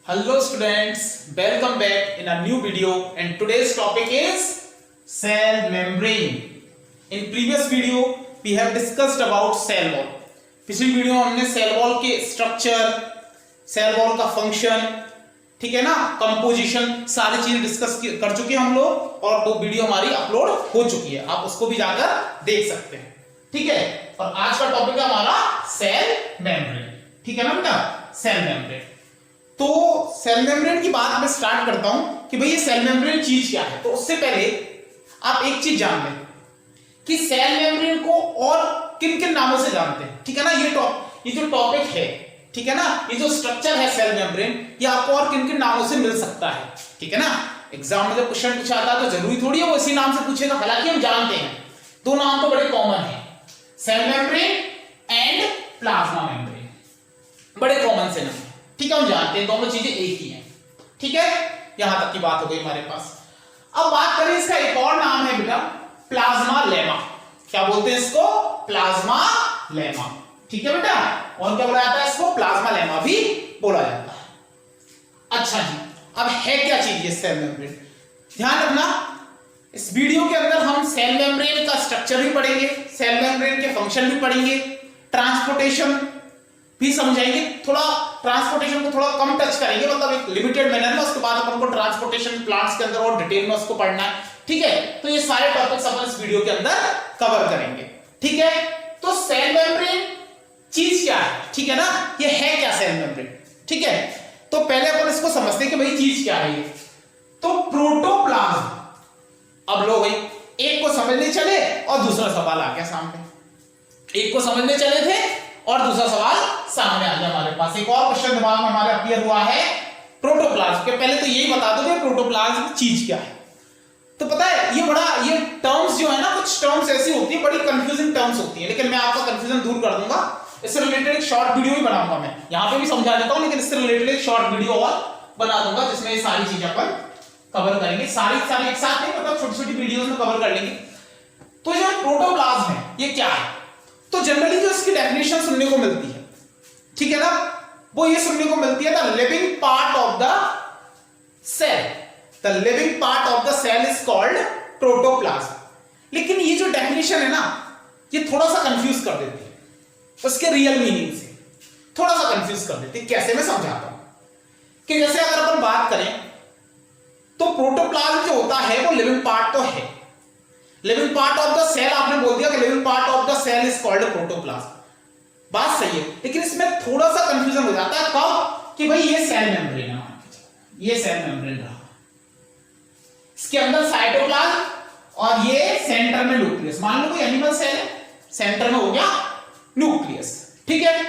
Hello students, welcome back in a new video and today's topic is cell membrane. In previous video we have discussed about cell wall. पिछली video में हमने cell wall के structure, cell wall का function, ठीक है ना, composition, सारी चीजें डिस्कस कर चुके हैं हम लोग और वो वीडियो हमारी अपलोड हो चुकी है, आप उसको भी जाकर देख सकते हैं, ठीक है। और आज का टॉपिक है हमारा सेल मेम्ब्रेन, ठीक है ना बेटा, सेल मेम्ब्रेन। तो सेल मेम्ब्रेन की बात मैं स्टार्ट करता हूं कि भाई ये सेल मेम्ब्रेन चीज क्या है। तो उससे पहले आप एक चीज जान लें कि सेल मेम्ब्रेन को और किन किन नामों से जानते हैं, ठीक है ना। ये जो टॉपिक है, ठीक है ना, ये जो स्ट्रक्चर है सेल मेम्ब्रेन, ये आपको और किन किन नामों से मिल सकता है, ठीक है ना। एग्जाम में जब क्वेश्चन पूछा आता है तो जरूरी थोड़ी है वो इसी नाम से पूछेगा, हालांकि हम जानते हैं दो नाम तो बड़े कॉमन है, cell membrane and plasma membrane, बड़े कॉमन से नाम, ठीक है, हम जानते हैं दोनों चीजें एक ही हैं, ठीक है। यहां तक की बात हो गई हमारे पास। अब बात करें इसका एक और नाम है बेटा, प्लाज्मा लेमा। क्या बोलते हैं इसको? प्लाज्मा लेमा, ठीक है बेटा। और क्या बोला जाता है इसको? प्लाज्मा लेमा भी बोला जाता है। अच्छा जी, अब है क्या चीज ये सेल मेम्ब्रेन? ध्यान रखना, इस वीडियो के अंदर हम सेल मेम्ब्रेन का स्ट्रक्चर भी पढ़ेंगे, सेल मेम्ब्रेन के फंक्शन भी पढ़ेंगे, ट्रांसपोर्टेशन भी समझाएंगे। थोड़ा ट्रांसपोर्टेशन को थोड़ा कम टच करेंगे, मतलब एक लिमिटेड मैनर में, उसके बाद अपन को ट्रांसपोर्टेशन प्लांट्स के अंदर और डिटेल में उसको पढ़ना है, ठीक है। तो ये सारे टॉपिक्स अपन इस वीडियो के अंदर कवर करेंगे, ठीक है। तो सेल मेम्ब्रेन चीज क्या है, ठीक है ना, ये है क्या सेल मेम्ब्रेन, ठीक है। तो पहले अपन इसको समझते हैं कि भाई चीज क्या है ये। तो प्रोटोप्लाज्म, अब लो भाई, एक को समझने चले और दूसरा सवाल आ गया सामने, एक को समझने चले थे और दूसरा सवाल सामने आ गया हमारे पास। एक और क्वेश्चन दिमाग में हमारे अपीयर हुआ है प्रोटोप्लाज्म के। पहले तो यही बता दो कि प्रोटोप्लाज्म चीज क्या है। तो पता है ये टर्म्स जो है ना, कुछ टर्म्स ऐसी होती है, बड़ी कंफ्यूजिंग टर्म्स होती है, लेकिन मैं आपका कंफ्यूजन दूर कर दूंगा। इससे रिलेटेड एक शॉर्ट वीडियो भी बनाऊंगा, मैं यहां पे भी समझा देता हूं, लेकिन इससे रिलेटेड एक शॉर्ट वीडियो और बना दूंगा जिसमें ये सारी चीजें अपन कवर करेंगे, सारी एक साथ नहीं, मतलब छोटी छोटी वीडियोस में कवर कर लेंगे। तो जो प्रोटोप्लाज्म है ये क्या है? तो जनरली जो इसकी डेफिनेशन सुनने को मिलती है, ठीक है ना, वो ये सुनने को मिलती है, the living part of the cell, the living part of the cell is called protoplasm. लेकिन ये जो डेफिनेशन है ना, ये थोड़ा सा कंफ्यूज कर देती है उसके रियल मीनिंग से, थोड़ा सा कंफ्यूज कर देती है। कैसे? मैं समझाता हूं कि जैसे अगर अपन बात करें तो प्रोटोप्लाज्म जो होता है वो लिविंग पार्ट तो है, living part of the cell, आपने बोल दिया कि living part of the cell is called protoplasm, बात सही है। लेकिन इसमें थोड़ा सा कंफ्यूजन हो जाता है, कब? कि भाई ये सेल मेम्ब्रेन है, ये सेल मेम्ब्रेन रहा, इसके अंदर साइटोप्लाज्म और ये सेंटर में न्यूक्लियस। मान लो कोई एनिमल सेल है, सेंटर में हो गया न्यूक्लियस, ठीक है।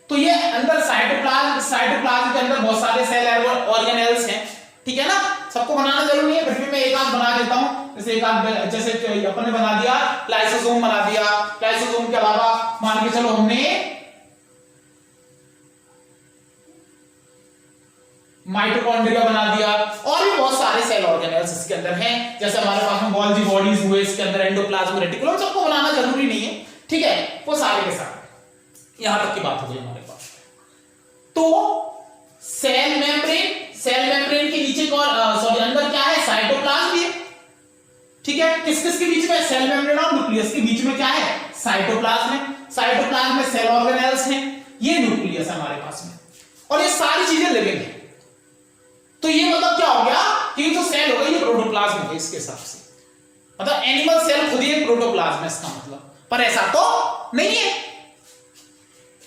तो ये अंदर साइटोप्लाज्म के अंदर बहुत सारे सेल ऑर्गेनेल्स हैं, ठीक है ना। सबको बनाना जरूरी नहीं है, फिर भी मैं एक आध बना देता हूं। जैसे एक आध, जैसे अपन ने बना दिया लाइसोसोम, बना दिया। लाइसोसोम के अलावा मान के चलो हमने माइटोकॉन्ड्रिया बना दिया, और भी बहुत सारे सेल ऑर्गेनेल्स इसके अंदर हैं। जैसे हमारे पास में गोल्जी बॉडीज हुए, इसके अंदर एंडोप्लाज्म रेटिकुलम, सबको बनाना जरूरी नहीं है, ठीक है। वो सारे के साथ यहां तक की बात हो गई हमारे पास। तो सेल मेम्ब्रेन के नीचे सॉरी अंदर क्या है? साइटोप्लाज्म भी है, ठीक है। किस किस के बीच में? सेल मेम्ब्रेन और न्यूक्लियस के बीच में क्या है? साइटोप्लाज्म है। साइटोप्लाज्म में सेल ऑर्गेनेल्स हैं, ये न्यूक्लियस है हमारे पास में, और ये सारी चीजें लिविंग है। तो ये मतलब क्या हो गया कि जो सेल हो गई ये प्रोटोप्लाज्म है इसके हिसाब से, मतलब एनिमल सेल खुद ही एक प्रोटोप्लाज्म है इसका मतलब, पर ऐसा तो नहीं है।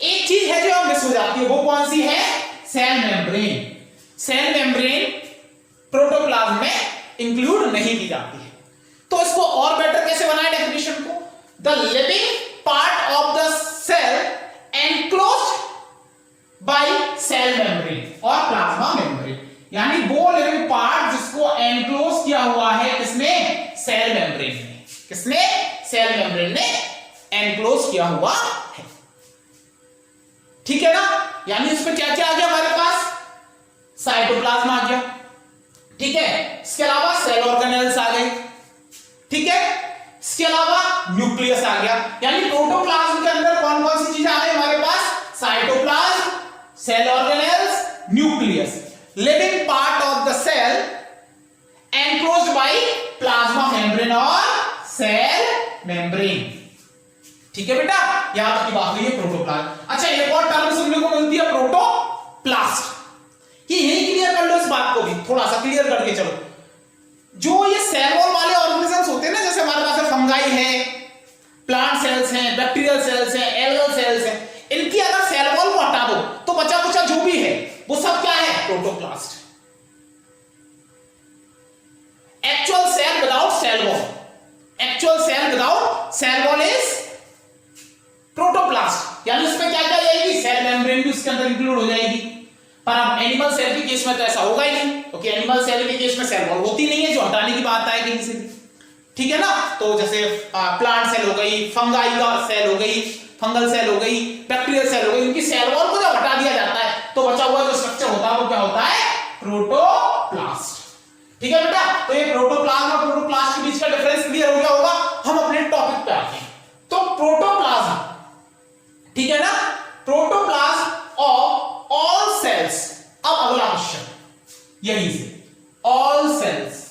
एक चीज है जो मिस हो जाती है, वो कौन सी है? Cell membrane. Cell membrane protoplasm में इंक्लूड नहीं की जाती है। तो इसको और बेटर कैसे बनाए डेफिनेशन को? The living part of the cell enclosed by cell membrane और प्लाज्मा मेम्ब्रेन, यानी वो लिविंग पार्ट जिसको एनक्लोज किया हुआ है किसने? सेल मेम्ब्रेन ने। किसने? सेल मेम्ब्रेन ने एनक्लोज किया हुआ है, ठीक है ना। यानी इसमें क्या क्या आ गया हमारे पास? साइटोप्लाज्म आ गया, ठीक है। इसके अलावा सेल ऑर्गेनेल्स आ गए, ठीक है। इसके अलावा न्यूक्लियस आ गया। यानी प्रोटोप्लाज्म के अंदर कौन कौन सी चीजें आ गई हमारे पास? Cytoplasm, cell organelles, nucleus. Living part of the cell enclosed by plasma membrane और सेल मेम्ब्रेन। ठीक है बेटा, यहां तक की बात हुई है प्रोटोप्लाज्म। अच्छा, एक और टर्म सुनने को मिलती है प्रोटोप्लास्ट, कि यही क्लियर कर लो इस बात को भी, थोड़ा सा क्लियर करके चलो। जो ये सेल वॉल वाले ऑर्गेनिजम्स होते हैं ना, जैसे हमारे पास फंगाई है, प्लांट सेल्स हैं, बैक्टीरियल सेल्स हैं, एल्गल सेल्स हैं, इनकी अगर सेल वॉल को हटा दो तो बचा कुचा जो भी है वो सब क्या है? Protoplast. Actual cell without cell wall, actual cell without cell wall is protoplast. यानी इसमें क्या क्या जाएगी? सेल मेम्ब्रेन भी उसके अंदर इंक्लूड हो जाएगी। पर अब एनिमल सेल के केस में तो ऐसा होगा ही नहीं, क्योंकि एनिमल सेल के केस में सेल वॉल होती नहीं है, जो हटाने की बात आए कहीं से भी। ठीक है ना? तो जैसे प्लांट सेल हो गई, फंगाई का सेल हो गई, फंगल सेल हो गई, बैक्टीरियल सेल हो गई, इनकी सेल वॉल को जब हटा दिया जाता है तो बचा हुआ जो स्ट्रक्चर होता है वो क्या होता है? प्रोटोप्लास्ट। ठीक है बेटा, तो ये प्रोटोप्लाज्म और प्रोटोप्लास्ट के बीच का डिफरेंस क्लियर हो गया होगा। हम अपने टॉपिक पे आते हैं। तो प्रोटोप्लाज्म, ठीक है ना, प्रोटोप्लाज्म ऑफ ऑल सेल्स। अब अगला क्वेश्चन यही से, ऑल सेल्स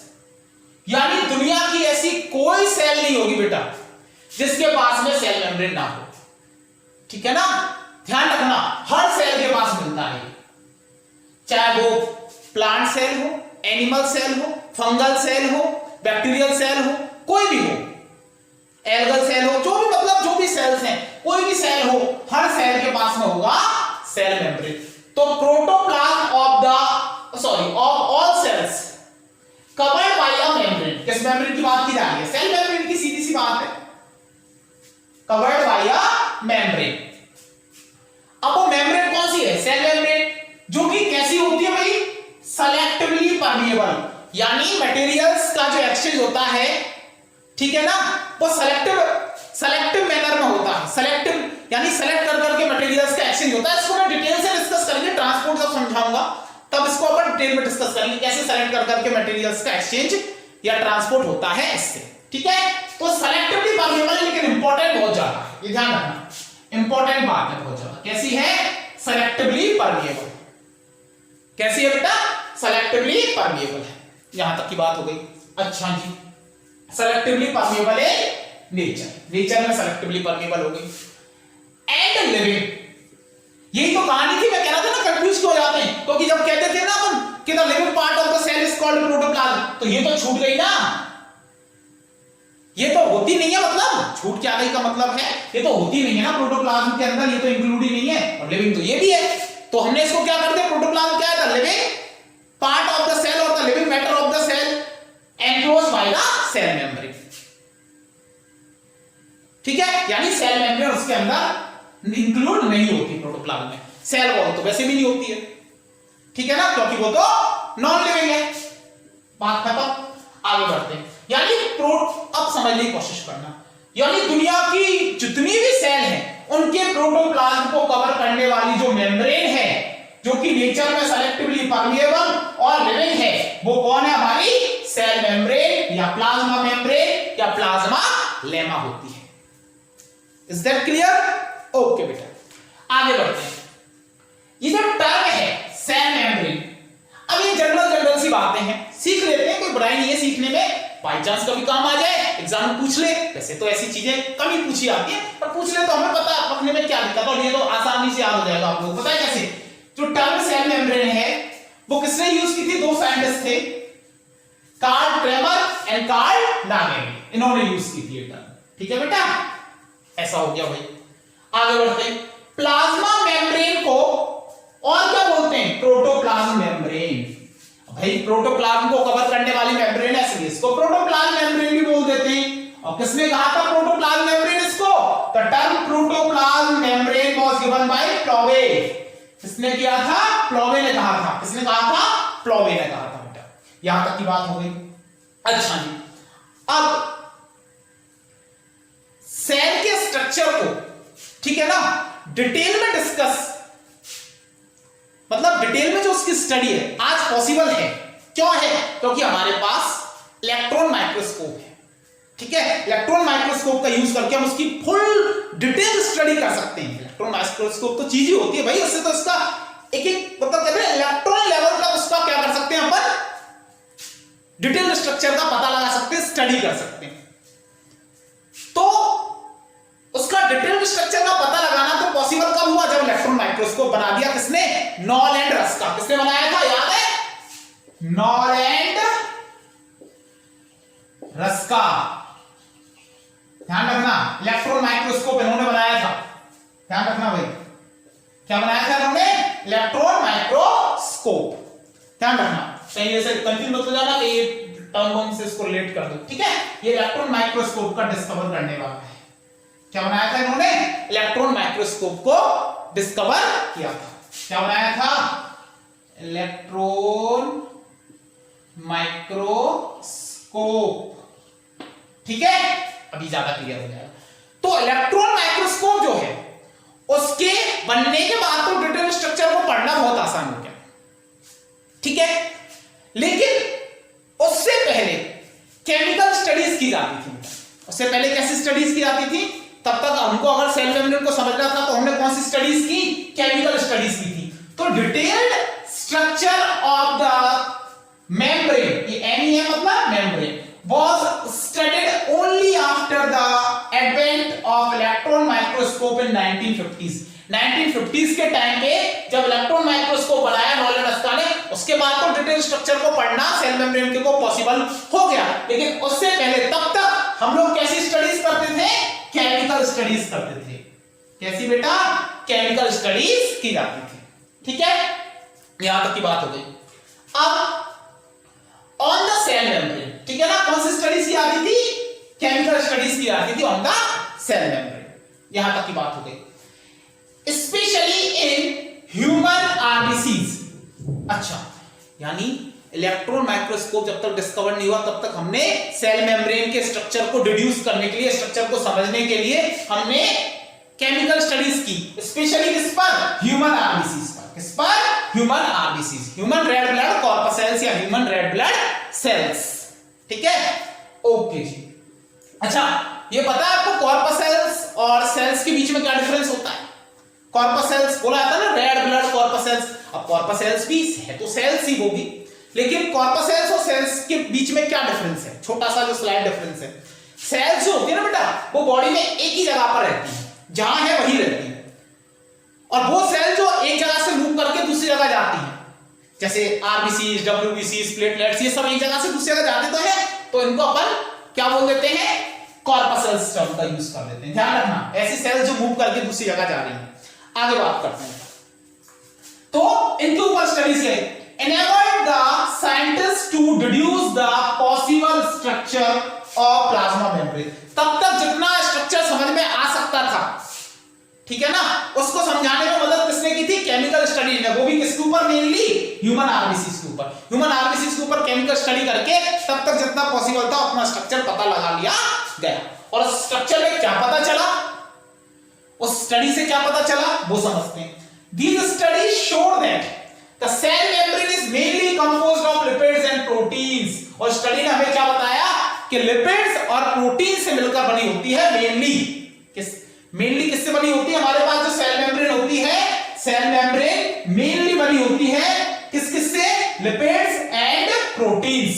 यानी दुनिया की ऐसी कोई सेल नहीं होगी बेटा जिसके पास में सेल मेम्ब्रेन ना हो। ठीक है ना, ध्यान रखना, हर सेल के पास मिलता है, चाहे वो प्लांट सेल हो, एनिमल सेल हो, फंगल सेल हो, बैक्टीरियल सेल हो, कोई भी हो, एल्गल सेल हो, जो भी मतलब जो भी सेल्स हैं, कोई भी सेल हो, हर सेल के पास में होगा सेल मेम्ब्रेन। तो protoplasm of all cells covered by a membrane. किस मेम्ब्रेन की बात की जा रही है? सेल मेम्ब्रेन की, सीधी सी बात है, कवर्ड बाय अ मेम्ब्रेन। अब वो मेम्ब्रेन कौन सी है? सेल मेम्ब्रेन, जो कि कैसी होती है भाई? सेलेक्टिवली परमिएबल, यानी मटेरियल्स का जो एक्सचेंज होता है, ठीक है ना, वो सेलेक्टिव मैनर में होता है। सेलेक्टिव यानी सेलेक्ट कर करके मटेरियल्स का एक्सचेंज होता है। इसको मैं डिटेल से डिस्कस करेंगे, ट्रांसपोर्ट जब समझाऊंगा तब इसको अपन डिटेल में डिस्कस करेंगे, कैसे सेलेक्ट कर करके मटेरियल्स का एक्सचेंज या ट्रांसपोर्ट होता है इससे। ठीक है, तो सेलेक्टिवली परमिएबल, लेकिन इंपॉर्टेंट बहुत ज्यादा है, ये ध्यान रखना, इंपॉर्टेंट बात है बहुत ज्यादा। कैसी है? Selectively permeable. कैसी है बेटा? सेलेक्टिवली परमिएबल है। यहां तक की बात हो गई। अच्छा जी, सेलेक्टिवली परमिएबल है नेचर में सेलेक्टिवली परमिएबल हो गई। एंड लिविंग, यही तो कहानी थी। मैं कह रहा था ना, कंफ्यूज क्यों हो जाते हैं, क्योंकि जब कहते थे ना अपन कि the living part of the cell is called protoplasm, तो ये तो छूट गई ना, ये तो होती नहीं है। मतलब छूट क्या गई का मतलब है, ये तो होती नहीं है ना प्रोटोप्लाज्म के अंदर, ये तो इंक्लूड ही नहीं है, और लिविंग तो ये भी है। तो हमने इसको क्या कर दिया? प्रोटोप्लाज्म क्या है? The living part of the cell और the living matter of the cell enclosed by the cell membrane. ठीक है, यानी सेल मेम्ब्रेन उसके अंदर इंक्लूड नहीं होती प्रोटोप्लाज्म में। सेल वॉल तो वैसे भी नहीं होती है, ठीक है ना, क्योंकि वो तो नॉन लिविंग है। बात खत्म, आगे बढ़ते हैं। यानी अब समझने की कोशिश करना, यानी दुनिया की जितनी भी सेल हैं उनके प्रोटोप्लाज्म को कवर करने वाली जो मेम्ब्रेन है, जो कि नेचर में सेलेक्टिवली परमिएबल और लिविंग है, वो कौन है? हमारी सेल मेम्ब्रेन या प्लाज्मा मेम्ब्रेन या प्लाज्मा लेमा होती है। Is that clear? ओके बेटा, आगे बढ़ते हैं। ये जो टर्म है सेल मेम्ब्रेन, अब ये जनरल सी बातें हैं, सीख लेते हैं, कोई बुराई नहीं है सीखने में, बाई चांस कभी काम आ जाए, एग्जाम में पूछ ले। वैसे तो ऐसी चीजें कम ही पूछी आती है, पर पूछ ले तो हमें पता रखने में क्या दिक्कत है, और ये तो आसानी से याद हो जाएगा आप लोगों को। पता है कैसे? जो टर्म सेल मेम्ब्रेन है वो किसने यूज की थी? दो साइंटिस्ट थे, Karl Kramer and Karl Nageli, इन्होंने यूज की थी ये टर्म। ठीक है बेटा, ऐसा हो गया भाई। आगे बढ़ते हैं। प्लाज्मा मेम्ब्रेन को और क्या बोलते हैं? Protoplasm membrane. भाई प्रोटोप्लाज्म को कवर करने वाली मेम्ब्रेन है, इसलिए इसको प्रोटोप्लाज्म मेम्ब्रेन भी बोल देते हैं। और किसने कहा था प्रोटोप्लाज्म मेम्ब्रेन इसको? The term protoplasm membrane was given by Plowe. किसने किया था? प्लोवे ने कहा था। किसने कहा था? प्लोवे ने कहा था बेटा। यहां तक की बात हो गई। अच्छा जी, अब सेल के स्ट्रक्चर को, ठीक है ना, डिटेल में डिस्कस, मतलब डिटेल में जो उसकी स्टडी है आज पॉसिबल है। क्यों है? क्योंकि हमारे पास इलेक्ट्रॉन माइक्रोस्कोप है। ठीक है, इलेक्ट्रॉन माइक्रोस्कोप का यूज करके हम उसकी फुल डिटेल स्टडी कर सकते हैं। इलेक्ट्रॉन माइक्रोस्कोप तो चीज ही होती है भाई, उससे तो इसका एक एक मतलब कहते हैं इलेक्ट्रॉन लेवल का उसका डिटेल स्ट्रक्चर का पता लगा सकते हैं, स्टडी कर सकते हैं। तो उसका डिटेल स्ट्रक्चर का पता लगाना तो पॉसिबल कब हुआ, जब इलेक्ट्रॉन माइक्रोस्कोप बना दिया किसने, नॉल एंड रस्का। किसने बनाया था, याद है, नॉल एंड रस्का। ध्यान रखना, इलेक्ट्रॉन माइक्रोस्कोप इन्होंने बनाया था, ध्यान रखना भाई, क्या बनाया था इन्होंने, इलेक्ट्रॉन माइक्रोस्कोप। ध्यान रखना, कहीं ऐसे कंफ्यूज मत हो जाना कि ये टर्म से इसको रिलेट कर दो, ठीक है। ये इलेक्ट्रॉन माइक्रोस्कोप का डिस्कवर करने वाला है। क्या बनाया था इन्होंने, इलेक्ट्रॉन माइक्रोस्कोप को डिस्कवर किया था। क्या बनाया था, इलेक्ट्रॉन माइक्रोस्कोप, ठीक है। अभी ज्यादा क्लियर हो जाएगा। तो इलेक्ट्रॉन माइक्रोस्कोप जो है उसके बनने के बाद तो डिटेल स्ट्रक्चर को पढ़ना बहुत आसान हो गया, ठीक है। लेकिन उससे पहले केमिकल स्टडीज की जाती थी। उससे पहले कैसी स्टडीज की जाती थी, तब तक हमको अगर सेल मेम्ब्रेन को समझना था तो हमने कौन सी स्टडीज की, केमिकल स्टडीज की थी। तो detailed structure of the membrane, ये MEM मतलब membrane, was studied only after the advent of electron microscope in 1950s। 1950s के टाइम पे जब इलेक्ट्रॉन माइक्रोस्कोप बनाया नॉलेज रस्का ने, उसके बाद तो डिटेल स्ट्रक्चर को पढ़ना सेल मेम्ब्रेन के को पॉसिबल हो गया। लेकिन उससे पहले तब तक हम लोग कैसी स्टडीज करते थे, केमिकल स्टडीज करते थे। कैसी बेटा, केमिकल स्टडीज की जाती थी, ठीक है। यहां तक की बात हो गई। अब ऑन द सेल मेम्ब्रेन, ठीक है ना, कौन सी स्टडीज की जाती थी, केमिकल स्टडीज की जाती थी ऑन द सेल मेम्ब्रेन। यहां तक की बात हो गई। Specially in human RBCs. अच्छा, यानी इलेक्ट्रॉन माइक्रोस्कोप जब तक डिस्कवर नहीं हुआ तब तक हमने सेल मेम्ब्रेन के स्ट्रक्चर को डिड्यूस करने के लिए, स्ट्रक्चर को समझने के लिए हमने केमिकल स्टडीज की, स्पेशली किस पर, ह्यूमन आरबीसीज पर। किस पर, human RBCs, human red blood corpuscles या ह्यूमन रेड ब्लड सेल्स, ठीक है। ओके जी। अच्छा, ये पता है आपको कॉर्पसेल्स और सेल्स के बीच में क्या डिफरेंस होता है। कॉर्पसेल्स बोला जाता है ना, रेड ब्लड कॉर्पसेल्स। अब कॉर्पसेल्स भी है तो सेल्स ही होगी, लेकिन कॉर्पसेल्स और सेल्स के बीच में क्या डिफरेंस है, छोटा सा जो स्लाइड डिफरेंस है। सेल्स जो होती है ना बेटा, वो बॉडी में एक ही जगह पर रहती है, जहां है वहीं रहती है। और वो सेल जो एक जगह से मूव करके दूसरी जगह जाती है, जैसे आरबीसीज, डब्ल्यूबीसीज, प्लेटलेट्स, ये सब एक जगह से दूसरी जगह जाते तो है, तो इनको अपन क्या बोल देते हैं, कॉर्पसेल्स टर्म का यूज कर देते हैं। ध्यान रखना, ऐसी सेल्स जो मूव करके दूसरी जगह जा रही है। आगे बात करते हैं। तो इनके ऊपर स्टडीज है, enabled the scientists to deduce the possible structure of plasma membrane। तब तक जितना स्ट्रक्चर समझ में आ सकता था, ठीक है ना, उसको समझाने में मदद किसने की थी, केमिकल स्टडी ने। वो भी किसके ऊपर, मेनली ह्यूमन आरबीसीज के ऊपर। ह्यूमन आरबीसीज के ऊपर केमिकल स्टडी करके तब तक जितना पॉसिबल था अपना स्ट्रक्चर पता लगा लिया गया। और स्ट्रक्चर में क्या पता चला, उस स्टडी से क्या पता चला वो समझते हैं। These studies showed that the cell membrane is mainly composed of lipids and proteins। और स्टडी ने हमें क्या बताया कि लिपिड्स और प्रोटीन से मिलकर बनी होती है। मेनली किससे बनी होती है, हमारे पास जो सेल मेम्ब्रेन होती है, सेल मेम्ब्रेन मेनली बनी होती है किस से, लिपिड्स एंड प्रोटीन्स,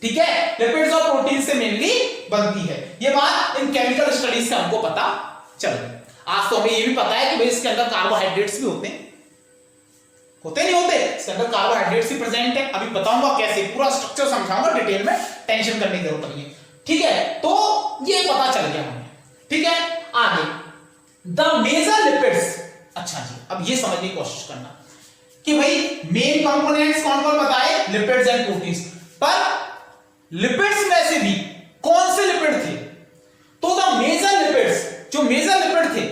ठीक है। लिपिड्स और प्रोटीन से मेनली बनती है। ये बात इन केमिकल स्टडीज से हमको पता चल रहा है। आज तो हमें ये भी पता है कि भाई इसके अंदर कार्बोहाइड्रेट्स भी होते हैं, होते नहीं होते, इसके अंदर कार्बोहाइड्रेट्स भी प्रेजेंट है। अभी बताऊंगा कैसे, पूरा स्ट्रक्चर समझाऊंगा डिटेल में, टेंशन करने की जरूरत नहीं है, ठीक है। तो ये पता चल गया हमें, ठीक है। आगे द मेजर लिपिड्स। अच्छा जी, अब ये समझने की कोशिश करना कि भाई मेन कंपोनेंट्स कौन कौन बताए, लिपिड्स एंड प्रोटीन्स। पर लिपिड्स में से भी कौन से लिपिड थे, तो द मेजर लिपिड्स, जो मेजर लिपिड थे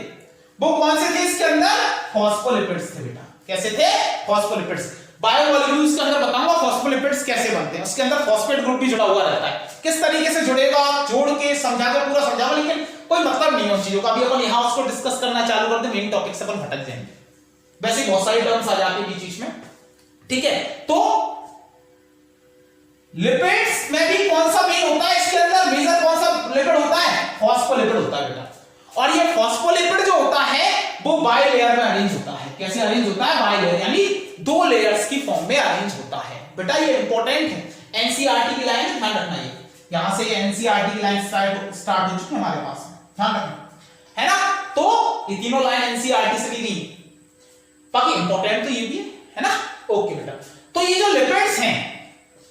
वो कौन से थे इसके अंदर, फॉस्फोलिपिड्स थे बेटा। कैसे थे, फॉस्फोलिपिड्स। बायोमॉलिक्यूल्स के अंदर बताऊंगा फॉस्फोलिपिड्स कैसे बनते हैं, उसके अंदर फॉस्फेट ग्रुप भी जुड़ा हुआ रहता है। किस तरीके से जुड़ेगा, जोड़ के समझा के पूरा समझाऊंगा, लेकिन कोई मतलब नहीं है उन चीजों का। अभी अपन यहां उसको डिस्कस करना चालू कर दे, मेन टॉपिक से अपन भटक जाएंगे। वैसे बहुत सारी टर्म्स आ जाती है बीच में, ठीक है। तो लिपिड्स में भी कौन सा मेन होता है, इसके अंदर मेजर कौन सा लिपिड होता है, फॉस्फोलिपिड होता है बेटा। और ये फॉस्फोलिपिड जो होता है वो बाई लेयर में अरेंज होता है। कैसे अरेंज होता है, बाई लेयर, यानी दो लेयर्स की फॉर्म में अरेंज होता है बेटा। ये इंपॉर्टेंट है एनसीईआरटी की लाइन, ध्यान रखना, ये यहां से एनसीईआरटी की लाइन स्टार्ट हो चुकी है हमारे पास में, ध्यान रखना है ना। तो ये तीनों लाइन एनसीईआरटी से ली गई, बाकी इंपॉर्टेंट तो ये भी है ना। ओके बेटा, तो ये जो लिपिड्स हैं,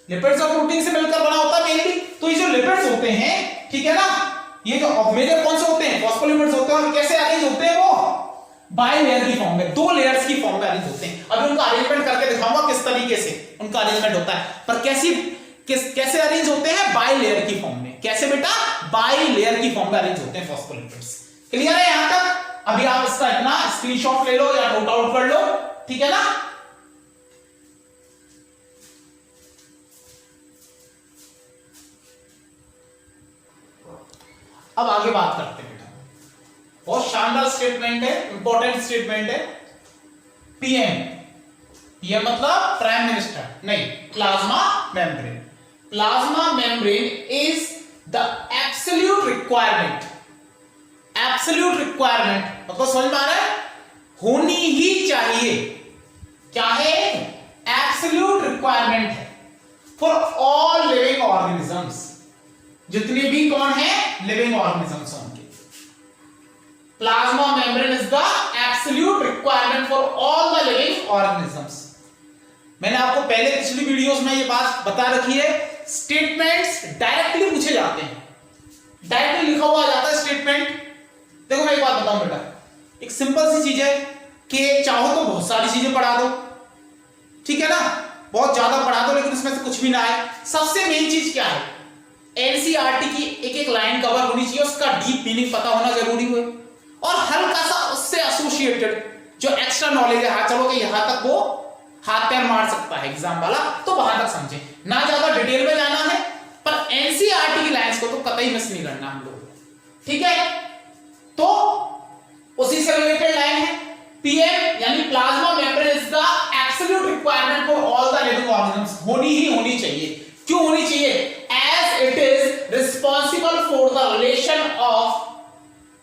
लिपिड्स और प्रोटीन से मिलकर बना होता है मेनली, तो ये जो लिपिड्स होते हैं, ठीक है ना, ये जो मेजर कौन से होते हैं, फॉस्फोलिपिड्स होते हैं, और कैसे अरेंज होते हैं, वो बाई लेयर की फॉर्म में, 2 लेयर्स की फॉर्म में अरेंज होते हैं। अभी उनका अरेंजमेंट करके दिखाऊंगा किस तरीके से उनका अरेंजमेंट होता है, पर कैसे अरेंज होते हैं, बाई लेयर की फॉर्म में। कैसे बेटा, बाई लेयर की फॉर्म में अरेंज होते हैं फॉस्फोलिपिड्स। क्लियर है यहां तक? अभी आप इसका इतना स्क्रीनशॉट ले लो या नोट आउट कर लो, ठीक है ना। अब आगे बात करते हैं बेटा, बहुत शानदार स्टेटमेंट है, इंपॉर्टेंट स्टेटमेंट है। पीएम, पीएम मतलब प्राइम मिनिस्टर नहीं, plasma membrane. Plasma membrane is the absolute requirement, absolute requirement मतलब समझ में आ रहा है, होनी ही चाहिए। क्या है? एब्सोल्यूट रिक्वायरमेंट है फॉर ऑल लिविंग ऑर्गेनिजम्स, जितने भी कौन है, लिविंग ऑर्गेनिजम्स होंगे। Plasma membrane is the absolute requirement for all the living organisms. मैंने आपको पहले पिछली वीडियोस में ये बात बता रखी है, स्टेटमेंट्स डायरेक्टली पूछे जाते हैं, डायरेक्टली लिखा हुआ जाता है स्टेटमेंट। देखो मैं एक बात बताऊं बेटा, एक सिंपल सी चीज है कि चाहो तो बहुत सारी चीजें पढ़ा दो, ठीक है ना, बहुत ज्यादा पढ़ा दो, लेकिन उसमें से कुछ भी ना आए। सबसे मेन चीज क्या है, एनसीईआरटी की एक एक लाइन कवर होनी चाहिए, उसका डीप मीनिंग पता होना जरूरी है, और हल्का सा उससे एसोसिएटेड जो एक्स्ट्रा नॉलेज है, हाँ चलो कि यहां तक वो हाथ पैर मार सकता है एग्जाम वाला, तो वहां तक समझे, ना ज्यादा डिटेल में जाना है, पर एनसीईआरटी की लाइंस को तो कतई मिस नहीं करना हम लोग, ठीक है। तो उसी से रिलेटेड लाइन है, पीएम यानी plasma membrane is the absolute requirement for all the living organisms, होनी ही होनी चाहिए। क्यों होनी चाहिए? As it is responsible for the relation of,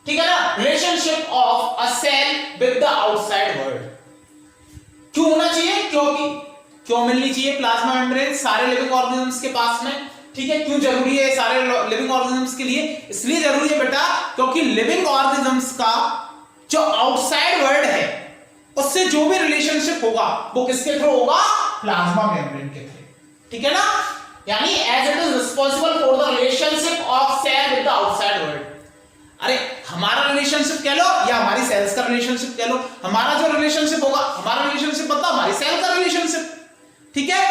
ठीक है ना, relationship of a cell with the outside world. क्यों होना चाहिए? क्यों मिलनी चाहिए प्लाज्मा मेम्ब्रेन सारे लिविंग ऑर्गेनिजम्स के पास में, ठीक है। क्यों जरूरी है सारे लिविंग ऑर्गेनिजम्स के लिए? इसलिए जरूरी है बेटा क्योंकि लिविंग ऑर्गेनिजम्स का जो आउटसाइड वर्ल्ड है उससे जो भी रिलेशनशिप होगा वो किसके थ्रू होगा? प्लाज्मा मेम्ब्रेन के थ्रू, ठीक है ना। यानी as it is responsible for the relationship of cell with the outside world. अरे हमारा रिलेशनशिप कह लो या हमारी सेल्स का रिलेशनशिप कह लो, हमारा जो रिलेशनशिप होगा, हमारा रिलेशनशिप मतलब हमारी सेल का रिलेशनशिप, ठीक है।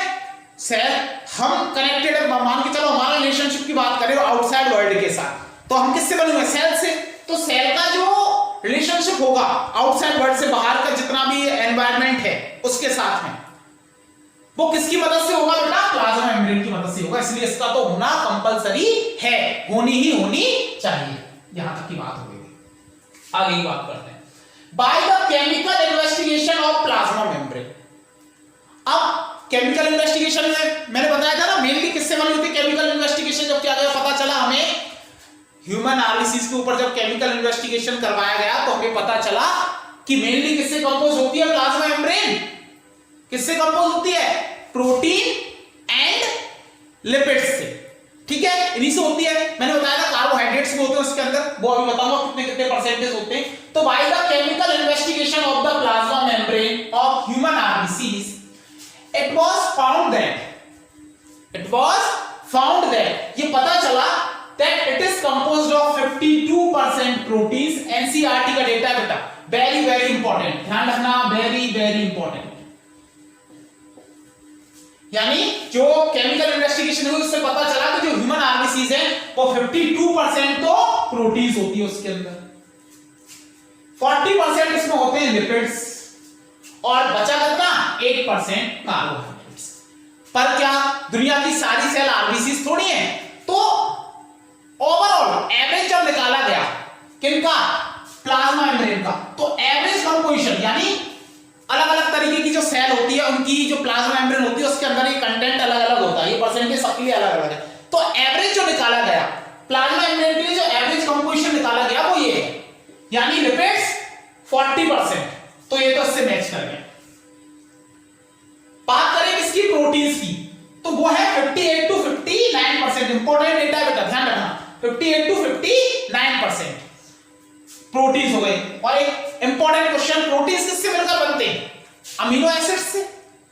सेल हम कनेक्टेड है, मान के चलो हमारा रिलेशनशिप की बात करें आउटसाइड वर्ल्ड के साथ, तो हम किससे बने हुए? सेल से। तो सेल का जो रिलेशनशिप होगा आउटसाइड वर्ल्ड से बाहर का जितना भी एनवायरनमेंट है उसके साथ में, वो किसकी मदद से होगा बेटा? प्लाज्मा मेम्ब्रेन की मदद से होगा। इसलिए इसका तो होना कंपलसरी है, होनी ही होनी चाहिए। यहां तक की बात हो गई, आगे की बात करते हैं। By the chemical investigation of plasma membrane. अब केमिकल इन्वेस्टिगेशन में मैंने बताया था ना, मेनली किससे बनी होती है केमिकल इन्वेस्टिगेशन? जब क्या गया पता चला हमें, ह्यूमन आरबीसीज के ऊपर जब केमिकल इन्वेस्टिगेशन करवाया गया तो हमें पता चला कि मेनली किससे कंपोज होती है प्लाज्मा मेम्ब्रेन? किससे कंपोज होती है? प्रोटीन एंड लिपिड्स से, ठीक है, इन्हीं से होती है। मैंने बताया था कार्बोहाइड्रेट्स भी होते हैं उसके अंदर, वो अभी बताऊंगा कितने कितने परसेंटेज होते हैं। तो by the chemical investigation of the plasma membrane of human RBCs it was found that ये पता चला that it is composed of 52% proteins। NCERT का डेटा बेटा वेरी वेरी इंपॉर्टेंट, ध्यान रखना, वेरी वेरी इंपॉर्टेंट। यानी जो केमिकल इन्वेस्टिगेशन हुई उससे पता चला कि जो ह्यूमन आरबीसीज है वो 52% तो प्रोटीन्स होती है उसके अंदर, 40% इसमें होते हैं लिपिड्स, और बचा कितना? 8% कार्बोहाइड्रेट्स। पर क्या दुनिया की सारी सेल आरबीसीज थोड़ी है? तो ओवरऑल एवरेज जब निकाला गया किनका? प्लाज्मा मेम्ब्रेन का, तो एवरेज कंपोजिशन यानी अलग अलग तरीके की जो सेल होती है उनकी जो प्लाज्मा मेम्ब्रेन होती है उसके अंदर ये कंटेंट अलग अलग होता है, ये परसेंटेज सबके लिए अलग अलग है। तो एवरेज जो निकाला गया प्लाज्मा मेम्ब्रेन के लिए, जो एवरेज कंपोजिशन निकाला गया वो ये है, यानी लिपिड्स 40%, तो ये तो इससे मैच कर गया। बात करें इसकी प्रोटीन्स की, तो वो है 58 58 to 59%। प्रोटीन हो गए। और एक इंपॉर्टेंट क्वेश्चन, प्रोटीन किससे मिलकर बनते हैं? अमीनो एसिड से।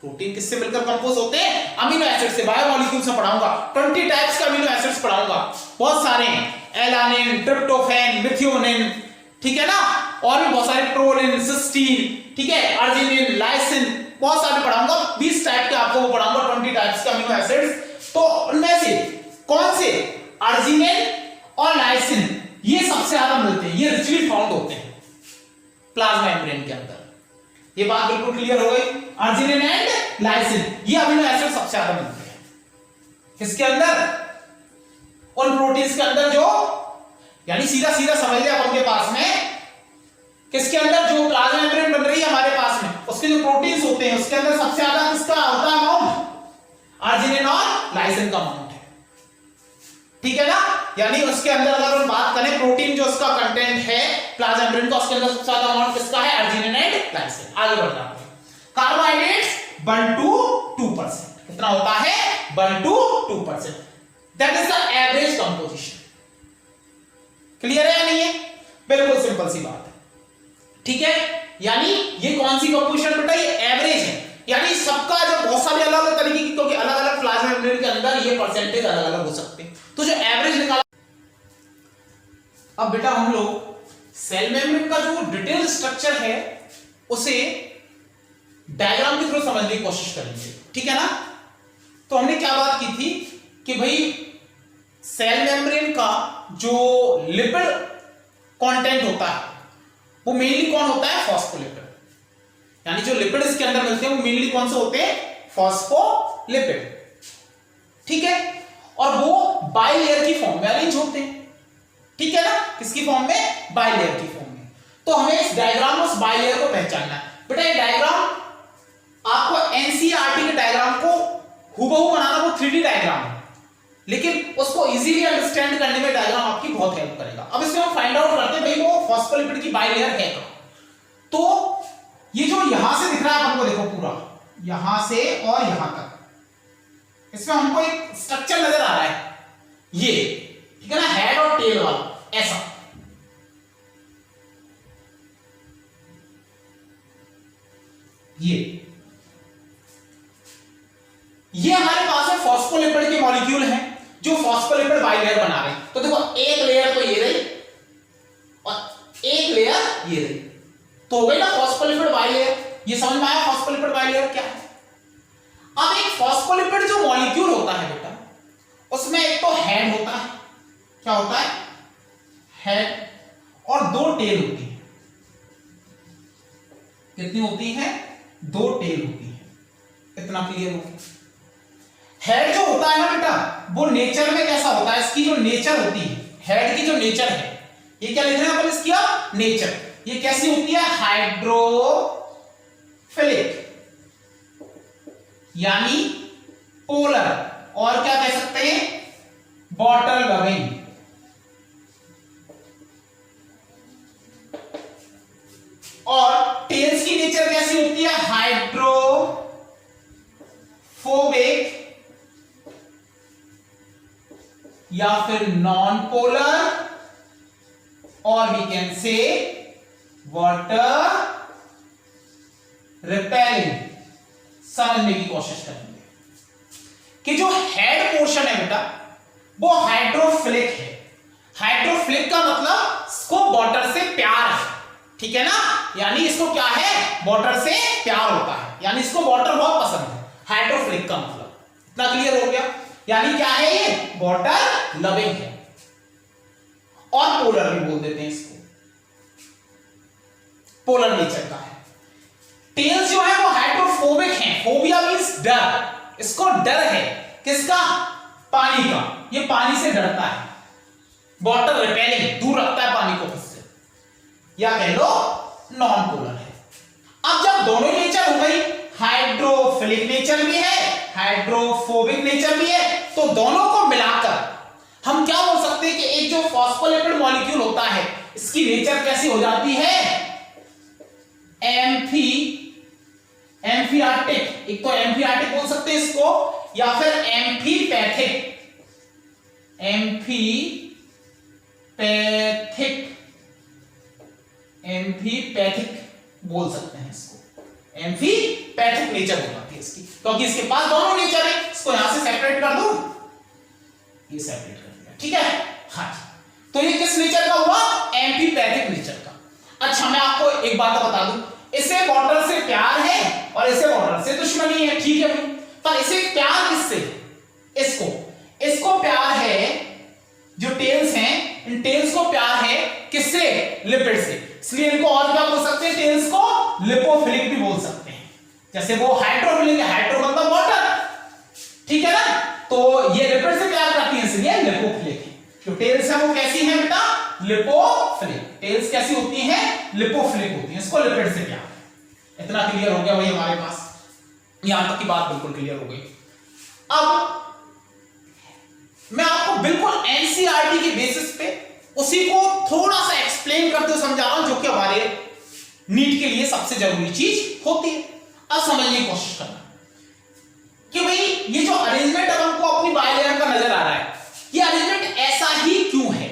प्रोटीन किससे मिलकर कंपोज होते हैं? अमीनो एसिड से। बायोमोलिक्यूल्स में पढ़ाऊंगा, 20 टाइप्स के अमीनो एसिड्स पढ़ाऊंगा, बहुत सारे हैं, एलानिन, ट्रिप्टोफैन, मिथियोनिन, ठीक है ना, और भी बहुत सारे, प्रोलिन, सिस्टीन, ठीक है, अर्जिनिन, लाइसिन, बहुत सारे पढ़ाऊंगा, 20 टाइप के आपको वो पढ़ाऊंगा, 20 टाइप्स के अमीनो एसिड्स। तो उनमें से कौन से? अर्जिनिन और लाइसिन ये सबसे ज्यादा मिलते हैं, ये रिचली फाउंड होते हैं प्लाज्मा मेम्ब्रेन के अंदर। ये बात बिल्कुल क्लियर हो गई। अर्जिनिन एंड लाइसिन ये अमीनो एसिड सबसे ज्यादा मिलते हैं किसके अंदर? उन प्रोटीन्स के अंदर जो, यानी सीधा सीधा समझ लिया अपन के पास में किसके अंदर, जो प्लाज्मा मेम्ब्रेन बन रही है हमारे पास में, उसके जो प्रोटीन्स होते हैं उसके अंदर सबसे ज्यादा किसका होता है अमाउंट? अर्जिनिन और लाइसिन का अमाउंट है, ठीक है ना। यानी उसके अंदर अगर हम बात करें प्रोटीन जो उसका कंटेंट है प्लाज्मा मेम्ब्रेन का, उसके अंदर सबसे ज्यादा अमाउंट किसका है? Arginine and lysine. आगे बढ़ जाते हैं। Carbohydrates 1 to 2%। कितना होता है? 1 to 2%। That is the average composition. Clear है या नहीं है? बिल्कुल सिंपल सी बात है, ठीक है। यानी ये कौन सी कंपोजिशन बेटा? ये एवरेज है, यानी सबका जो बहुत सारे अलग अलग तरीके की, क्योंकि अलग अलग प्लाज्मा मेम्ब्रेन के अंदर ये परसेंटेज अलग अलग हो सकते हैं, तो जो एवरेज निकाला। अब बेटा हम लोग सेल मेम्ब्रेन का जो डिटेल स्ट्रक्चर है उसे डायग्राम के थ्रू समझने की कोशिश करेंगे, ठीक है ना। तो हमने क्या बात की थी कि भाई सेल मेम्ब्रेन का जो लिपिड कंटेंट होता है वो मेनली कौन होता है? फॉस्फोलिपिड। यानी जो लिपिड इसके अंदर मिलते हैं वो मेनली कौन से होते हैं? फॉस्फोलिपिड, ठीक है। और वो बाइलेयर की फॉर्म में अरेंज होते हैं, ठीक है ना। किसकी फॉर्म में? बाइलेयर की फॉर्म में। तो हमें इस डायग्राम में उस बाइलेयर को पहचानना है। बेटा ये डायग्राम आपको एनसीईआरटी के डायग्राम को हूबहू बनाना, वो 3D डायग्राम है, लेकिन उसको इजीली अंडरस्टैंड करने में डायग्राम आपकी बहुत हेल्प करेगा। अब इसमें हम फाइंड आउट करते हैं भाई वो फॉस्फोलिपिड की बाइलेयर है कहां। तो ये जो यहां से दिख रहा है आपको, देखो पूरा यहां से और यहां तक, इसमें हमको एक स्ट्रक्चर नजर आ रहा है, ये, ठीक है ना, हेड और टेल वाला ऐसा। ये हमारे पास है फॉस्फोलिपिड के मॉलिक्यूल हैं जो फॉस्फोलिपिड बाइलेयर बना रहे हैं। तो देखो एक लेयर तो ये रही और एक लेयर ये रही, तो हो गई ना फॉस्फोलिपिड बाइलेयर। ये समझ में आया फॉस्फोलिपिड बाइलेयर क्या है? अब एक फॉस्फोलिपिड जो मॉलिक्यूल होता है बेटा, उसमें एक तो हेड होता है, क्या होता है? हेड, और 2 टेल होती है। कितनी होती है? 2 टेल होती है। इतना क्लियर हो गया। हेड जो होता है ना बेटा, वो नेचर में कैसा होता है? इसकी जो नेचर होती है, हेड की जो नेचर है, ये क्या लिख रहे हैं अपन इसकी? नेचर। ये कैसी होती है? हाइड्रोफिलिक, यानी पोलर, और क्या कह सकते हैं? Water loving. और टेल्स की नेचर कैसी होती है? हाइड्रोफोबिक या फिर नॉन पोलर, और we can say water repelling. समझने की कोशिश करेंगे कि जो हेड पोर्शन है बेटा वो हाइड्रोफिलिक है। हाइड्रोफिलिक का मतलब इसको वाटर से प्यार है, ठीक है ना। यानी इसको क्या है? वाटर से प्यार होता है, यानी इसको वाटर बहुत पसंद है। हाइड्रोफिलिक का मतलब इतना क्लियर हो गया। यानी क्या है? ये वाटर लविंग है, और पोलर भी बोल देते हैं इसको, पोलर नेचर का है। टेल्स जो है वो हाइड्रोफोबिक है। फोबिया मींस डर, इसको डर है किसका? पानी का। ये पानी से डरता है। वाटर रिपेलिंग, दूर रखता है पानी को उससे, या कह लो नॉन पोलर है। अब जब दोनों नेचर हो गई, हाइड्रोफिलिक नेचर भी है, हाइड्रोफोबिक नेचर भी है, तो दोनों को मिलाकर हम क्या बोल सकते हैं कि एक जो फॉस्फोलिपिड मॉलिक्यूल होता है इसकी नेचर कैसी हो जाती है? एम्फियाटिक। एक तो एम्फियाटिक बोल सकते हैं इसको, या फिर एम्फीपैथिक। एम्फीपैथिक एम्फीपैथिक बोल सकते हैं इसको, एम्फीपैथिक नेचर हो जाती है इसकी, क्योंकि इसके पास दोनों नेचर है। इसको यहां से सेपरेट कर दो, ये सेपरेट कर दिया, ठीक है। हाँ, तो ये किस नेचर का हुआ? एम्फीपैथिक नेचर का। अच्छा, मैं आपको एक बात बता दूं, इसे वाटर से प्यार है और इसे वाटर से दुश्मनी है, ठीक है भाई। पर इसे प्यार किससे? इसको प्यार है, जो टेल्स हैं, इन टेल्स को प्यार है किससे? लिपिड से। इसलिए इनको और क्या बोल सकते हैं? टेल्स को लिपोफिलिक भी बोल सकते हैं। जैसे वो हाइड्रोफिलिक है, हाइड्रो मतलब वाटर, ठीक है ना। तो ये लिपिड से प्यार करती है, इसलिए लिपोफिलिक है। जो टेल्स है वो कैसी है बेटा? लिपोफिलिक। टेल्स कैसी होती हैं? लिपोफिलिक होती हैं, इसको लिपिड से प्यार है। इतना क्लियर हो गया भाई हमारे पास, यहां तक की बात बिल्कुल क्लियर हो गई। अब मैं आपको बिल्कुल एनसीईआरटी के बेसिस पे उसी को थोड़ा सा एक्सप्लेन करते हुए समझा रहा हूं, जो कि हमारे नीट के लिए सबसे जरूरी चीज होती है। अब समझने की कोशिश करना कि भाई ये जो अरेंजमेंट अब हमको अपनी बायलेयर का नजर आ रहा है, ये अरेंजमेंट ऐसा ही क्यों है?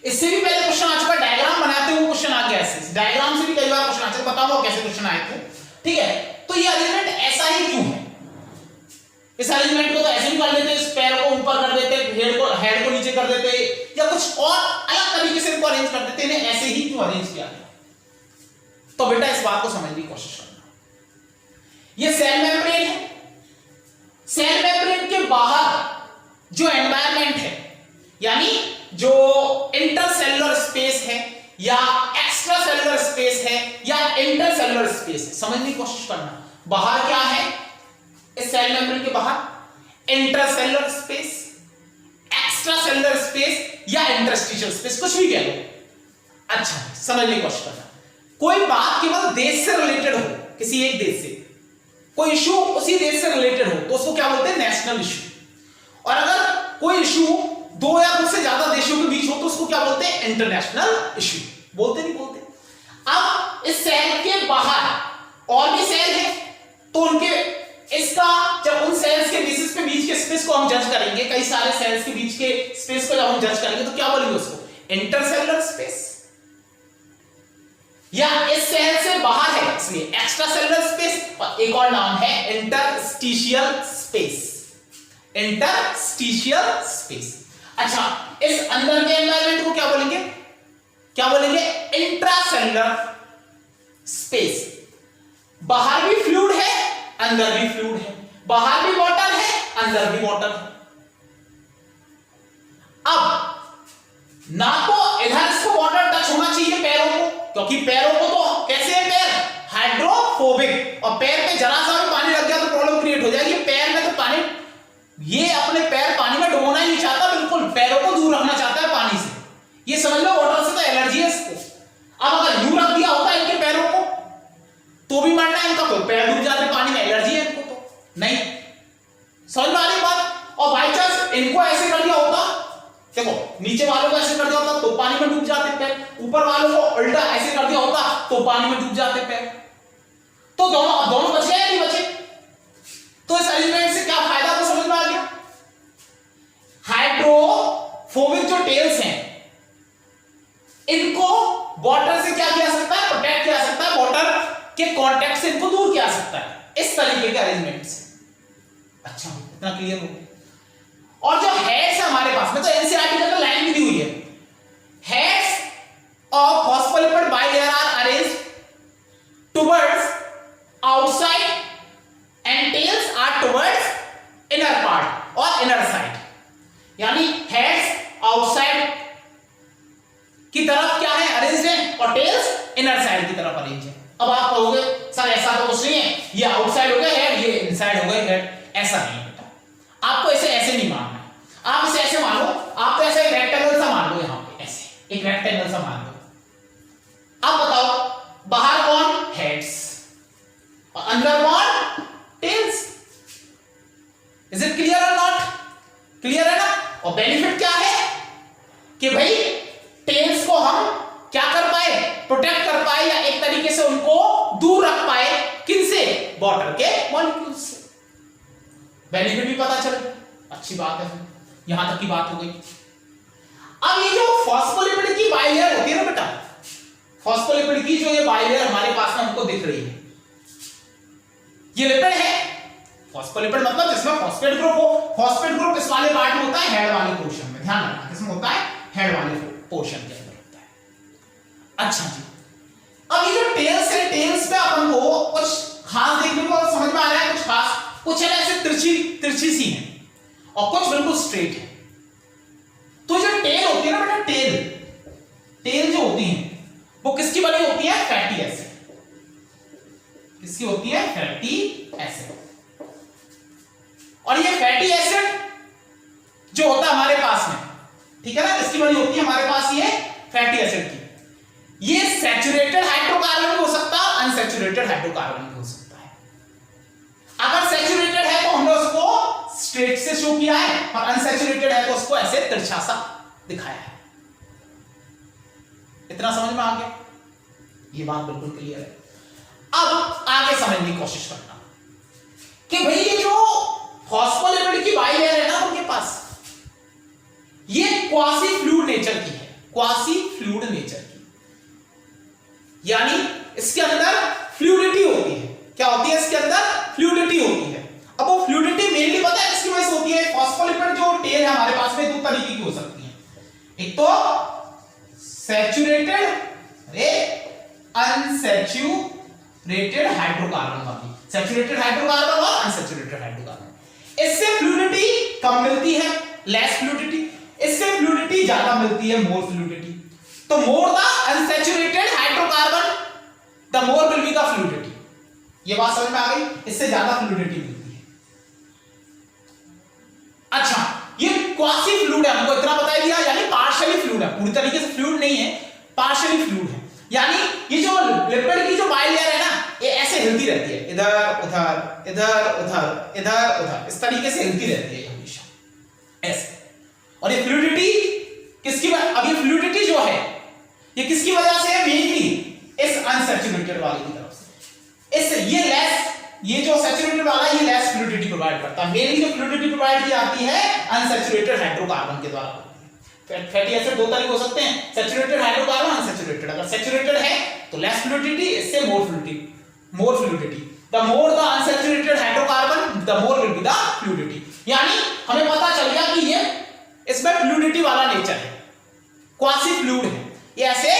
इससे भी पहले क्वेश्चन आ चुका, डायग्राम बनाते हुए क्वेश्चन आ गया, ऐसे डायग्राम से भी कई बार क्वेश्चन आ चुका, बताओ कैसे क्वेश्चन आए थे, ठीक है। तो ये अरेंजमेंट ऐसा ही क्यों है? इस अरेंजमेंट को तो ऐसे भी कर लेते, इस पैर को ऊपर कर देते, हेड को नीचे कर देते, या कुछ और अलग तरीके से इनको अरेंज कर देते, इन्हें ऐसे ही क्यों अरेंज किया गया? तो बेटा इस बात को समझने की कोशिश करना। ये सेल मेम्ब्रेन है, सेल मेम्ब्रेन के बाहर जो एनवायरनमेंट है, यानी जो इंटरसेलुलर स्पेस है या एक्स्ट्रा सेलुलर स्पेस है या इंटरसेलुलर स्पेस है, समझने की कोशिश करना। बाहर क्या है इस सेल मेम्ब्रेन के बाहर? Intercellular space, extra cellular space या इंटरस्टिशियल स्पेस, कुछ भी कह लो। अच्छा, समझने की कोशिश करना। कोई बात केवल देश से रिलेटेड हो, किसी एक देश से कोई इशू उसी देश से रिलेटेड हो, तो उसको क्या बोलते हैं? National issue. और अगर कोई इशू दो या दो से ज्यादा देशों के बीच हो, तो उसको क्या बोलते हैं? International issue. बोलते नहीं बोलते? अब इस सेल के बाहर और भी सेल है, तो उनके इसका जब उन सेल्स के बेसिस पे बीच के स्पेस को हम जज करेंगे, कई सारे सेल्स के बीच के स्पेस को जब हम जज करेंगे, तो क्या बोलेंगे उसको? Intercellular space. या इस सेल से बाहर है इसलिए एक्स्ट्रा सेलुलर स्पेस, और एक और नाम है इंटरस्टिशियल स्पेस, इंटरस्टिशियल स्पेस। अच्छा, इस अंदर के एनवायरनमेंट को क्या बोलेंगे? क्या बोलेंगे? Intracellular space. बाहर भी फ्लूइड है, अंदर भी फ्लूइड है, बाहर भी वाटर है, अंदर भी वाटर है। अब ना तो इधर इसको वाटर टच होना चाहिए पैरों को, क्योंकि पैरों को तो कैसे है पैर? हाइड्रोफोबिक, और पैर पे जरा सा भी पानी लग गया तो प्रॉब्लम क्रिएट हो जाएगी। पैर में तो पानी, ये अपने पैर पानी में डुबोना ही नहीं चाहता, बिल्कुल पैरों को दूर रखना चाहता है पानी से। ये समझ लो वाटर से तो एलर्जी है इसको। अब अगर यूं रख दिया होता है इनके पैरों को तो भी मरना है इनका, तो पैर डूब जाते पानी में, एलर्जी है इनको तो नहीं। समझ में आ रही बात? और बाई चांस इनको ऐसे कर दिया होता, देखो नीचे वालों को ऐसे कर दिया होता तो पानी में डूब जाते पैर, ऊपर वालों को उल्टा ऐसे कर दिया होता तो पानी में डूब जाते पैर। तो दोनों बचे या नहीं बचे? तो इस एलिमेंट से क्या फायदा तो समझ में आ गया। हाइड्रोफोबिक जो टेल्स हैं, इनको वाटर से क्या किया सकता है? प्रोटेक्ट किया सकता है, वाटर के कांटेक्ट से इनको दूर किया सकता है इस तरीके के अरेंजमेंट से। अच्छा, इतना क्लियर हो गया। और जो हेड्स है हमारे पास में, तो एनसीईआरटी में तो लाइन भी दी हुई है, heads of phospholipid bilayer are arranged towards outside and tails are towards inner part और इनर साइड। यानी हेड्स आउटसाइड की तरफ क्या है? अरेंज है, और टेल्स इनर साइड की तरफ अरेंज है। अब आप कहोगे सर ऐसा तो कुछ नहीं है, ये आउटसाइड हो गया हेड, ये इनसाइड हो गया हेड। ऐसा नहीं बेटा, आपको इसे ऐसे नहीं मानना है। आप इसे ऐसे मानो, आप तो ऐसे एक रेक्टेंगल सा मान लो, यहां पे ऐसे एक रेक्टेंगल सा मान लो। अब बताओ बाहर कौन? हेड्स, और अंदर कौन? टेल्स। इज इट क्लियर और नॉट? क्लियर है ना? और बेनिफिट क्या है कि भाई टेल्स को हम क्या कर पाए? प्रोटेक्ट कर पाए, या एक तरीके से उनको दूर रख पाए। किनसे? वाटर के मॉलिक्यूल्स से। बेनिफिट भी पता चले, अच्छी बात है। यहां तक की बात हो गई। अब ये जो फॉस्फोलिपिड की बाइलेयर होती है ना बेटा, फॉस्फोलिपिड की जो ये बाइलेयर हमारे पास में हमको दिख रही है, ये लिपिड है। फॉस्फोलिपिड मतलब जिसमें फॉस्फेट ग्रुप हो। फॉस्फेट ग्रुप इस वाले पार्ट में होता है, हेड वाले पोर्शन में, ध्यान रखना किसमें होता है, हेड वाले पोर्शन के अंदर होता है। अच्छा जी, अब ये जो टेल्स है, टेल्स पे अपन को कुछ खास देखने को समझ में आ रहा है, कुछ खास, कुछ है ऐसे तिरछी तिरछी सी है और कुछ बिल्कुल स्ट्रेट है। तो जो टेल होती है ना बेटा, टेल जो होती है वो किसकी बनी होती है, फैटी एसिड। किसकी होती है, फैटी एसिड। और ये फैटी एसिड जो होता है हमारे पास में, ठीक है ना, किसकी बनी होती है हमारे पास, ये फैटी एसिड की। ये सैचुरेटेड हाइड्रोकार्बन भी हो सकता है, अनसैचुरेटेड हाइड्रोकार्बन भी हो सकता है। अगर सैचुरेटेड है तो हमने उसको स्ट्रेट से शो किया है, और अनसैचुरेटेड है तो उसको ऐसे तिरछा सा दिखाया है। इतना समझ में आ गया, ये बात बिल्कुल क्लियर है। अब आगे समझने की कोशिश करना कि भाई ये जो फॉस्फोलिपिड की बाइलेयर है ना उनके पास, ये क्वासी फ्लूइड नेचर की है, क्वासी फ्लूइड नेचर की, यानी इसके अंदर फ्लूइडिटी होती है। क्या होती है, इसके अंदर फ्लूइडिटी होती है। अब वो फ्लूइडिटी मेनली पता है किसकी वजह से होती है, फॉस्फोलिपिड जो टेल है हमारे पास में दो तरीके की हो सकती है, एक तो सैचुरेटेड, अनसैचुरेटेड हाइड्रोकार्बन वाली, सैचुरेटेड हाइड्रोकार्बन और अनसैचुरेटेड हाइड्रोकार्बन। इससे फ्लूइडिटी कम मिलती है, लेस फ्लूइडिटी, इससे फ्लूइडिटी ज्यादा मिलती है, मोर फ्लूइडिटी। तो मोर the unsaturated hydrocarbon the more will be the fluidity. ये बात समझ में आ गई, इससे ज्यादा फ्लूइडिटी मिलती है। अच्छा, ये क्वासी फ्लूइड है, हमको इतना बता दिया, यानी पार्शियली फ्लूइड है, पूरी तरीके से फ्लूइड नहीं है, पार्शियली फ्लूइड है। यानी ये जो लिपिड की जो बाइलेयर है ना, ये ऐसे हिलती रहती है, इधर उधर इधर उधर इधर उधर, इस तरीके से हिलती रहती है हमेशा ऐसे। और ये फ्लूइडिटी किसकी, अब ये फ्लूइडिटी जो है ये किसकी वजह से है, मेनली इस अनसैचुरेटेड वाले की तरफ से। इस ये जो सैचुरेटेड वाला है, ये लेस फ्लूइडिटी प्रोवाइड करता है। मेनली जो फ्लूइडिटी प्रोवाइड की जाती है अनसैचुरेटेड हाइड्रोकार्बन के द्वारा। फैटी एसिड दो तरीके हो सकते हैं, सैचुरेटेड हाइड्रोकार्बन, अनसैचुरेटेड। अगर सैचुरेटेड है तो लेस फ्लूइडिटी, इससे more fluidity. The more the unsaturated hydrocarbon the more will be the fluidity. यानी हमें पता चल गया कि ये इसमें फ्लूइडिटी वाला नेचर है, क्वासी फ्लूइड है, ये ऐसे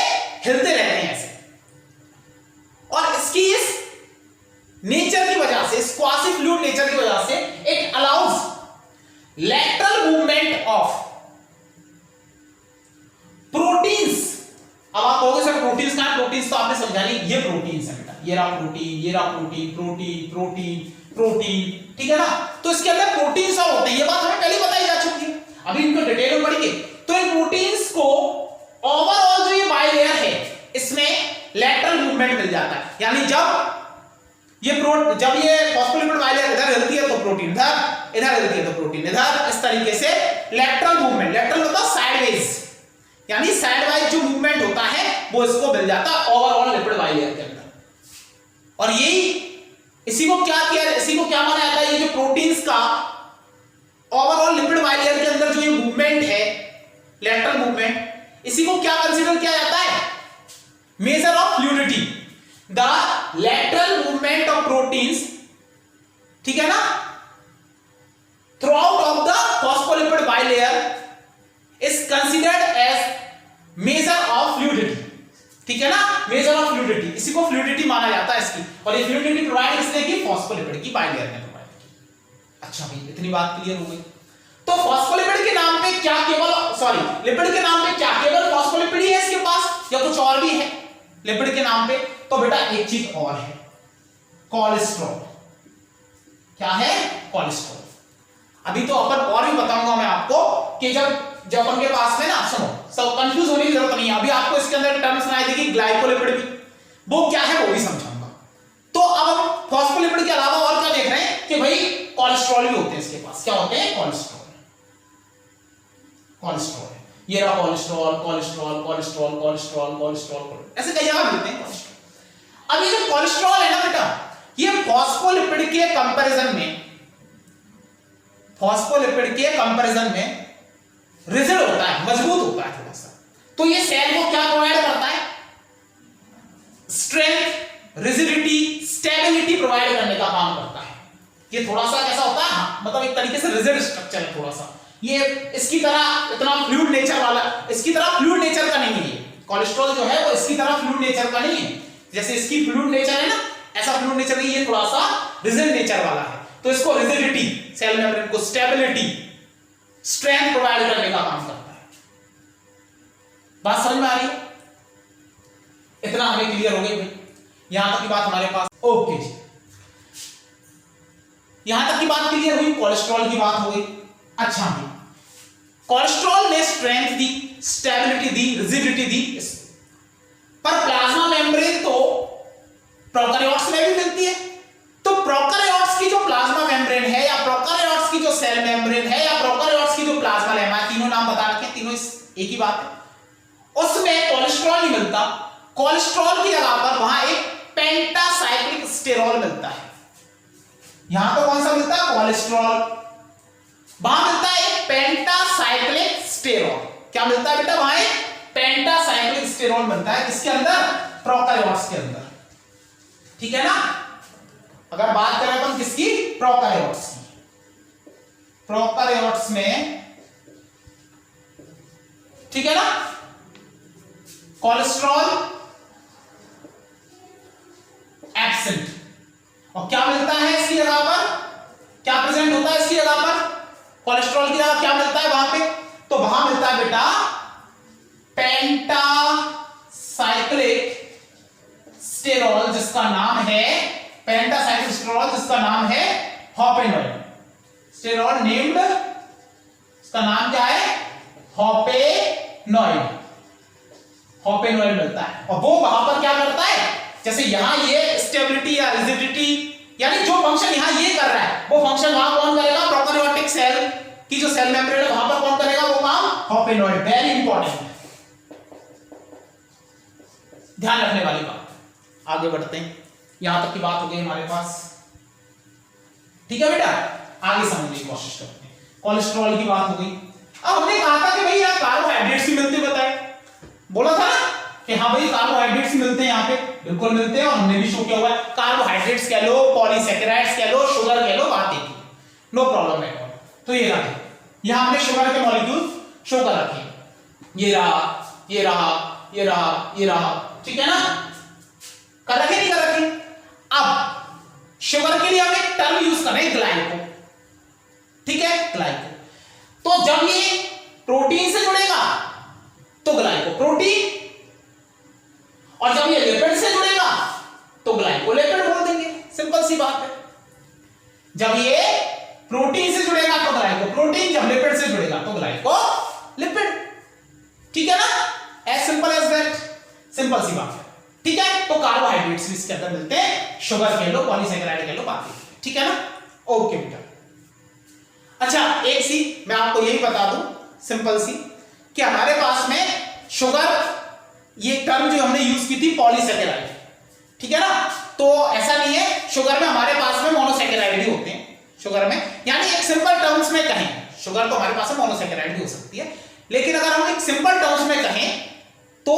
हिलते रहते हैं ऐसे। और इसकी इस नेचर की वजह से, इस क्वासी फ्लूइड नेचर की वजह से, it allows lateral movement of proteins. अब आप कहोगे सर प्रोटीन्स कहां है, प्रोटीन्स तो आपने समझा नहीं, ये प्रोटीन्स है बेटा, ये रहा प्रोटीन, ये रहा प्रोटीन, प्रोटीन, ठीक है ना। तो इसके अंदर प्रोटीन्स और होते हैं, ये बात हमें पहले बताई जा चुकी है, अभी इनको डिटेल में पढ़िए। तो इन प्रोटीन्स को ओवरऑल जो ये बाइलेयर है इसमें लैटरल मूवमेंट मिल जाता है। यानी जब ये फॉस्फोलिपिड बाइलेयर इधर हिलती है तो प्रोटीन इधर हिलती है तो प्रोटीन इधर, इस तरीके से लैटरल मूवमेंट, लैटरल मतलब साइडवेज, यानी साइडवाइज जो मूवमेंट होता है वो इसको मिल जाता है ओवरऑल लिपिड बाइलेयर के अंदर। और इसी को क्या माना जाता है, ये जो प्रोटीन्स का ओवरऑल लिपिड बाइलेयर के अंदर जो ये मूवमेंट है, लैटरल मूवमेंट, इसी को क्या कंसीडर किया जाता है, measure of fluidity. The lateral movement of proteins, ठीक है ना, throughout of the phospholipid bilayer is considered as measure of fluidity, ठीक है ना, मेजर ऑफ फ्लूइडिटी, इसी को फ्लूइडिटी माना जाता है इसकी। और ये फ्लूइडिटी प्रोवाइड किसने की, फॉस्फोलिपिड की बाइलेयर ने प्रोवाइड की। अच्छा भाई, इतनी बात क्लियर हो गई। तो फॉस्फोलिपिड के नाम पे क्या लिपिड के नाम पे क्या केवल फॉस्फोलिपिड ही है इसके पास, या कुछ और भी है लिपिड के नाम पे? तो बेटा एक चीज और है, कोलेस्ट्रॉल। क्या है, कोलेस्ट्रॉल। अभी तो अपन और भी बताऊंगा मैं आपको कि जब अपन के पास में ना, सुनो, सब कंफ्यूज होने की जरूरत नहीं है। अभी आपको इसके अंदर टर्म सुनाई देगी, ग्लाइकोलिपिड भी, वो क्या है वो भी समझाऊंगा। तो अब हम फॉस्फोलिपिड के अलावा और क्या देख रहे हैं कि भाई कोलेस्ट्रॉल भी होते हैं इसके पास। क्या होते हैं, कोलेस्ट्रॉल है। ये रहा कोलेस्ट्रॉल, ऐसे कई जगह मिलते हैं कोलेस्ट्रॉल। अब ये जो कोलेस्ट्रॉल है ना बेटा, ये फॉस्फोलिपिड के कंपैरिजन में रिजिड होता है, मजबूत होता है थोड़ा सा। तो ये सेल को क्या प्रोवाइड करता है? स्ट्रेंथ, रिजिडिटी, स्टेबिलिटी प्रोवाइड करने का काम करता है। ये थोड़ा सा कैसा होता है, मतलब एक तरीके से रिजिड स्ट्रक्चर है थोड़ा सा। ये इसकी तरह इतना फ्लूइड नेचर वाला, इसकी तरह फ्लूइड नेचर का नहीं है। कोलेस्ट्रॉल जो है वो इसकी तरह फ्लूइड नेचर का नहीं है, जैसे इसकी फ्लूइड नेचर है ना, ऐसा फ्लूइड नेचर नहीं, ये थोड़ा सा रिजिड नेचर वाला है। तो इसको रिजिडिटी, सेल मेम्ब्रेन को स्टेबिलिटी, स्ट्रेंथ प्रोवाइड करने का काम करता है। बात समझ में आ रही है? इतना हमें क्लियर हो गई भाई, यहां तक की बात हमारे पास ओके जी। यहां तक की बात क्लियर हुई, कोलेस्ट्रॉल की बात हो गई। अच्छा भाई, कोलेस्ट्रॉल ने स्ट्रेंथ दी, स्टेबिलिटी दी, रिजिडिटी दी, पर प्लाज्मा मेम्ब्रेन तो प्रोकैरियोट्स में भी मिलती है। तो प्रोकैरियोट्स की जो प्लाज्मा मेम्ब्रेन है, या प्रोकैरियोट्स की जो सेल मेम्ब्रेन है, या प्रोकैरियोट्स की जो प्लाज्मा लेमा है, तीनों नाम बता रखे, तीनों एक ही बात है। उसमें कोलेस्ट्रॉल नहीं मिलता। कोलेस्ट्रॉल की जगह पर वहां एक पेंटासाइक्लिक स्टेरॉल मिलता है। यहां पर कौन सा मिलता है? कोलेस्ट्रॉल। वहां मिलता है एक पेंटासाइक्लिक स्टेरॉल। क्या मिलता है बेटा? वहां एक पेंटासाइक्लिक स्टेरॉल मिलता है। किसके अंदर? प्रोकैरियोट्स के अंदर। ठीक है ना? अगर बात करें अपन किसकी? प्रोकैरियोट्स की। प्रोकैरियोट्स में, ठीक है ना, कोलेस्ट्रॉल एब्सेंट। और क्या मिलता है इसकी जगह पर? क्या प्रेजेंट होता है इसकी जगह पर? कोलेस्ट्रॉल की जगह क्या मिलता है वहां पे? तो वहां मिलता है बेटा पेंटासाइक्लिक स्टेरॉल, जिसका नाम है पेंटासाइक्लिक स्टेरॉल, जिसका नाम है होपेनॉइड स्टेरॉल नेम्ड, इसका नाम क्या है? होपेनॉइड। होपेनॉइड मिलता है। और वो वहां पर क्या करता है? जैसे यहां ये स्टेबिलिटी या रिजिडिटी, यानी जो फंक्शन यहां ये कर रहा है, वो फंक्शन वहां कौन करेगा? प्रोकैरियोटिक सेल की जो सेल मेम्ब्रेन है वहां पर कौन करेगा वो काम? होपेनॉइड। वेरी इंपॉर्टेंट, ध्यान रखने वाली बात। आगे बढ़ते हैं, यहां तक की बात हो गई हमारे पास। ठीक है बेटा, आगे समझने की कोशिश करते हैं। कोलेस्ट्रॉल की बात हो गई। अब हमने कहा था कि भाई यहां कार्बोहाइड्रेट्स भी मिलते, बताए, बोला था ना कि हाँ भाई कार्बोहाइड्रेट्स मिलते हैं, यहां पे बिल्कुल मिलते हैं, और हमने भी शो किया हुआ है। कार्बोहाइड्रेट्स कह लो, पॉलीसैकेराइड्स कह लो, शुगर कह लो, बात एक ही, नो प्रॉब्लम एट ऑल। तो ये रखे, यहां हमने शुगर के मॉलिक्यूल शो कर रखे, ये रहा, ये रहा, ये रहा, ये रहा, ठीक है ना? कर रखे नहीं कर रखे? अब शुगर के लिए हम एक टर्म यूज कर रहे हैं, ग्लाइको। ठीक है, ग्लाइको। तो जब ये प्रोटीन से जुड़ेगा तो ग्लाइको प्रोटीन, और जब ये लिपिड से जुड़ेगा तो ग्लाइकोलिपिड बोल देंगे। सिंपल सी बात है। जब ये प्रोटीन से जुड़ेगा तो ग्लाइकोप्रोटीन, जब लिपिड से जुड़ेगा तो ग्लाइकोलिपिड। ठीक है ना? As simple as that, simple सी बात है। ठीक है, तो कार्बोहाइड्रेट्स भी इसके अंदर मिलते हैं, शुगर कह लो, पॉलीसैकेराइड कह लो, बात है। ठीक है ना? ओके बेटा। अच्छा, एक सी मैं आपको यही बता दूं, सिंपल सी, कि हमारे पास में शुगर, ये टर्म जो हमने यूज की थी पॉलीसैकेराइड, ठीक है ना? तो ऐसा नहीं है, शुगर में हमारे पास में मोनोसैकेराइड भी होते हैं। शुगर में, यानी एक सिंपल टर्म्स में कहें, शुगर तो हमारे पास में मोनोसैकेराइड भी हो सकती है, लेकिन अगर हम एक सिंपल टर्म्स में कहें तो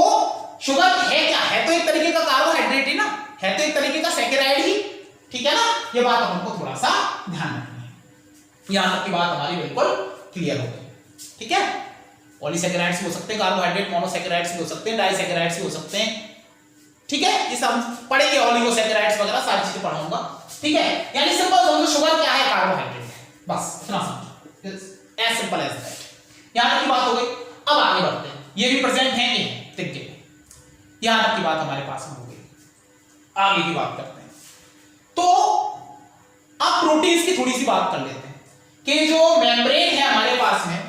शुगर है क्या? है तो एक तरीके का कार्बोहाइड्रेट ही ना, है तो एक तरीके का सैकेराइड ही। ठीक है ना? ये बात हमको थोड़ा सा ध्यान रखनी है। यहां तक की बात हमारी बिल्कुल क्लियर हो गई। ठीक है, पॉलीसैकेराइड्स भी हो सकते हैं, कार्बोहाइड्रेट, मोनोसैकेराइड्स भी हो सकते हैं, डाइसैकेराइड्स भी हो सकते हैं। ठीक है, ये सब पढ़ेंगे, ओलिगोसैकेराइड्स वगैरह सारी चीजें पढ़ाऊंगा। ठीक है, यानी सिंपल समझो, शुगर क्या है? कार्बोहाइड्रेट है, बस इतना समझो, एज सिंपल एज दैट। यहां तक की बात हो गई। अब आगे बढ़ते हैं, ये भी प्रेजेंट है, ये ठीक है, यहां तक की बात हमारे पास में हो गई। आगे की बात करते हैं। तो अब प्रोटीन्स की थोड़ी सी बात कर लेते हैं कि जो मेम्ब्रेन है हमारे पास में,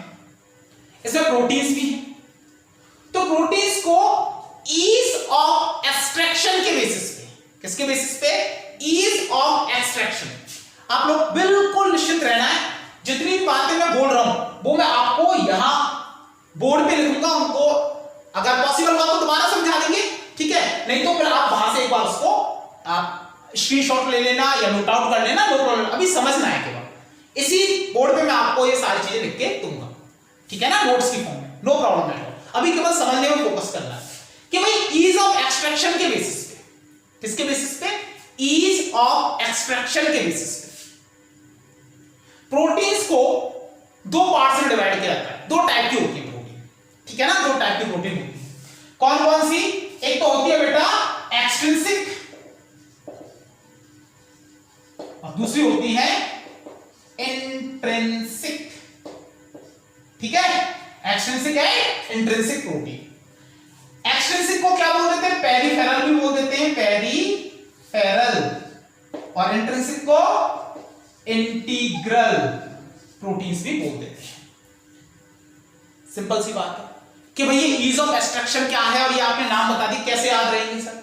इसमें प्रोटीन्स भी हैं। तो प्रोटीन्स को ईज ऑफ एक्सट्रैक्शन के बेसिस पे, किसके बेसिस पे? Ease of extraction. आप लोग बिल्कुल निश्चित रहना है, जितनी बातें मैं बोल रहा हूं वो मैं आपको यहां बोर्ड पे लिखूंगा, उनको अगर पॉसिबल हुआ तो दोबारा समझा देंगे। ठीक है, नहीं तो फिर आप वहां से एक बार उसको आप स्क्रीनशॉट ले लेना या नोट आउट कर लेना, नो प्रॉब्लम। अभी समझना है केवल, इसी बोर्ड पे मैं आपको ये सारी चीजें लिख के दूंगा। ठीक है ना, नोट्स की फॉर्म में, नो प्रॉब्लम एट ऑल। अभी केवल समझने में फोकस करना है कि भाई ईज ऑफ एक्सट्रैक्शन के बेसिस पे, किसके बेसिस पे, ईज ऑफ एक्सट्रैक्शन के बेसिस पे प्रोटीन्स को दो पार्ट्स में डिवाइड किया जाता है। दो टाइप की होती है प्रोटीन, ठीक है ना, दो टाइप की प्रोटीन होती है। कौन कौन सी, एक तो होती है बेटा एक्सट्रिंसिक और दूसरी होती है इंट्रिंसिक, ठीक है, एक्सट्रिंसिक है इंट्रिंसिक प्रोटीन। एक्सट्रिंसिक को क्या बोल देते हैं, पेरिफेरल भी बोल देते हैं, पेरिफेरल, और इंट्रिंसिक को इंटीग्रल प्रोटीन्स भी बोल देते हैं। सिंपल सी बात है कि भाई ये ईज ऑफ एक्सट्रैक्शन क्या है, और ये आपने नाम बता दी, कैसे याद रहेंगे सर।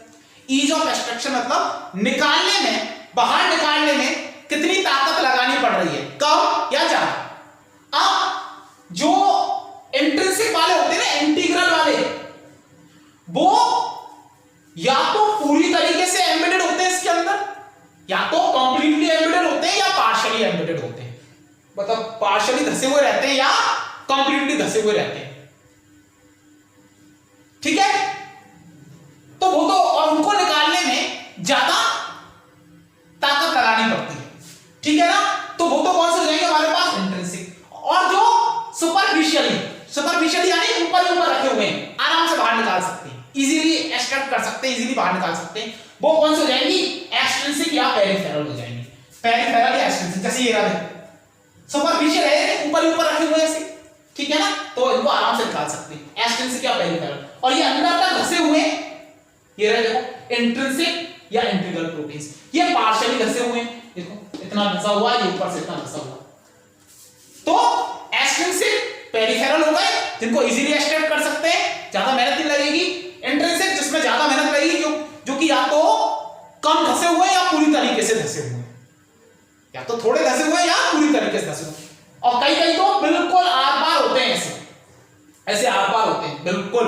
ईज ऑफ एक्सट्रैक्शन मतलब निकालने में, बाहर निकालने में कितनी ताकत लगानी पड़ रही है, कम या ज्यादा। अब जो इंट्रिंसिक वाले होते हैं ना, इंटीग्रल वाले, वो या तो पूरी तरीके से एम्बेडेड होते हैं इसके अंदर, या तो कंप्लीटली एम्बेडेड होते हैं, या पार्शियली एम्बेडेड होते हैं, मतलब पार्शियली धसे हुए रहते हैं या कंप्लीटली धसे हुए रहते हैं, ठीक है। तो वो तो, और उनको निकालने में ज्यादा ताकत लगानी पड़ती है, ठीक है ना। तो वो तो कौन से हो जाएंगे हमारे पास, इंट्रिंसिक। और जो सुपरफिशियली यानी ऊपर ऊपर रखे हुए हैं, आराम से बाहर निकाल सकते हैं, इजीली एक्सट्रैक्ट कर सकते हैं, इजीली बाहर निकाल सकते हैं, वो कौन से हो जाएंगी, एक्सट्रिंसिक या पेरिफेरल हो जाएंगी। पेरिफेरल या एक्सट्रिंसिक, जैसे ये रहा सुपरफिशियल है, ऊपर ऊपर रखे हुए ऐसे, ठीक है ना, तो इनको आराम से निकाल सकते हैं, एक्सट्रिंसिक या पेरिफेरल। और ये अंदर तक धसे हुए, ये रहे देखो इंट्रिंसिक या इंटीग्रल प्रोटीन्स, ये पार्शियली धसे हुए, देखो इतना धसा हुआ, ये ऊपर से इतना धसा हुआ, तो एक्सट्रिंसिक पेरिफेरल हो गए, जिनको इजीली एक्सट्रैक्ट कर सकते हैं, ज्यादा मेहनत नहीं लगेगी। इंट्रिंसिक जिसमें ज्यादा मेहनत लगेगी, जो कि या तो कम धसे हुए या पूरी तरीके से धसे हुए, या तो थोड़े धसे हुए या पूरी तरीके से धसे हुए, और कई कई तो बिल्कुल आर पार होते हैं, ऐसे आर पार होते हैं बिल्कुल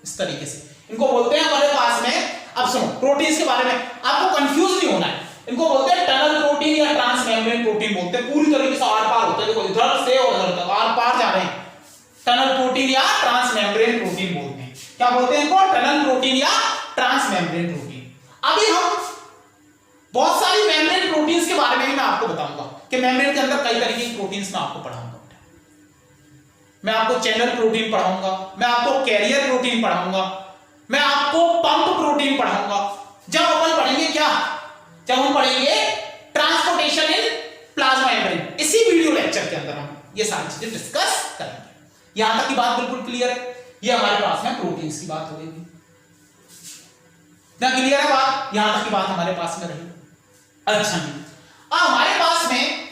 इस तरीके से, इनको बोलते हैं हमारे पास में। अब सुनो प्रोटीन्स के बारे में, आपको कंफ्यूज नहीं होना है, इनको बोलते हैं टनल प्रोटीन या ट्रांसमेम्ब्रेन प्रोटीन बोलते हैं, पूरी तरीके से आर पार होते हैं, देखो इधर से और उधर तक आर पार जा रहे हैं, टनल प्रोटीन या ट्रांसमेम्ब्रेन प्रोटीन बोलते हैं। क्या बोलते हैं इनको, टनल प्रोटीन या ट्रांसमेम्ब्रेन प्रोटीन। अभी हम बहुत सारी मेम्ब्रेन प्रोटीन्स के बारे में भी मैं आपको बताऊंगा कि मेम्ब्रेन के अंदर कई तरीके की प्रोटीन्स मैं आपको पढ़ाऊंगा। मैं आपको चैनल प्रोटीन पढ़ाऊंगा, मैं आपको कैरियर प्रोटीन पढ़ाऊंगा, मैं आपको पंप प्रोटीन पढ़ाऊंगा। जब अपन पढ़ेंगे क्या, जब हम पढ़ेंगे ट्रांसपोर्टेशन इन प्लाज्मा मेम्ब्रेन, इसी वीडियो लेक्चर के अंदर हम ये सारी चीजें डिस्कस करेंगे। यहां तक की बात बिल्कुल क्लियर है, ये हमारे पास में प्रोटीन्स की बात हो गई, ना क्लियर है बात, यहां तक की बात हमारे पास में रही। अच्छा जी, अब हमारे पास में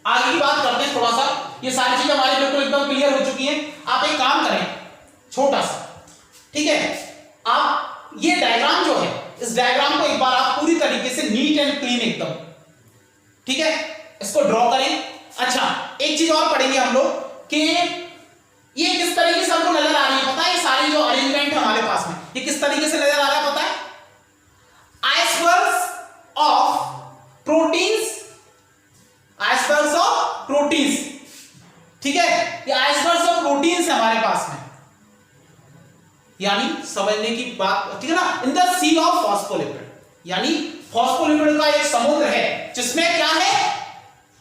आगे की बात करते हैं थोड़ा सा, ये सारी चीजें हमारी बिल्कुल एकदम क्लियर हो चुकी हैं। आप एक काम करें छोटा सा, ठीक है, आप ये डायग्राम जो है, इस डायग्राम को एक बार आप पूरी तरीके से नीट एंड क्लीन एकदम, ठीक है, इसको ड्रॉ करें। अच्छा, एक चीज और पढ़ेंगे हम लोग कि ये किस तरीके से हमको नजर आ रही है, पता है, ये सारी जो अरेंजमेंट है हमारे पास में, ये किस तरीके से नजर आ रहा है पता है, icebergs of proteins, icebergs of proteins, ठीक है, ये आइसबर्ग्स ऑफ प्रोटीन्स है हमारे पास में, यानी समझने की बात, ठीक है ना, in the sea of phospholipid, यानी फॉस्फोलिपिड का एक समुद्र है जिसमें क्या है,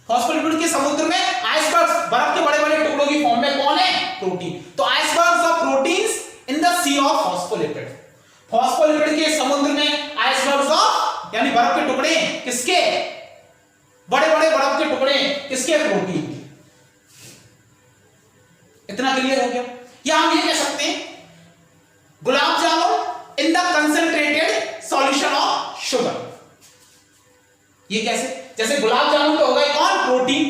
फॉस्फोलिपिड के समुद्र में आइसबर्ग्स, बर्फ के बड़े बड़े टुकड़ों की फॉर्म में कौन है, प्रोटीन। तो icebergs of proteins in the sea of phospholipid, phospholipid के समुद्र में आइसबर्ग्स ऑफ यानी बर्फ के टुकड़े किसके, बड़े बड़े बर्फ के टुकड़े किसके, प्रोटीन के। इतना क्लियर हो गया। या हम ये कह सकते हैं gulab jamun in the concentrated solution of sugar, ये कैसे, जैसे गुलाब जामुन तो हो गई कौन, प्रोटीन,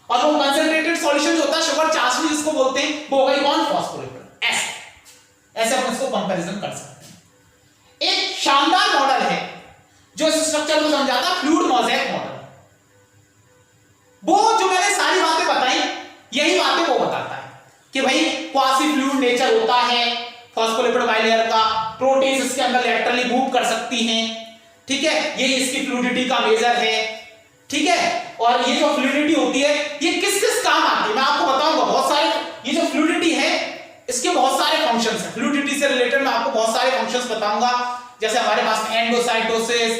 और वो कंसंट्रेटेड सॉल्यूशन जो होता है शुगर चाशनी जिसको बोलते हैं, वो हो गई कौन, फॉस्फोलिपिड। ऐसे ऐसे अपन इसको कंपैरिजन कर सकते हैं। एक शानदार मॉडल है जो इस स्ट्रक्चर को समझाता है, फ्लूइड मोज़ेक मॉडल। वो जो मैंने सारी बातें बताई, यही बातें वो बताता है कि भाई क्वासी फ्लूइड नेचर होता है फॉस्फोलिपिड बाइलेयर का, प्रोटीन्स इसके अंदर लैटरली मूव कर सकती हैं, ठीक है, ये इसकी फ्लूइडिटी का मेजर है, ठीक है। और ये जो फ्लूइडिटी होती है ये किस किस काम आती है मैं आपको बताऊंगा, बहुत सारे ये जो फ्लूइडिटी है इसके बहुत सारे फंक्शंस हैं। फ्लूइडिटी से रिलेटेड मैं आपको बहुत सारे फंक्शंस बताऊंगा, जैसे हमारे पास एंडोसाइटोसिस,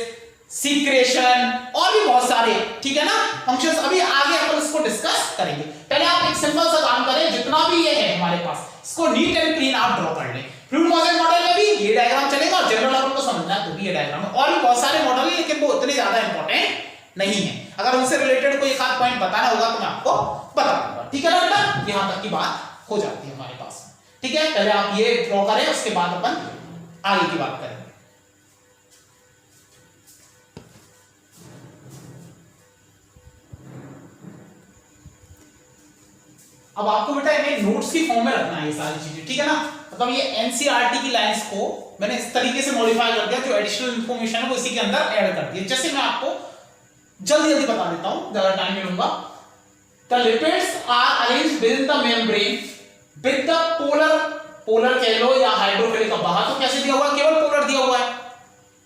सीक्रेशन और भी बहुत सारे, ठीक है ना, फंक्शंस। अभी आगे अपन इसको डिस्कस करेंगे। पहले आप एक सिंपल सा काम करें, जितना भी ये है हमारे पास इसको नीट एंड क्लीन आप ड्रॉ कर लें। फ्लूइड मोजाइक मॉडल में भी ये डायग्राम चलेगा और जनरल अपन को समझना है तो भी ये डायग्राम है। और भी बहुत सारे मॉडल है लेकिन वो उतने ज्यादा इंपॉर्टेंट नहीं है। अगर उनसे रिलेटेड कोई एक आध पॉइंट बताना होगा तो मैं आपको बता दूंगा, ठीक है ना बेटा। यहां तक की बात हो जाती है हमारे पास, ठीक है। पहले आप ये ड्रॉ करें, उसके बाद अपन आगे की बात करेंगे। अब आपको बेटा इन्हें नोट्स की फॉर्म में रखना है ये सारी चीजें, ठीक है ना। मतलब ये एनसीईआरटी की लाइंस को मैंने इस तरीके से मॉडिफाई कर दिया, जो एडिशनल इंफॉर्मेशन है वो इसी के अंदर ऐड कर दी। जैसे मैं आपको जल्दी जल्दी बता देता हूं, ज्यादा टाइम नहीं लूंगा। The lipids are arranged within the membrane with the polar कह लो या हाइड्रोफिलिक। अब बाहर तो कैसे दिया हुआ है, केवल पोलर दिया हुआ है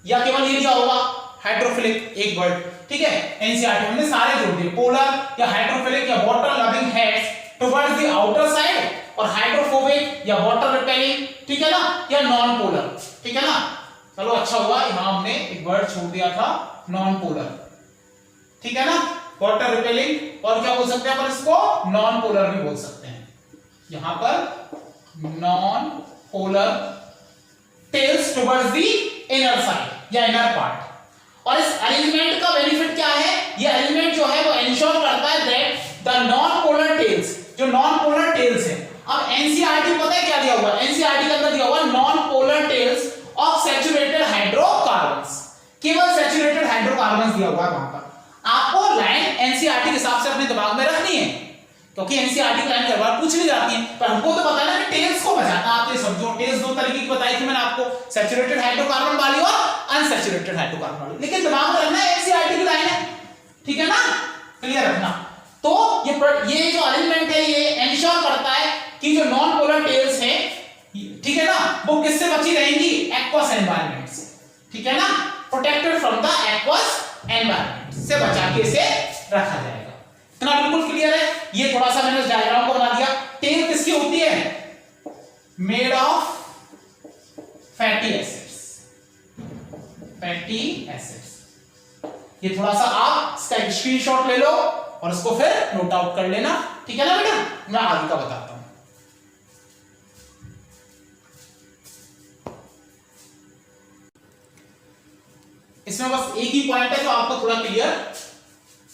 या केवल ये दिया होगा हाइड्रोफिलिक, एक वर्ड, ठीक है। एनसीईआरटी हमने सारे जोड़ दिए, पोलर या हाइड्रोफिलिक या water loving heads towards the outer side, और हाइड्रोफोबिक या वाटर रिपेलिंग, ठीक है ना, या नॉन पोलर, ठीक है ना। चलो अच्छा हुआ यहां हमने एक वर्ड छोड़ दिया था, नॉन पोलर, ठीक है ना, वाटर रिपेलिंग। और क्या बोल सकते हैं अपन इसको, नॉन पोलर भी बोल सकते हैं। यहां पर non polar tails towards the inner side या इनर पार्ट। और इस अरेंजमेंट का बेनिफिट क्या है, ये अरेंजमेंट जो है वो इंश्योर करता है that the non polar tails, जो नॉन पोलर टेल्स है। अब एनसीईआरटी पता है क्या दिया हुआ है, एनसीईआरटी के अंदर दिया हुआ non polar tails of saturated hydrocarbons, केवल सैचुरेटेड हाइड्रोकार्बन्स दिया हुआ है वहां पर। आपको लाइन एनसीईआरटी के हिसाब से अपने दिमाग में रखनी है, क्योंकि एनसीईआरटी की लाइन कई बार पूछ ली जाती है, पर हमको तो पता है ना कि टेल्स को बचाना। आप ये समझो, टेल्स दो तरीके की बताई थी मैंने आपको, सैचुरेटेड हाइड्रोकार्बन वाली और अनसैचुरेटेड हाइड्रोकार्बन वाली। लेकिन दिमाग में रखना है एनसीईआरटी की लाइन है, ठीक है ना, क्लियर रखना। तो ये जो अरेंजमेंट है ये एंश्योर करता है कि जो नॉन पोलर टेल्स है, ठीक है ना, वो किससे बची रहेंगी, एक्वस एनवायरनमेंट से, ठीक है ना, protected from the aqueous environment से बचा के इसे रखा जाएगा। इतना बिल्कुल क्लियर है। ये थोड़ा सा मैंने इस डायग्राम को बना दिया। टेल किसकी होती है, made of fatty acids, fatty acids. ये थोड़ा सा आप इसका स्क्रीनशॉट ले लो और इसको फिर नोट आउट कर लेना, ठीक है ना बेटा। मैं आगे का बताता हूं। इसमें बस एक ही पॉइंट है जो आपको थोड़ा क्लियर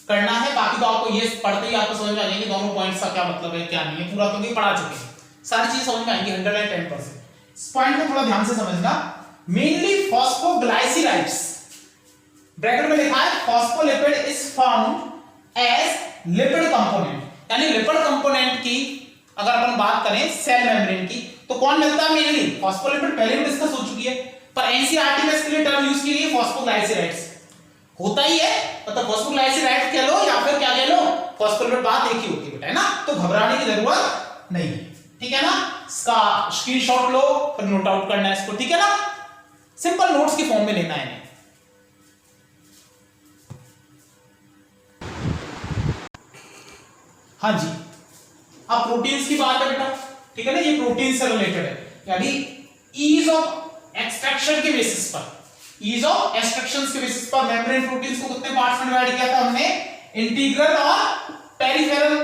करना है, बाकी तो आपको ये पढ़ते ही आपको समझ में आ जाएंगे दोनों पॉइंट्स का क्या मतलब है क्या नहीं है, पूरा तो पढ़ा चुके हैं, सारी चीज समझ में आएंगी 110%। इस पॉइंट को थोड़ा ध्यान से समझना। मेनली फॉस्फोग्लाइसराइड्स, ब्रैकेट में लिखा है phospholipid is found as lipid component, यानी लिपिड कंपोनेंट की अगर अपन बात करें सेल मेम्ब्रेन की तो कौन मिलता है, मेनली फॉस्फोलिपिड। पहले भी डिस्कस हो चुकी है, पर एनसीईआरटी में इसके लिए टर्म यूज की गई है फॉस्फोग्लाइसराइड्स। होता ही है, मतलब फॉस्फोग्लाइसराइड्स कह लो या फिर क्या कह लो, फॉस्फोलिपिड, बात एक ही होती है बेटा, है ना, तो घबराने की जरूरत नहीं, ठीक है ना। इसका स्क्रीनशॉट लो फिर नोट आउट करना है इसको, ठीक है ना, सिंपल नोट्स की फॉर्म में लेना है इन्हें। हाँ जी, अब प्रोटीन्स की बात है बेटा, ठीक है ना, ये प्रोटीन से रिलेटेड है, यानी ईज ऑफ एक्सट्रैक्शन के बेसिस पर, ईज ऑफ एक्सट्रैक्शन के बेसिस पर मेम्ब्रेन प्रोटीन्स को कितने पार्ट्स में डिवाइड किया था हमने, इंटीग्रल और पेरिफेरल।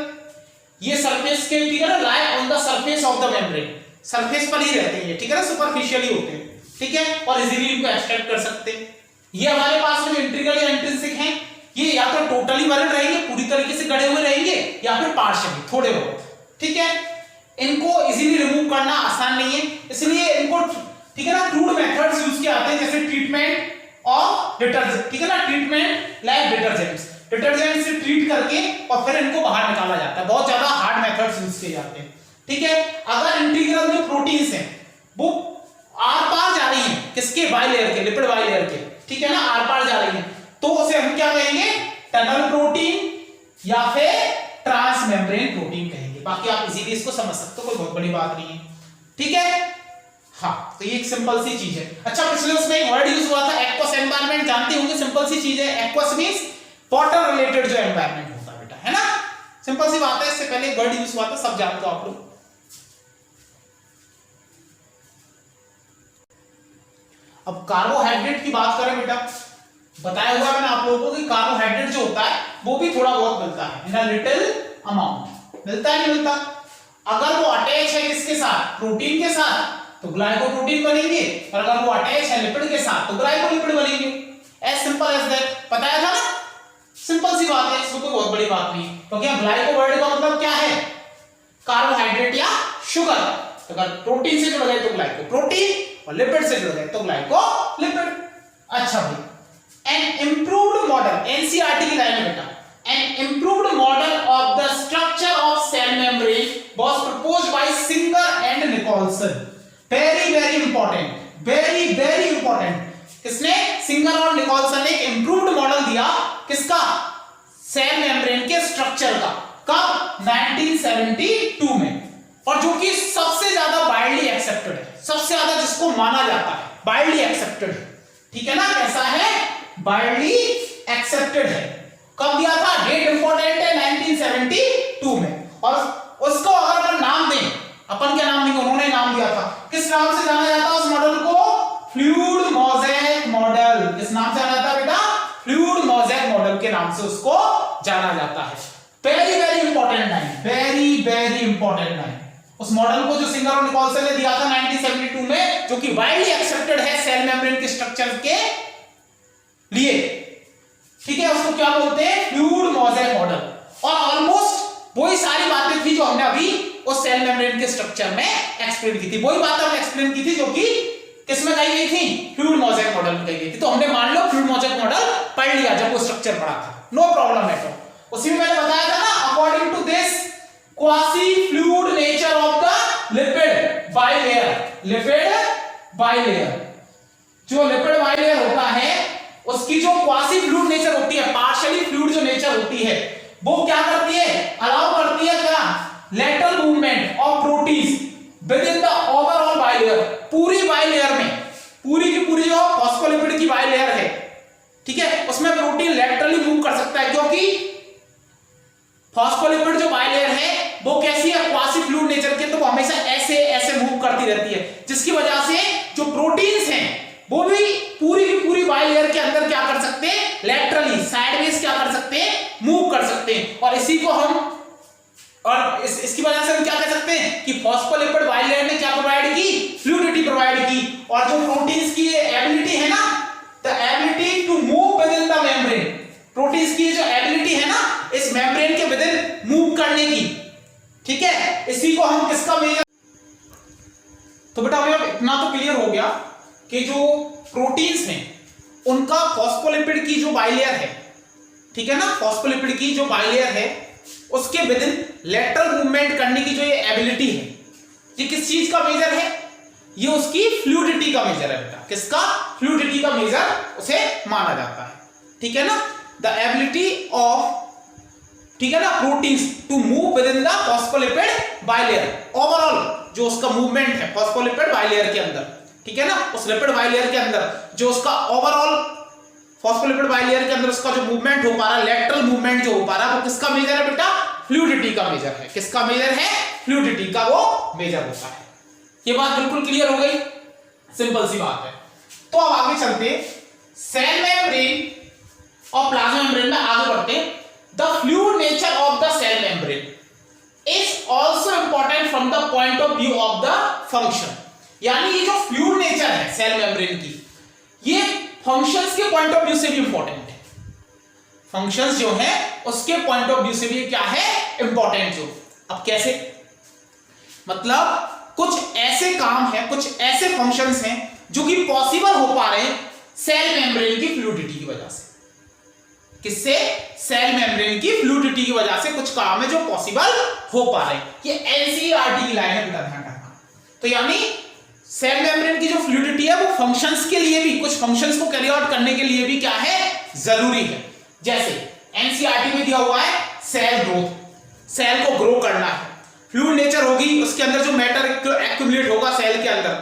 ये सरफेस के, ठीक है ना, lie on the surface of the membrane, surface पर ही रहते हैं, ठीक है ना, सुपरफिशियली होते हैं, ठीक है, और इजीली इनको एक्सट्रैक्ट कर सकते हैं। ये हमारे पास में इंटीग्रल या इंट्रिंसिक हैं, ये या तो टोटली बने रहेंगे, पूरी तरीके से गड़े हुए रहेंगे, या फिर पार्शियली, थोड़े बहुत, ठीक है। इनको इजीली रिमूव करना आसान नहीं है, इसलिए इनको, ठीक है ना, क्रूड मेथड्स यूज किए जाते हैं, जैसे ट्रीटमेंट ऑफ डिटर्जेंट, ठीक है ना, ट्रीटमेंट लाइक डिटर्जेंट्स, डिटर्जेंट से ट्रीट करके और फिर इनको बाहर निकाला जाता है। बहुत ज्यादा हार्ड मेथड्स यूज किए जाते हैं, ठीक है। अगर इंटीग्रल में प्रोटीन्स हैं वो आर पार जा रही हैं, किसके, बाइलेयर के, लिपिड बाइलेयर के, ठीक है ना, आर पार जा रही हैं, तो उसे हम क्या कहेंगे, टनल प्रोटीन या फिर ट्रांस मेम्ब्रेन प्रोटीन कहेंगे। बाकी आप इजीली इसको समझ सकते हो, कोई बहुत बड़ी बात नहीं है, ठीक है। हाँ, तो ये एक सिंपल सी चीज है। अच्छा, पिछले उसमें एक वर्ड यूज हुआ था एक्वस एनवायरनमेंट, जानते होंगे, सिंपल सी चीज है। एक्वस मींस वाटर रिलेटेड जो एनवायरनमेंट होता है बेटा, है ना, सिंपल सी बात है। इससे पहले एक वर्ड यूज हुआ था, सब जानते हो आप लोग, अब कार्बोहाइड्रेट की बात करें बेटा, बताया हुआ मैंने आप लोगों को कि कार्बोहाइड्रेट जो होता है वो भी थोड़ा बहुत मिलता है, इन अ लिटिल अमाउंट, मिलता है नहीं मिलता। अगर वो अटैच है किसके साथ, प्रोटीन के साथ, तो ग्लाइकोप्रोटीन बनेंगे, और अगर वो अटैच है लिपिड के साथ तो ग्लाइकोलिपिड बनेंगे। एज सिंपल एज दैट, बताया था ना, सिंपल सी बात है, इसमें कोई बहुत बड़ी बात नहीं। क्योंकि तो ग्लाइको वर्ड का मतलब क्या है, कार्बोहाइड्रेट या शुगर। अगर प्रोटीन से जुड़ गए तो ग्लाइको प्रोटीन, और लिपिड से जुड़ गए तो ग्लाइकोलिपिड। अच्छा भाई, एन इम्प्रूव्ड मॉडल, एनसीईआरटी की लाइन है बेटा, an improved model of the structure of cell membrane was proposed by Singer and Nicholson. very important, किसने, सिंगर और निकोल्सन ने एक इंप्रूव्ड मॉडल दिया, किसका, सेल मेम्ब्रेन के स्ट्रक्चर का, कब, 1972 में, और जो कि सबसे ज्यादा वाइडली एक्सेप्टेड है, सबसे ज्यादा जिसको माना जाता है, वाइडली एक्सेप्टेड, ठीक है ना, कैसा है, वाइडली एक्सेप्टेड है। कब दिया था, डेट इंपॉर्टेंट है, 1972 में। और उसको अगर अपन नाम दें, अपन क्या नाम देंगे, उन्होंने नाम दिया था, किस नाम से जाना जाता है उस मॉडल को, फ्लूइड मोज़ेक मॉडल। किस नाम से जाना जाता है बेटा, फ्लूइड मोज़ेक मॉडल के नाम से उसको जाना जाता है। Very important line, very important line. उस मॉडल को जो सिंगर और निकोल्सन ने दिया था 1972 में, जो कि वाइडली एक्सेप्टेड है सेल मेम्ब्रेन के स्ट्रक्चर के लिए, ठीक है, उसको क्या बोलते हैं, फ्लूइड मोज़ेक मॉडल। और ऑलमोस्ट वही सारी बातें थी जो हमने अभी उस सेल मेम्ब्रेन के स्ट्रक्चर में एक्सप्लेन की थी, वही बातें हमने एक्सप्लेन की थी जो कि किसमें कही गई थी, फ्लूइड मोज़ेक मॉडल में कही गई थी। तो हमने मान लो फ्लूइड मोज़ेक मॉडल पढ़ लिया जब वो स्ट्रक्चर पढ़ा था, नो प्रॉब्लम एट ऑल। उसी में मैंने बताया था ना, according to this quasi fluid nature of the lipid bilayer, lipid bilayer, जो लिपिड बाइलेयर होता है उसकी जो क्वासी फ्लूइड नेचर होती है, पार्शियली फ्लूइड जो नेचर होती है, वो क्या करती है, अलाउ करती है क्या, lateral movement of proteins with in the overall bilayer, पूरी बाइलेयर में, पूरी की पूरी जो फॉस्फोलिपिड की बाइलेयर है, ठीक है, उसमें प्रोटीन लेटरली मूव कर सकता है, क्योंकि फॉस्फोलिपिड जो बाइलेयर है वो कैसी है, क्वासी फ्लूइड नेचर के, तो वो हमेशा ऐसे ऐसे मूव करती रहती है, जिसकी वजह से जो प्रोटीन्स हैं वो भी पूरी की पूरी बाइलेयर के अंदर क्या कर सकते हैं, लेटरली साइडवेज क्या कर सकते हैं, मूव कर सकते हैं। और इसी को हम, और इसकी वजह से हम क्या कह सकते हैं कि फॉस्फोलिपिड बाइलेयर ने क्या प्रोवाइड की, फ्लूइडिटी प्रोवाइड की। और जो प्रोटीन्स की एबिलिटी है ना, the ability to move within the membrane, proteins की जो एबिलिटी है ना इस मेम्ब्रेन के विद इन मूव करने की, ठीक है, इसी को हम किसका मेजर। तो बेटा हमें इतना तो क्लियर हो गया कि जो प्रोटीन्स हैं उनका फॉस्फोलिपिड की जो बाइलेयर है, ठीक है ना, फॉस्फोलिपिड की जो बाइलेयर है उसके विद इन लेटरल मूवमेंट करने की जो ये एबिलिटी है, ये किस चीज का मेजर है, ये उसकी फ्लूइडिटी का मेजर है बेटा, किसका, फ्लूइडिटी का मेजर उसे माना जाता है, ठीक है ना, द एबिलिटी ऑफ, ठीक है ना, proteins to move within the phospholipid bilayer, overall जो उसका मूवमेंट है फॉस्फोलिपिड बाइलेयर के अंदर, ठीक है ना, उस लिपिड बाइलेयर के अंदर जो उसका ओवरऑल फॉस्फोलिपिड बाइलेयर के अंदर उसका जो मूवमेंट हो पा रहा है, लेटरल मूवमेंट जो हो पा रहा है, वो किसका मेजर है बेटा, फ्लूइडिटी का मेजर है, किसका मेजर है, फ्लूइडिटी का वो मेजर होता है। ये बात बिल्कुल क्लियर हो गई, सिंपल सी बात है। तो अब आगे चलते, सेल मेम्ब्रेन और प्लाज्मा मेम्ब्रेन में आगे बढ़ते। The fluid nature of the cell membrane is also important from the point of view of the function, यानी ये जो फ्लूइड नेचर है सेल मेम्ब्रेन की, ये फंक्शंस के पॉइंट ऑफ व्यू से भी इंपॉर्टेंट है, फंक्शंस जो है उसके पॉइंट ऑफ व्यू से भी क्या है, इंपॉर्टेंट। जो अब कैसे, मतलब कुछ ऐसे काम है, कुछ ऐसे फंक्शंस हैं जो कि पॉसिबल हो पा रहे हैं सेल मेम्ब्रेन की फ्लूइडिटी की वजह से। किससे, सेल मेम्ब्रेन की फ्लूइडिटी की वजह से कुछ काम है जो पॉसिबल हो पा रहे हैं। ये एनसीईआरटी की लाइन है, बेटा ध्यान रखना। तो यानी सेल मेम्ब्रेन की जो फ्लूइडिटी है वो फंक्शंस के लिए भी, कुछ फंक्शंस को कैरी आउट करने के लिए भी क्या है, जरूरी है। जैसे एनसीईआरटी में दिया हुआ है सेल ग्रोथ, सेल को ग्रो करना है, फ्लूइड नेचर होगी, उसके अंदर जो मैटर एक्यूमुलेट होगा सेल के अंदर,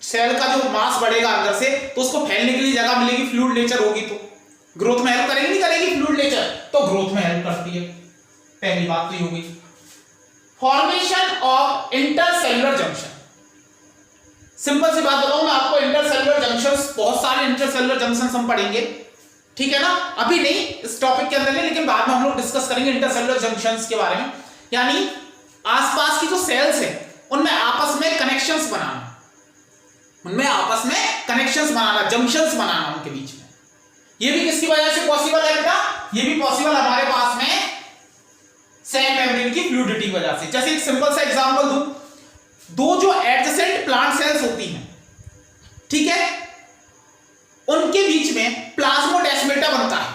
सेल का जो मास बढ़ेगा अंदर से, तो उसको फैलने के लिए जगह मिलेगी, फ्लूइड नेचर होगी तो ग्रोथ में हेल्प करेगी, नहीं करेगी, फ्लूइड नेचर तो ग्रोथ में हेल्प करती है। पहली बात तो ये हो गई। Formation of intercellular junction, simple सी बात बताऊं मैं आपको, इंटरसेलुलर जंक्शंस, बहुत सारे इंटरसेलुलर जंक्शंस हम पढ़ेंगे, ठीक है ना, अभी नहीं इस टॉपिक के अंदर नहीं, लेकिन बाद में हम लोग डिस्कस करेंगे इंटरसेलुलर जंक्शंस के बारे में। यानी आसपास की जो सेल्स है उनमें आपस में कनेक्शंस बनाना, जंक्शंस बनाना उनके बीच में। ये भी किसकी वजह से पॉसिबल है बेटा? ये भी पॉसिबल हमारे पास में सेल मेम्ब्रेन की फ्लूइडिटी की वजह से। जैसे एक सिंपल सा एग्जांपल दूं, दो जो एडजेसेंट प्लांट सेल्स होती हैं, ठीक है, उनके बीच में प्लाज्मोडेस्माटा बनता है।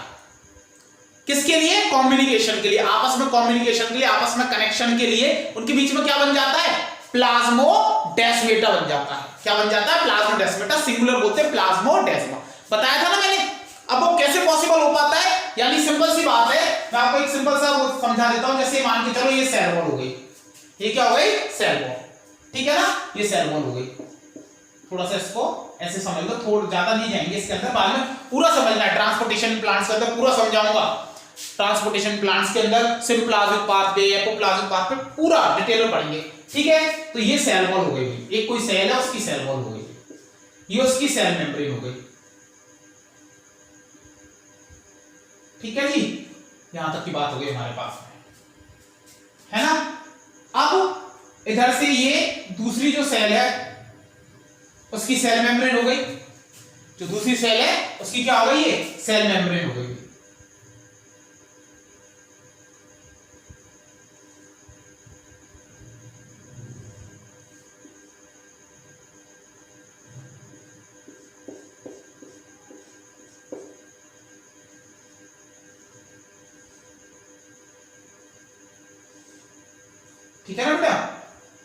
किसके लिए? कम्युनिकेशन के लिए, आपस में कम्युनिकेशन के लिए, आपस में कनेक्शन के लिए उनके बीच में क्या बन जाता है? प्लाज्मोडेस्माटा बन जाता है। क्या बन जाता है? प्लाज्मोडेस्माटा, सिंगुलर बोलते हैं प्लाज्मोडेस्मा। बताया था ना मैंने। अब वो कैसे पॉसिबल हो पाता है? यानी सिंपल सी बात है, मैं आपको एक सिंपल सा वो समझा देता हूं। जैसे मान के चलो ये सेल वॉल हो गई, ये क्या हो गई? सेल वॉल, ठीक है ना, ये सेल वॉल हो गई। थोड़ा सा इसको ऐसे समझ लो, थोड़ा ज्यादा नहीं जाएंगे इसके अंदर, बाद में पूरा समझना है। ट्रांसपोर्टेशन प्लांट्स के अंदर पूरा समझाऊंगा, ट्रांसपोर्टेशन प्लांट्स के अंदर सिम्प्लाज्मिक पाथवे, एपोप्लाज्मिक पाथवे पूरा डिटेल में पढ़ेंगे, ठीक है। तो ये सेल वॉल हो गई, एक कोई सेल है उसकी सेल वॉल हो गई, ये उसकी सेल मेम्ब्रेन हो गई, ठीक है जी। यहां तक की बात हो गई हमारे पास में, है ना। अब इधर से ये दूसरी जो सेल है उसकी सेल मेम्ब्रेन हो गई, जो दूसरी सेल है उसकी क्या हो गई? ये सेल मेम्ब्रेन हो गई। ठीक है ना बेटा,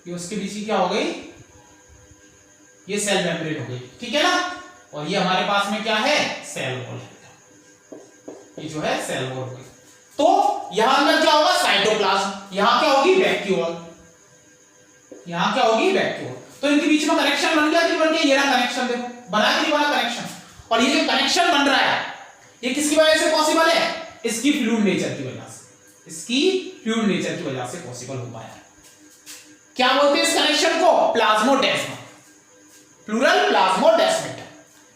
ये उसके बीच की क्या हो गई? ये सेल मेम्ब्रेन हो गई, ठीक है ना। और ये हमारे पास में क्या है? सेल वॉल है, ये जो है सेल वॉल हो गई। तो यहां अंदर क्या होगा? साइटोप्लाज्म। यहां क्या होगी? वैक्यूल। यहां क्या होगी? वैक्यूल। तो इनके बीच में कनेक्शन बन गया कि बन गया? ये रहा कनेक्शन, देखो बना कि नहीं बना कनेक्शन। और ये जो कनेक्शन बन रहा है ये किसकी वजह से पॉसिबल है? इसकी फ्लूइड नेचर की वजह से, इसकी फ्लूइड नेचर की वजह से पॉसिबल हो पाया। क्या बोलते हैं इस कनेक्शन को? प्लाज्मोडेस्मा, प्लूरल प्लाज्मोडेस्माटा,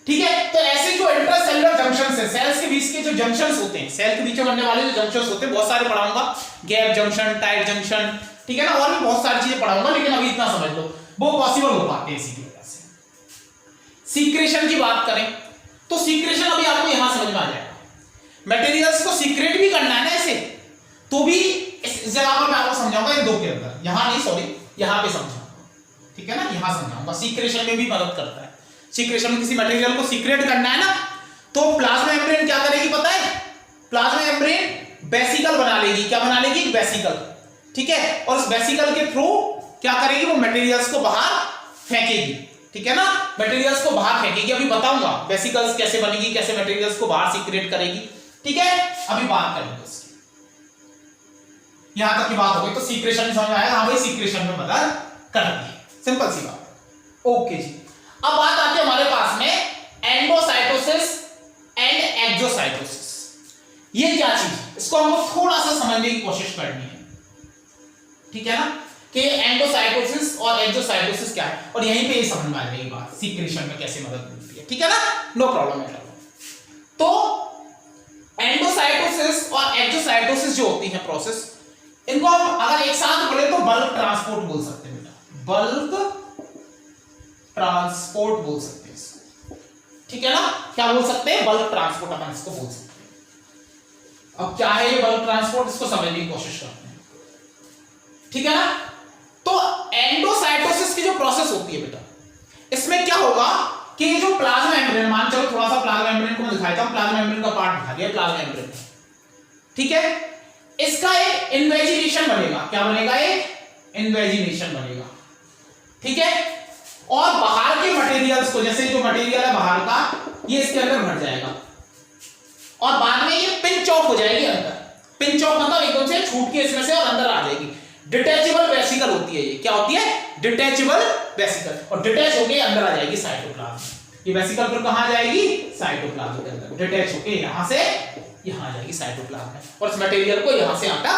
ठीक है। तो ऐसे जो इंट्रासेलुलर जंक्शंस है, सेल्स के बीच के जो जंक्शंस होते हैं, सेल के बीच में बनने वाले जो जंक्शंस होते हैं, बहुत सारे पढ़ाऊंगा, गैप जंक्शन, टाइट जंक्शन, ठीक है ना, और भी बहुत सारी चीजें पढ़ाऊंगा, लेकिन अभी इतना समझ लो वो पॉसिबल हो पाते हैं इसी की वजह से। सीक्रेशन की बात करें तो सीक्रेशन अभी आपको यहां समझ में आ जाएगा। मटेरियल्स को सीक्रेट भी करना है ना ऐसे, तो भी इस जगह पर मैं आपको समझाऊंगा इन दो के अंदर, यहां नहीं, सॉरी यहां पे समझाऊंगा, ठीक है ना, यहां समझाऊंगा। सीक्रेशन में भी मदद करता है। सीक्रेशन में किसी मटेरियल को सीक्रेट करना है ना, तो प्लाज्मा मेम्ब्रेन क्या करेगी पता है? प्लाज्मा मेम्ब्रेन वेसिकल बना लेगी। क्या बना लेगी? वेसिकल, ठीक है। और उस वेसिकल के थ्रू क्या करेगी? वो मटेरियल्स को बाहर फेंकेगी, ठीक है ना, मटेरियल्स को बाहर फेंकेगी। अभी बताऊंगा वेसिकल्स कैसे बनेगी, कैसे मटेरियल्स को बाहर सीक्रेट करेगी, ठीक है, अभी बात करेंगे उसकी। यहां तक की बात हो गई, तो सीक्रेशन समझ में आया? हाँ भाई, सीक्रेशन में मदद करती है, सिंपल सी बात। ओके जी, अब बात आती है हमारे पास में एंडोसाइटोसिस एंड एक्सोसाइटोसिस। ये क्या चीज है? इसको हमको थोड़ा सा समझने की कोशिश करनी है, ठीक है ना, कि एंडोसाइटोसिस और एक्सोसाइटोसिस क्या है, और यहीं पे ये समझ में आ जाएगी बात, सीक्रेशन में कैसे मदद मिलती है, ठीक है ना, नो प्रॉब्लम है। तो एंडोसाइटोसिस और एक्सोसाइटोसिस जो होती है प्रोसेस, इनको हम अगर एक साथ बोले तो बल्क ट्रांसपोर्ट बोल सकते हैं बेटा, बल्क ट्रांसपोर्ट बोल सकते हैं इसको, ठीक है ना। क्या बोल सकते हैं? बल्क ट्रांसपोर्ट अपन इसको बोल सकते हैं। अब क्या है ये बल्क ट्रांसपोर्ट, इसको समझने की कोशिश करते हैं, ठीक है ना। तो एंडोसाइटोसिस की जो प्रोसेस होती है बेटा, इसमें क्या होगा कि ये जो प्लाज्मा मेम्ब्रेन, मान चलो थोड़ा सा प्लाज्मा मेम्ब्रेन को मैं दिखाता हूं, प्लाज्मा मेम्ब्रेन का पार्ट दिखा दिया, प्लाज्मा मेम्ब्रेन, ठीक है। इसका एक इन्वेजिनेशन बनेगा। क्या बनेगा? एक इन्वेजिनेशन बनेगा, ठीक है। और बाहर के मटेरियल्स को, जैसे जो मटेरियल है बाहर का, ये इसके अंदर भर जाएगा, और बाद में ये पिंच ऑफ हो जाएगी अंदर। पिंच ऑफ मतलब एकदम से छूट के इसमें से और अंदर आ जाएगी। डिटैचेबल वेसिकल होती है ये। क्या होती है? Detachable vesicle. और डिटैच होके अंदर आ जाएगी साइटोप्लाज्म। ये वेसिकल फिर कहां जाएगी? साइटोप्लाज्म के अंदर। डिटैच होके यहां से यहां आ जाएगी साइटोप्लाज्म में, और इस मटेरियल को यहां से आटा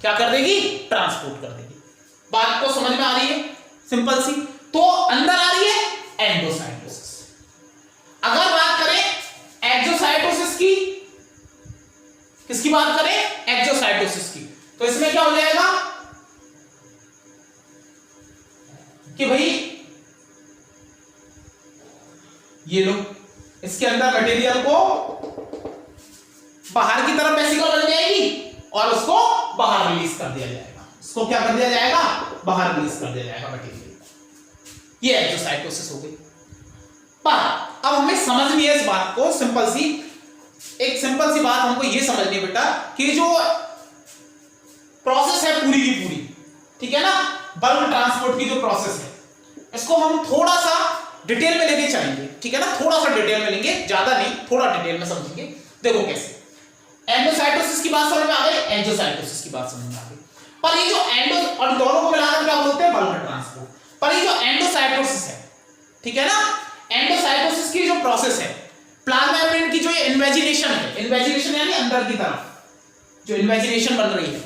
क्या कर देगी? ट्रांसपोर्ट कर देगी। बात को समझ में आ रही है? सिंपल सी। तो अंदर आ रही है एंडोसाइटोसिस। अगर बात करें एक्सोसाइटोसिस की, किसकी बात करें? एक्सोसाइटोसिस की, तो इसमें क्या हो जाएगा कि भाई ये लो, इसके अंदर मटेरियल को बाहर की तरफ वेसिकल बन जाएगी और उसको बाहर रिलीज कर दिया जाएगा। इसको क्या कर दिया जाएगा? बाहर रिलीज कर दिया जाएगा मटेरियल। ये एक्सोसाइटोसिस हो गई। पर अब हमें समझनी है इस बात को, सिंपल सी, एक सिंपल सी बात हमको ये समझनी है बेटा कि जो प्रोसेस है पूरी की पूरी, ठीक है ना, बल्क ट्रांसपोर्ट की जो प्रोसेस है, इसको हम थोड़ा सा डिटेल में लेके चलेंगे, ठीक है ना, थोड़ा सा डिटेल में लेंगे, ज्यादा नहीं, थोड़ा डिटेल में समझेंगे। देखो कैसे, एंडोसाइटोसिस की बात समझ में आ गई, एक्सोसाइटोसिस की बात समझ में आ गई। पर ये जो एंडो और दोनों को मिलाकर क्या बोलते हैं? Bulk transport. पर ये जो एंडोसाइटोसिस है, ठीक है ना, एंडोसाइटोसिस की जो प्रोसेस है, प्लाज्मा मेम्ब्रेन की जो ये इन्वेजिनेशन है, इन्वेजिनेशन यानी अंदर की तरफ जो इन्वेजिनेशन बन रही है,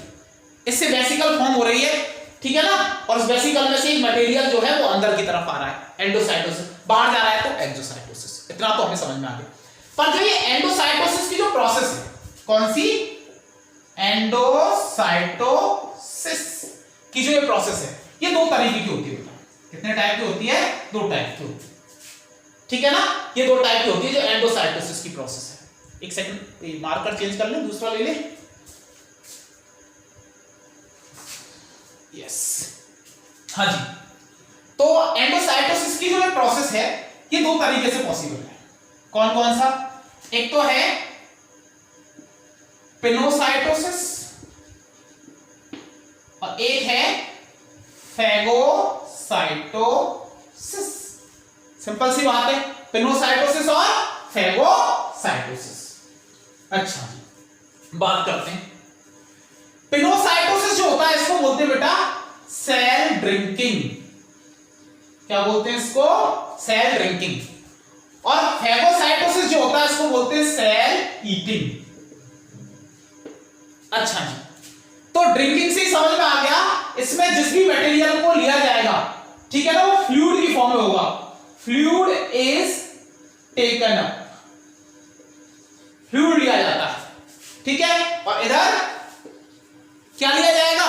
इससे वेसिकल फॉर्म हो रही है, ठीक है ना, और उस वेसिकल में से मटेरियल जो है वो अंदर की तरफ आ रहा है, एंडोसाइटोसिस, बाहर जा रहा है तो एक्सोसाइटोसिस। इतना तो हमें समझ में आ गया। पर जो ये एंडोसाइटोसिस की जो प्रोसेस है, कौन सी? एंडोसाइटोसिस की जो ये प्रोसेस है, ये दो तरीके की होती है बेटा। कितने टाइप की होती है? दो टाइप की होती है, ठीक है ना, ये दो टाइप की होती है जो एंडोसाइटोसिस की प्रोसेस है। एक सेकंड मार्कर चेंज कर ले, दूसरा ले ले। यस, हाँ जी। तो एंडोसाइटोसिस की जो प्रोसेस है, ये दो तरीके से पॉसिबल है। कौन कौन सा? एक तो है पिनोसाइटोसिस और एक है फैगोसाइटोसिस। सिंपल सी बात है, पिनोसाइटोसिस और फैगोसाइटोसिस। अच्छा, बात करते हैं। पिनोसाइटोसिस जो होता है इसको बोलते हैं बेटा सेल ड्रिंकिंग। क्या बोलते हैं इसको? Cell drinking. और फैगोसाइटोसिस जो होता है इसको बोलते हैं सेल ईटिंग। अच्छा जी, तो ड्रिंकिंग से ही समझ में आ गया, इसमें जिस भी मटेरियल को लिया जाएगा, ठीक है ना, वो फ्लूइड की फॉर्म में होगा। Fluid is taken up, fluid लिया जाता है, ठीक है, और इधर क्या लिया जाएगा?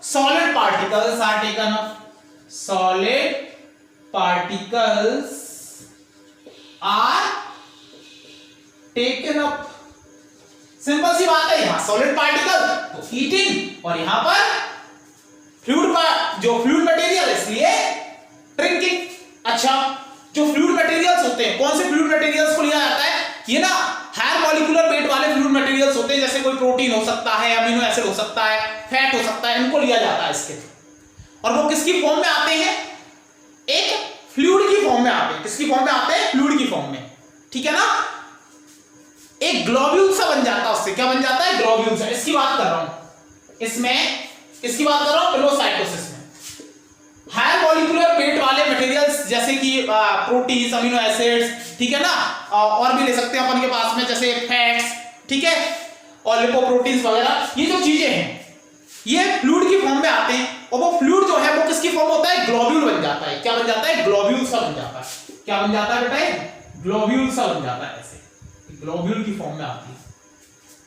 Solid particles are taken up, solid particles are taken up. Simple सी बात है, यहां सॉलिड पार्टिकल तो ईटिंग, और यहां पर फ्लूइड जो फ्लूइड मटेरियल, इसलिए ड्रिंकिंग। अच्छा, जो फ्लूइड मटेरियल्स होते हैं, कौन से फ्लूइड मटेरियल्स को लिया जाता है? ये ना हायर मॉलिक्यूलर वेट वाले फ्लूइड मटेरियल्स होते हैं, जैसे कोई प्रोटीन हो सकता है, अमीनो एसिड हो सकता है, फैट हो सकता है, इनको लिया जाता है इसके। और वो किसकी फॉर्म में आते हैं? एक फ्लूइड की फॉर्म में आते हैं। किसकी फॉर्म में आते हैं? फ्लूइड की फॉर्म में, ठीक है ना, एक ग्लोब्यूल सा बन जाता है उससे। क्या बन जाता है? ग्लोब्यूल सा। इसकी बात कर रहा हूं, इसमें इसकी बात कर रहा हूं पिनोसाइटोसिस में। हायर मॉलिक्यूलर वेट वाले मटेरियल्स जैसे कि प्रोटीन्स, अमीनो एसिड्स, ठीक है ना, और भी ले सकते हैं अपन के पास में, जैसे फैट्स, ठीक है, और लिपोप्रोटीन्स वगैरह, ये जो चीजें हैं ये फ्लूइड की फॉर्म में आते हैं। और वो फ्लूइड जो है वो किसकी फॉर्म होता है? ग्लोब्यूल बन जाता है। क्या बन जाता है? ग्लोब्यूल सा बन जाता है। क्या बन जाता है बेटा? ग्लोब्यूल सा बन जाता है। ऐसे ग्लोब्यूल की फॉर्म में आती है,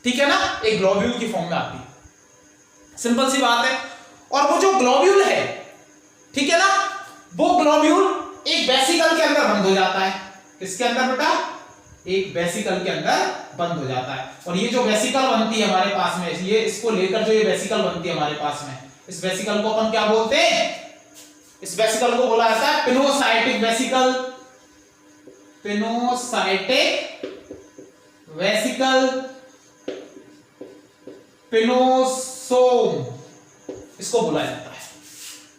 ठीक है ना, एक ग्लोब्यूल की फॉर्म में आती है। सिंपल सी बात है। और वो जो ग्लोब्यूल है, ठीक है ना, वो ग्लोब्यूल एक वेसिकल के अंदर बंद हो जाता है। किसके अंदर बेटा? एक वेसिकल के अंदर बंद हो जाता है। और ये जो वेसिकल बनती है हमारे पास में, ये इसको लेकर जो ये वेसिकल बनती है हमारे पास में, इस वेसिकल को अपन क्या बोलते हैं? इस वेसिकल को बोला जाता है pinocytic vesicle. Pinocytic vesicle, pinosome, इसको बोला जाता है,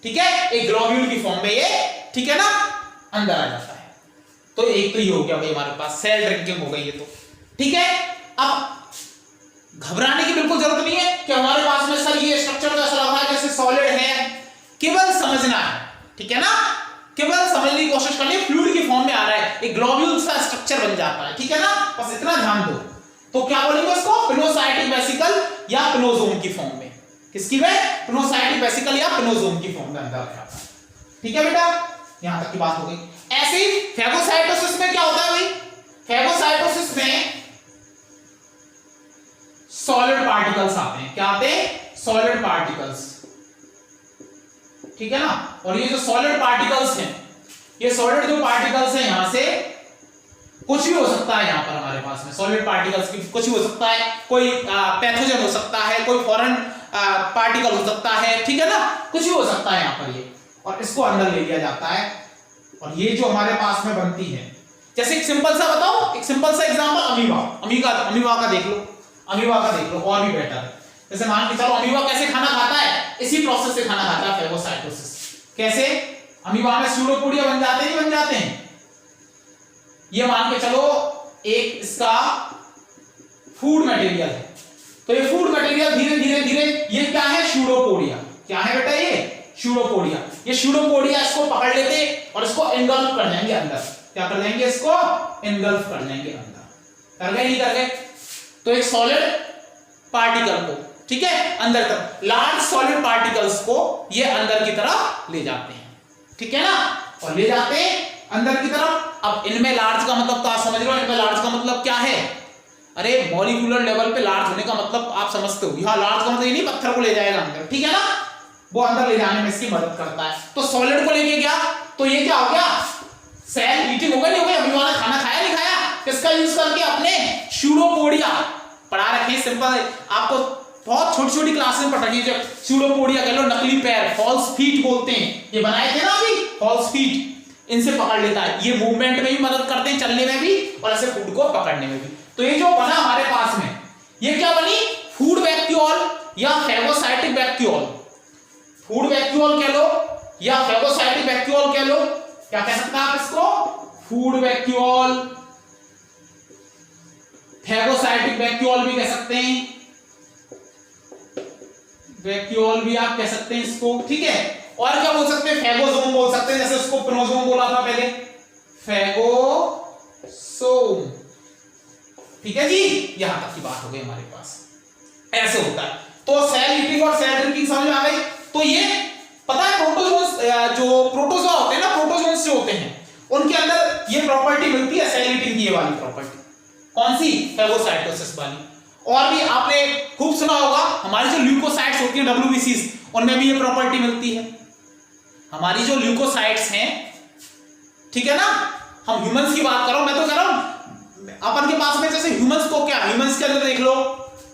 ठीक है, एक ग्लोब्यूल की फॉर्म में ये, ठीक है ना, अंदर आ जाता है। तो एक तो ये हो गया भाई हमारे पास सेल ड्रिंकिंग हो गई ये तो, ठीक है। अब घबराने की बिल्कुल जरूरत नहीं है कि हमारे पास में सर ये स्ट्रक्चर तो ऐसा लग रहा है जैसे सॉलिड है, केवल समझना है, ठीक है ना, केवल समझने की कोशिश करनी है। फ्लूइड की फॉर्म में आ रहा है, एक ग्लोब्यूल सा स्ट्रक्चर बन जाता है, ठीक है ना, बस इतना ध्यान दो। तो क्या बोलेंगे उसको? पिनोसाइटिक वेसिकल या पिनोसोम की फॉर्म में। किसकी में? पिनोसाइटिक वेसिकल या पिनोसोम की फॉर्म में अंदर आ जाता है, ठीक है बेटा, यहां तक की बात हो गई। ऐसे ही फेगोसाइटोसिस में क्या होता है भाई, फेगोसाइटोसिस में सॉलिड पार्टिकल्स आते हैं। क्या आते हैं? सॉलिड पार्टिकल्स, ठीक है ना। और ये जो सॉलिड पार्टिकल्स हैं, ये सॉलिड जो पार्टिकल्स हैं, यहां से कुछ भी हो सकता है। यहां पर हमारे पास में सॉलिड पार्टिकल्स की कुछ भी हो सकता है, कोई पैथोजन हो सकता है, कोई फॉरेन पार्टिकल हो सकता है, ठीक है ना, कुछ भी हो सकता है यहां पर ये, और इसको अंदर ले लिया जाता है। और ये जो हमारे पास में बनती है, जैसे एक सिंपल सा बताओ, एक सिंपल सा एग्जांपल, अमीबा का देख लो, अमीबा का देख लो, और भी बेटर है। जैसे मान के चलो अमीबा कैसे खाना खाता है, इसी प्रोसेस से खाना खाता है, फेगोसाइटोसिस। कैसे? अमीबा में स्यूडोपोडिया बन जाते हैं, नहीं बन जाते हैं? ये मान के चलो एक इसका फूड मटेरियल है, तो ये फूड मटेरियल धीरे धीरे धीरे, ये क्या है? स्यूडोपोडिया। क्या है बेटा? ये स्यूडोपोडिया। ये स्यूडोपोडिया इसको पकड़ लेते और इसको एंगल्फ कर लेंगे अंदर। क्या कर लेंगे? इसको एंगल्फ कर लेंगे अंदर। कर गए? नहीं कर गए? तो एक सॉलिड पार्टिकल को, ठीक है, अंदर तक, लार्ज सॉलिड पार्टिकल्स को ये अंदर की तरफ ले जाते हैं, ठीक है ना, और ले जाते हैं अंदर की तरफ। अब इनमें लार्ज का मतलब तो आप समझ रहे हो, इनमें लार्ज का मतलब क्या है? अरे मॉलिक्यूलर लेवल पे लार्ज होने का मतलब आप समझते हो। यहां लार्ज का मतलब ये नहीं पत्थर को ले जाएगा अंदर, ठीक है ना, वो अंदर ले जाने में इसकी मदद करता है। तो सॉलिड को लेके गया, तो ये क्या हो गया? सेल ईटिंग हो गई, नहीं हो गई? अमीबा ने खाना खाया, नहीं खाया? किसका यूज करके? अपने स्यूडोपोडिया। पढ़ा रखे सिंपल, आपको बहुत छोटी छोटी क्लास में पढ़ रखी है। स्यूडोपोडिया कह लो, नकली पैर, फॉल्स फीट बोलते हैं, ये बनाए थे ना अभी, फॉल्स फीट, इनसे पकड़ लेता है। ये मूवमेंट में भी मदद करते हैं, चलने में भी, और ऐसे फूड को पकड़ने में भी। तो ये जो बना हमारे पास में, ये क्या बनी? फूड वैक्यूल या फेगोसाइटिक वैक्यूल। फूड वैक्यूल कह लो या फेगोसाइटिक वैक्यूल कह लो, क्या कह सकते हैं आप इसको? फूड वैक्यूल, फेगोसाइटिक वैक्यूल भी कह सकते हैं, वैक्यूल भी आप कह सकते हैं इसको, ठीक है। और क्या बोल सकते हैं? फेगोसोम बोल सकते हैं, जैसे उसको प्रोनोसोम बोला था पहले, फेगोसोम, ठीक है जी। यहां तक की बात हो गई हमारे पास, ऐसे होता है। तो सेल ईटिंग और सेल ड्रिंकिंग समझ में आ गई। तो ये पता है प्रोटोजोन्स, जो प्रोटोजोआ होते हैं ना, प्रोटोजोन्स जो होते हैं, उनके अंदर ये प्रॉपर्टी मिलती है, सेल ईटिंग की ये वाली प्रॉपर्टी। कौन सी? फेगोसाइटोसिस वाली। और भी आपने खूब सुना होगा, हमारी जो ल्यूकोसाइट्स होती हैं, डब्ल्यूबीसीज, उनमें भी ये प्रॉपर्टी मिलती है। हमारी जो ल्यूकोसाइट्स हैं, ठीक है ना, हम ह्यूमंस की बात कर रहा हूं, मैं तो कह रहा हूं अपन के पास में, जैसे ह्यूमंस को क्या, ह्यूमंस के अंदर देख लो,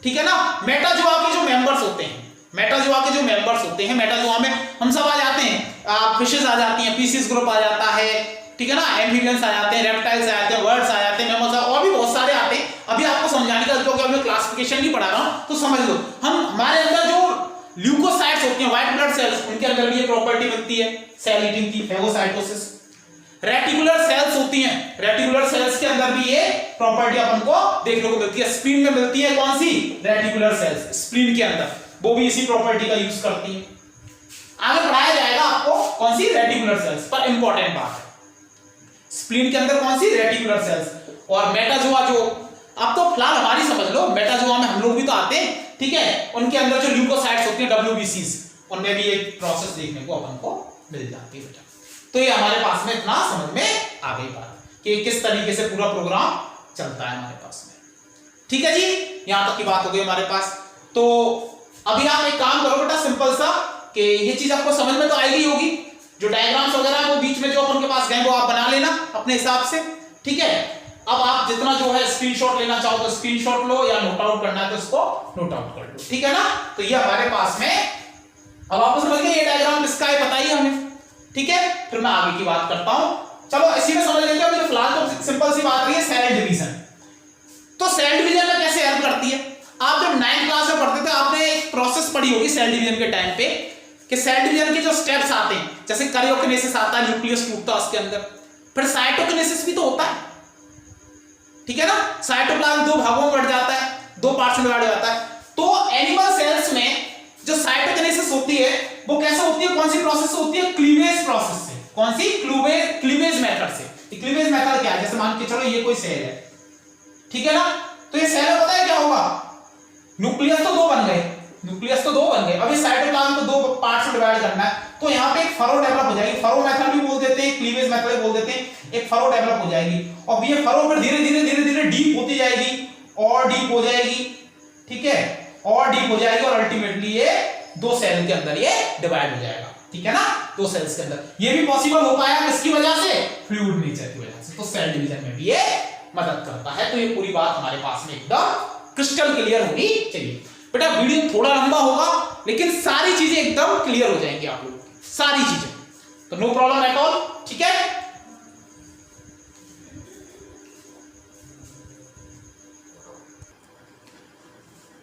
ठीक है ना, मेटाजोआ के जो मेंबर्स होते हैं, मेटाजोआ के जो मेंबर्स होते हैं, मेटाजोआ में हम सब आ जाते हैं, फिशेस आ जाती हैं, पीसीस ग्रुप आ जाता है, ठीक है ना, एम्फीबियंस आ जाते हैं, रेप्टाइल्स आ जाते हैं, बर्ड्स आ जाते हैं, मैमल्स, और भी बहुत सारे आते हैं। अभी आपको समझाने का, क्योंकि मैं क्लासिफिकेशन नहीं पढ़ा रहा हूं, तो समझ लो। हम हमारे अंदर जो ल्यूकोसाइट्स होती हैं, व्हाइट ब्लड सेल्स, उनके अंदर भी ये प्रॉपर्टी मिलती है, सेल ईटिंग की, फेगोसाइटोसिस। रेटिकुलर सेल्स होती हैं, रेटिकुलर सेल्स के अंदर भी ये प्रॉपर्टी अपन को देखने को मिलती है। स्प्लीन में मिलती है, कौन सी? रेटिकुलर सेल्स, स्प्लीन के अंदर, वो भी इसी प्रॉपर्टी का यूज करती है। आगे पढ़ाया जाएगा आपको कौन सी? रेटिकुलर सेल्स, पर इंपॉर्टेंट बात है, स्प्लीन के अंदर कौन सी? Reticular cells. और मेटाजोआ, जो अब तो फिलहाल हमारी समझ लो, मेटाजोआ में हम लोग भी तो आते हैं, ठीक है, उनके अंदर जो ल्यूकोसाइट्स होती हैं, डब्ल्यूबीसीज, उनमें भी एक प्रोसेस देखने को अपन को मिल जाती है बेटा। तो ये हमारे पास में इतना समझ में आ गई बात कि किस तरीके से पूरा प्रोग्राम चलता है हमारे पास में, ठीक है जी। यहां तक की बात हो गई हमारे पास। तो अभी आप एक काम करो बेटा, सिंपल सा, कि ये चीज आपको समझ में तो आएगी होगी, जो डायग्राम्स वगैरह है वो बीच में जो अपन के पास गए वो आप बना लेना अपने हिसाब से, ठीक है। अब आप जितना जो है स्क्रीनशॉट लेना चाहो तो स्क्रीनशॉट लो, या नोट आउट करना है तो इसको नोट आउट कर लो, ठीक है ना। तो ये हमारे पास में, अब आप समझ गए ये डायग्राम किसका है, बताइए हमें, ठीक है। फिर मैं आगे की बात करता हूं, चलो इसी में समझ लेते हैं। फिलहाल तो सिंपल सी बात रही है सेल डिवीजन। तो सेल डिवीजन में कैसे हेल्प करती है? आप जब 9th क्लास में पढ़ते थे, आपने एक प्रोसेस पढ़ी होगी सेल डिवीजन के टाइम पे, कि सेल डिवीजन के जो स्टेप्स आते हैं, जैसे कैरियोकिनेसिस आता है, न्यूक्लियस टूटता है उसके अंदर, फिर साइटोकिनेसिस भी तो होता है, ठीक है ना। साइटोप्लाज्म 2 भागों में बढ़ जाता है, 2 पार्ट्स में डिवाइड हो जाता है। तो एनिमल सेल्स में जो साइटोकिनेसिस होती है वो कैसे होती है, कौन सी प्रोसेस होती है? क्लीवेज प्रोसेस से। कौन सी? क्लीवेज मेथड से। क्लीवेज मेथड क्या है? जैसे मान के चलो ये कोई सेल है, ठीक है ना, तो ये सेल पता है क्या होगा? न्यूक्लियस तो 2 बन गए, न्यूक्लियस तो 2 बन गए, अब इस साइटोप्लाज्म को 2 पार्ट्स में डिवाइड करना है, तो यहाँ पे एक फरो डेवलप हो जाएगी, फरो मेथड भी बोल देते हैं, क्लीवेज मेथड भी बोल देते हैं, एक फरो डेवलप हो जाएगी और ये फरो फिर धीरे धीरे धीरे धीरे डीप होती जाएगी और डीप हो जाएगी, ठीक है, और डीप हो जाएगी और अल्टीमेटली ये दो सेल के अंदर ये डिवाइड हो जाएगा, ठीक है ना, दो सेल्स के अंदर। ये भी पॉसिबल हो पाया किसकी वजह से, फ्लूइड नेचर की वजह से, तो सेल डिवीजन में भी ये मदद करता है। तो ये पूरी बात हमारे पास में एकदम क्रिस्टल क्लियर होनी चाहिए। बेटा वीडियो थोड़ा लंबा होगा लेकिन सारी चीजें एकदम क्लियर हो जाएंगी आप लोगों की, सारी चीजें, तो नो प्रॉब्लम एट ऑल, ठीक है।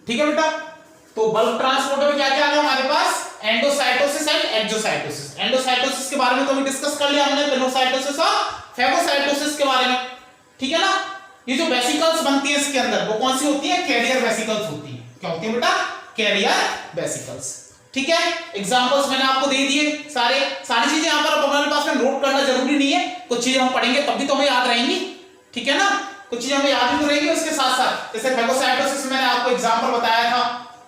ठीक है बेटा, तो बल्क ट्रांसपोर्टर में क्या क्या है हमारे पास, एंडोसाइटोसिस एंड एक्सोसाइटोसिस। एंडोसाइटोसिस के बारे में तो अभी डिस्कस कर लिया हमने, पिनोसाइटोसिस और फेगोसाइटोसिस के बारे में, ठीक है ना। ये जो वेसिकल्स बनती है इसके अंदर वो कौन सी होती है, कैरियर वेसिकल्स होती है। क्या होती है बेटा, कैरियर वेसिकल्स, ठीक है। एग्जांपल्स मैंने आपको दे दिए, सारी चीजें यहां पर हमारे पास में नोट करना जरूरी नहीं है, कुछ चीजें हम पढ़ेंगे तब भी तो हमें याद रहेंगी, ठीक है ना, कुछ चीजें हमें याद भी तो रहेंगी उसके साथ साथ। जैसे फेगोसाइटोसिस मैंने आपको एग्जांपल बताया था,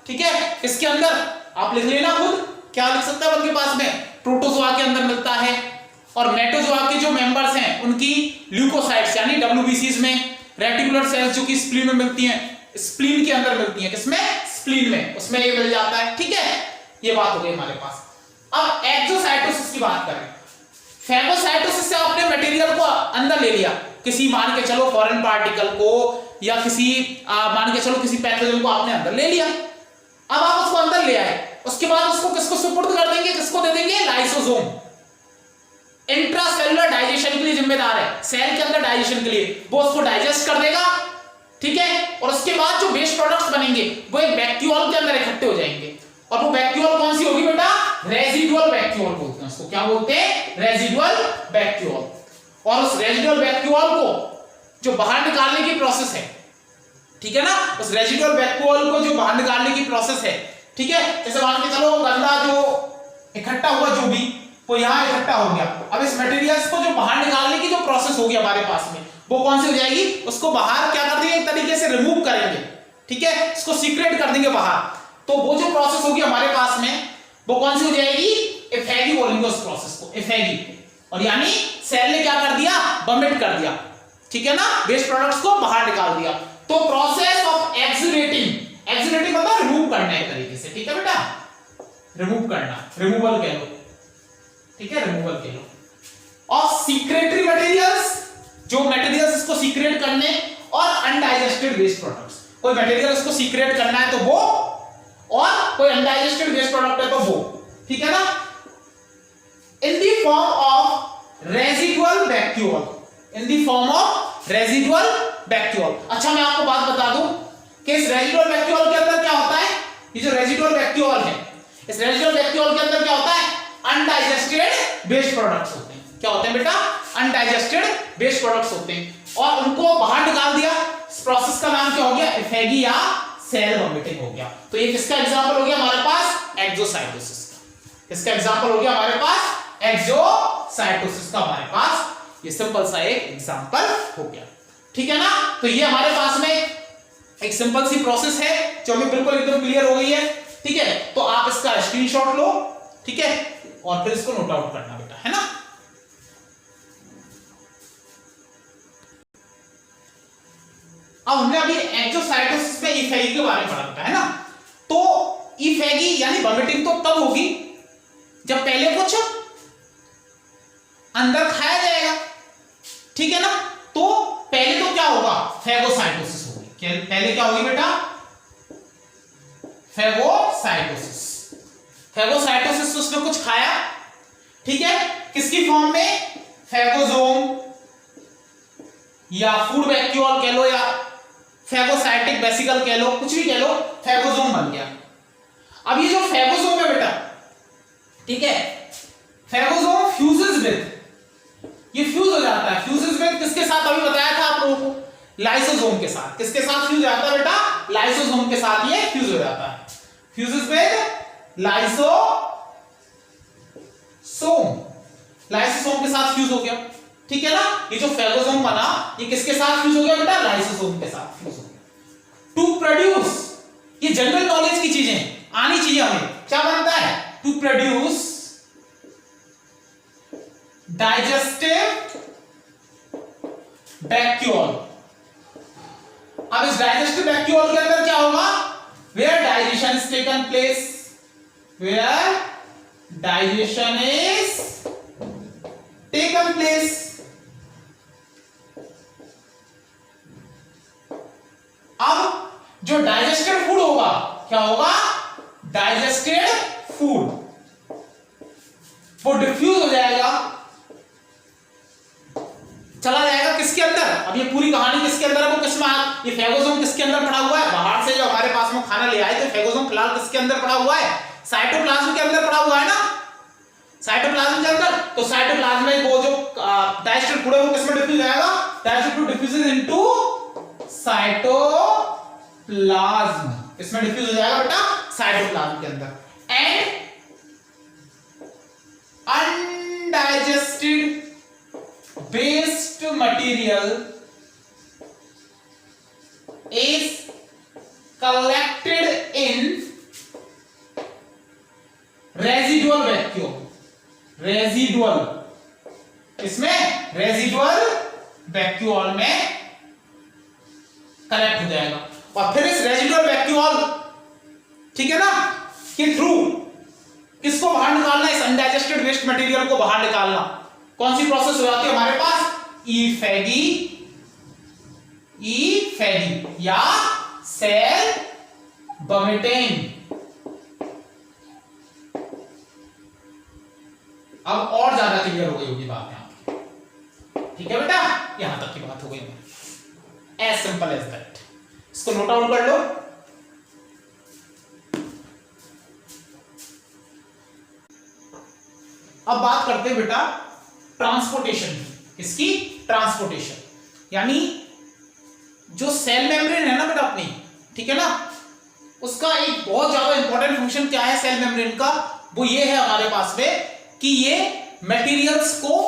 ठीक है, इसके अंदर आप लिख लेना खुद, क्या लिख सकता है उनके पास में, प्रोटोजोआ के अंदर मिलता है और मेटोजोआ के जो मेंबर्स हैं उनकी ल्यूकोसाइट्स यानी डब्ल्यूबीसीज में, रेटिकुलर सेल्स जो कि स्प्लीन में मिलती हैं, स्प्लीन के अंदर मिलती हैं, किसमें, स्प्लीन में, उसमें ये मिल जाता है, ठीक है। ये बात हो गई हमारे पास। अब एक्सोसाइटोसिस की बात करें, फेगोसाइटोसिस से आपने मटेरियल को अंदर ले लिया, किसी मान के चलो फॉरेन पार्टिकल को या किसी मान के चलो किसी पैथोजन को आपने अंदर ले लिया, अब आप उसको अंदर ले आए, उसके बाद उसको किसको सुपुर्द कर देंगे, किसको दे देंगे, लाइसोसोम। इंट्रासेलुलर डाइजेशन के लिए जिम्मेदार है, सेल के अंदर डाइजेशन के लिए, वो उसको डाइजेस्ट कर देगा, ठीक है, और उसके बाद जो वेस्ट प्रोडक्ट्स बनेंगे वो एक वैक्यूल के अंदर इकट्ठे हो जाएंगे, और वो वैक्यूल कौन सी होगी बेटा, रेजिडुअल वैक्यूल बोलते हैं उसको, क्या बोलते हैं, रेजिडुअल वैक्यूल। और उस रेजिडुअल वैक्यूल को जो बाहर निकालने की प्रोसेस है, ठीक है ना, उस रेजिडुअल वैक्यूल को जो बाहर निकालने की प्रोसेस है, ठीक है, जैसे मान के चलो गंदा जो इकट्ठा हुआ जो भी वो यहां इकट्ठा हो गया, अब इस मटेरियल्स को जो बाहर निकालने की जो प्रोसेस होगी हमारे पास में वो कौन सी हो जाएगी, उसको बाहर क्या कर देंगे, एक तरीके से रिमूव करेंगे, ठीक है, इसको सीक्रेट कर देंगे बाहर, तो वो जो प्रोसेस होगी हमारे पास में वो कौन सी हो जाएगी, एफेगी बोलेंगे उस प्रोसेस को, एफेगी। और यानी सेल ने क्या कर दिया, वमिट कर दिया, ठीक है ना, वेस्ट प्रोडक्ट्स को बाहर निकाल दिया। तो प्रोसेस ऑफ एक्सुडेटिंग, एक्सुडेटिंग मतलब रिमूव करना एक तरीके से, ठीक है बेटा, रिमूव करना, रिमूवल कह लो, ठीक है, रिमूवल कह लो। और सीक्रेटरी मटेरियल्स, जो मटेरियल्स इसको सीक्रेट करने, और अनडाइजेस्टेड वेस्ट प्रोडक्ट्स, कोई मटेरियल इसको सीक्रेट करना है तो वो, और कोई अनडाइजेस्टेड वेस्ट प्रोडक्ट है तो वो, ठीक है ना, in the form of residual vacuole, in the form of residual vacuole. अच्छा मैं आपको बात बता दूं कि इस रेजिडुअल वैक्यूल के अंदर क्या होता है, ये जो रेजिडुअल वैक्यूल है, इस रेजिडुअल वैक्यूल के अंदर क्या होता है, अनडाइजेस्टेड वेस्ट प्रोडक्ट्स होते हैं। क्या होते हैं बेटा, अनडाइजेस्टेड वेस्ट प्रोडक्ट्स होते हैं, और उनको बाहर निकाल दिया, इस प्रोसेस का नाम क्या हो गया, एफेगी या सेल वॉमिटिंग हो गया। तो ये किसका एग्जांपल हो गया हमारे पास, एक्सोसाइटोसिस का। किसका एग्जांपल हो गया हमारे पास, एक्सोसाइटोसिस का हमारे पास ये सिंपल सा एक एग्जांपल हो गया, ठीक है ना। तो ये हमारे पास में एक सिंपल सी प्रोसेस है जो हमें बिल्कुल एकदम क्लियर हो गई है, ठीक है। तो आप इसका स्क्रीनशॉट लो, ठीक है, और फिर इसको नोट आउट करना बेटा, है ना। अब हमने अभी एक्सोसाइटोसिस में इफेगी के बारे में पढ़ा था, है ना। तो इफेगी यानी वॉमिटिंग तो तब होगी जब पहले कुछ अंदर खाया जाएगा, ठीक है ना। तो पहले तो क्या होगा, फेगोसाइटोसिस होगी, पहले क्या होगी बेटा, फेगोसाइटोसिस। फेगोसाइटोसिस उसने कुछ खाया, ठीक है, किसकी फॉर्म में, फेगोसोम या फूड वैक्यूल कह लो या फेगोसाइटिक वेसिकल कह लो, कुछ भी कह लो, फेगोसोम बन गया। अब ये जो फेगोसोम है बेटा, ठीक है, फेगोसोम फ्यूजेस विद, ये फ्यूज हो जाता है, फ्यूजेस विद किसके साथ, अभी बताया था आप लोगों को, लाइसोसोम के साथ। किसके साथ फ्यूज हो जाता है बेटा, लाइसोसोम के साथ ये फ्यूज हो जाता है, फ्यूजेस विद लाइसोसोम, लाइसोसोम के साथ फ्यूज हो गया, ठीक है ना। ये जो फेगोसोम बना ये किसके साथ फ्यूज हो गया बेटा, लाइसोसोम के साथ फ्यूज हो गया। टू प्रोड्यूस, ये जनरल नॉलेज की चीजें आनी चाहिए हमें, क्या बनता है, टू प्रोड्यूस डाइजेस्टिव वैक्यूल। अब इस डाइजेस्टिव वैक्यूल के अंदर क्या होगा? Where digestion is taken place, where digestion is taken place. अब जो डाइजेस्टेड फूड होगा क्या होगा? डाइजेस्टेड फूड वो डिफ्यूज हो जाएगा, चला जाएगा किसके अंदर? अब ये पूरी कहानी किसके अंदर है? वो किसमें? ये फेगोसोम किसके अंदर पड़ा हुआ है? बाहर से जो हमारे पास में खाना ले आए थे, फेगोसोम फिलहाल किसके अंदर पड़ा हुआ है? साइटोप्लाज्म के अंदर पड़ा हुआ है ना, साइटोप्लाज्म के अंदर। तो साइटोप्लाज्म में वो जो डाइजेस्टेड फूड है वो किसमें डिफ्यूज जाएगा? Digested food diffuses into cytoplasm, इसमें डिफ्यूज हो जाएगा बेटा साइटोप्लाज्म के अंदर। And undigested waste material is collected in residual vacuum, residual, इसमें रेजिडुअल वैक्यूल में कलेक्ट हो जाएगा। और फिर इस रेजिडुअल वैक्यूल, ठीक है ना, के थ्रू किसको बाहर निकालना? इस अनडाइजेस्टेड वेस्ट मटेरियल को बाहर निकालना। कौन सी प्रोसेस हो जाती है हमारे पास? ईफेगी, ईफेगी या सेल वॉमिटिंग। अब और ज्यादा क्लियर हो गई होगी बात यहां पे, ठीक है बेटा? यहां तक की बात हो गई हमारी, एज सिंपल एज दैट। इसको नोट आउट कर लो। अब बात करते हैं बेटा ट्रांसपोर्टेशन की। इसकी ट्रांसपोर्टेशन यानी जो सेल मेम्ब्रेन है ना बेटा अपनी, ठीक है ना, उसका एक बहुत ज्यादा इंपॉर्टेंट फंक्शन क्या है सेल मेम्ब्रेन का? वो ये है हमारे पास में कि ये मटेरियल्स को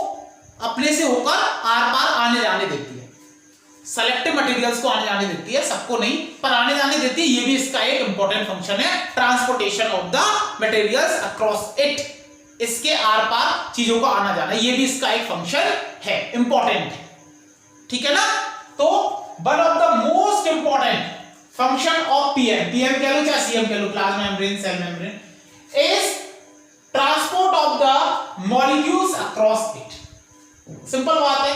अपने से होकर आर पार आने जाने देती है। सेलेक्टिव मटेरियल्स को आने जाने देती है, सबको नहीं पर आने जाने देती है। ये भी इसका एक इंपॉर्टेंट फंक्शन है, transportation of the materials across it. इसके आर पार चीजों को आना जाना, ये भी इसका एक फंक्शन है, इंपॉर्टेंट है, ठीक है ना? तो one of the most important function of PM, PM कह लो चाहे सीएम कह लो, plasma membrane, cell membrane, is transport of the molecules across it. Simple बात है।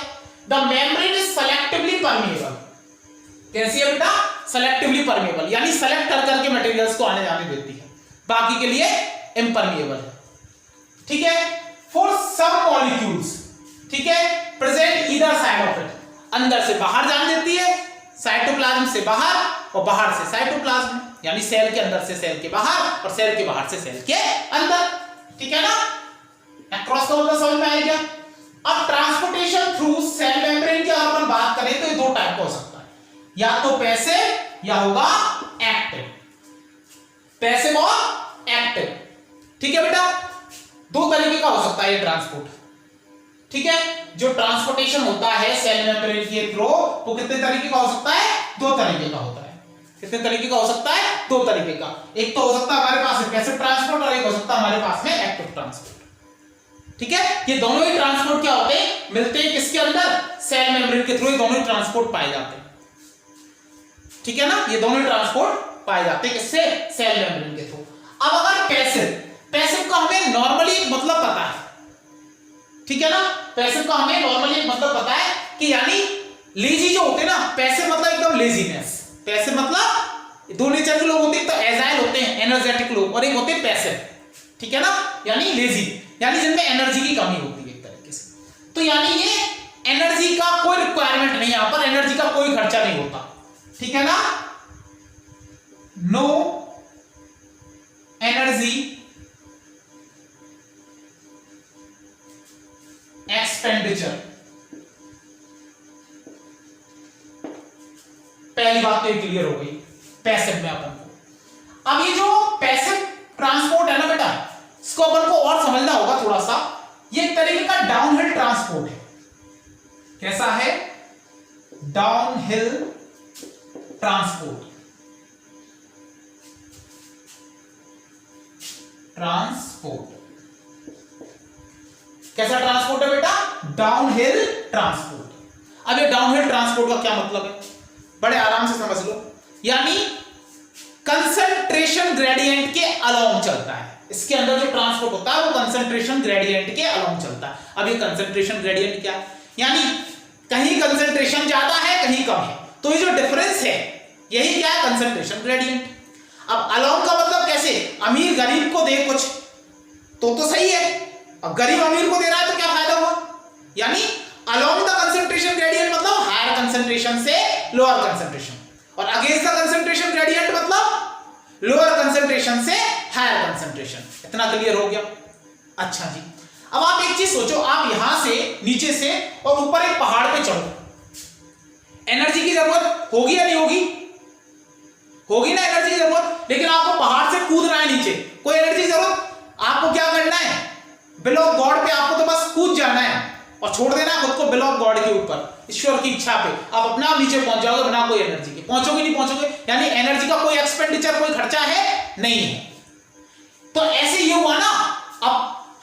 The membrane is selectively permeable. कैसी है बेटा? सेलेक्टिवली परमिएबल, यानी सेलेक्ट कर करके मटेरियल्स को आने जाने देती है, बाकी के लिए इम्परमिएबल है, ठीक है? फॉर सम मॉलिक्यूल्स, ठीक है, present either side of it, अंदर से बाहर जाने देती है, साइटोप्लाज्म से बाहर और बाहर से साइटोप्लाज्म, यानी सेल के अंदर से सेल के बाहर और सेल के बाहर से सेल के अंदर, ठीक है ना? अक्रॉस का मतलब समझ में आ गया? अब ट्रांसपोर्टेशन थ्रू सेल मेम्ब्रेन की अगर अपन बात करें तो ये दो टाइप का हो सकता है, या तो पैसिव या होगा एक्टिव, पैसिव और एक्टिव, ठीक है बेटा? दो तरीके का हो सकता है ये ट्रांसपोर्ट, ठीक है? जो ट्रांसपोर्टेशन होता है सेल मेम्ब्रेन के थ्रू वो कितने तरीके का हो सकता है? दो तरीके का होता है। कितने तरीके का हो सकता है? दो तरीके का। एक तो हो सकता है हमारे पास में पैसिव ट्रांसपोर्ट और एक हो सकता है हमारे पास में एक्टिव ट्रांसपोर्ट, ठीक है? ये दोनों ही ट्रांसपोर्ट क्या होते हैं? मिलते हैं किसके अंदर? सेल मेम्ब्रेन के थ्रू ये दोनों ही ट्रांसपोर्ट पाए जाते हैं, ठीक है ना? ये दोनों ही ट्रांसपोर्ट पाए जाते हैं किससे? सेल मेम्ब्रेन के थ्रू। अब अगर पैसिव, पैसिव का हमें नॉर्मली मतलब पता है, ठीक है ना? पैसिव का हमें नॉर्मली मतलब पता है कि यानी लेजी जो होते हैं ना, पैसिव मतलब एकदम लेजीनेस, पैसिव मतलब दो नेचर के लोग होते हैं, तो एजाइल होते हैं एनर्जेटिक लोग, और एक होते हैं पैसिव, ठीक है ना, यानी लेजी, यानी जिनमें एनर्जी की कमी होती है एक तरीके से। तो यानी ये एनर्जी का कोई रिक्वायरमेंट नहीं है, यहां पर एनर्जी का कोई खर्चा नहीं होता, ठीक है ना? नो एनर्जी एक्सपेंडिचर, पहली बात तो क्लियर हो गई पैसिव में अपन को। अब ये जो पैसिव ट्रांसपोर्ट है ना बेटा, इसको अपन को और समझना होगा थोड़ा सा। ये एक तरीके का डाउनहिल ट्रांसपोर्ट है। कैसा है? डाउनहिल ट्रांसपोर्ट, ट्रांसपोर्ट कैसा ट्रांसपोर्ट है बेटा? Downhill transport. अब ये डाउनहिल ट्रांसपोर्ट का क्या मतलब है, बड़े आराम से समझ लो। यानी कंसंट्रेशन ग्रेडियंट के अलोंग चलता है, इसके अंदर जो ट्रांसपोर्ट होता है वो कंसंट्रेशन ग्रेडियंट के अलोंग चलता है। अब ये कंसंट्रेशन ग्रेडियंट क्या है, यानी कहीं कंसंट्रेशन ज्यादा है कहीं कम है, तो ये जो डिफरेंस है यही क्या है, कंसंट्रेशन ग्रेडियंट। अब अलोंग का मतलब कैसे, अमीर गरीब को दे कुछ तो सही है, अब गरीब अमीर को दे रहा है तो क्या फायदा हुआ, यानी अलोंग द कंसंट्रेशन ग्रेडियंट मतलब हायर कंसंट्रेशन से लोअर कंसंट्रेशन, और अगेंस्ट द कंसंट्रेशन ग्रेडियंट मतलब लोअर कंसंट्रेशन से हायर कंसंट्रेशन। इतना क्लियर हो गया। अच्छा जी, अब आप एक चीज सोचो, आप यहां से नीचे से और ऊपर एक पहाड़ पे चढ़ो, एनर्जी की जरूरत होगी या नहीं होगी, होगी ना एनर्जी की जरूरत, लेकिन आपको पहाड़ से कूदना है नीचे, कोई एनर्जी की जरूरत, आपको क्या करना है, बिलो ऑफ गॉड पे आपको तो बस कूद जाना है और छोड़ देना है खुद को बिलो ऑफ गॉड के ऊपर, ईश्वर की इच्छा पे आप अपना नीचे पहुंच जाओगे बिना कोई एनर्जी के, पहुंचोगे नहीं पहुंचोगे, यानी एनर्जी का कोई एक्सपेंडिचर कोई खर्चा है नहीं है। तो ऐसे ये हुआ ना, अब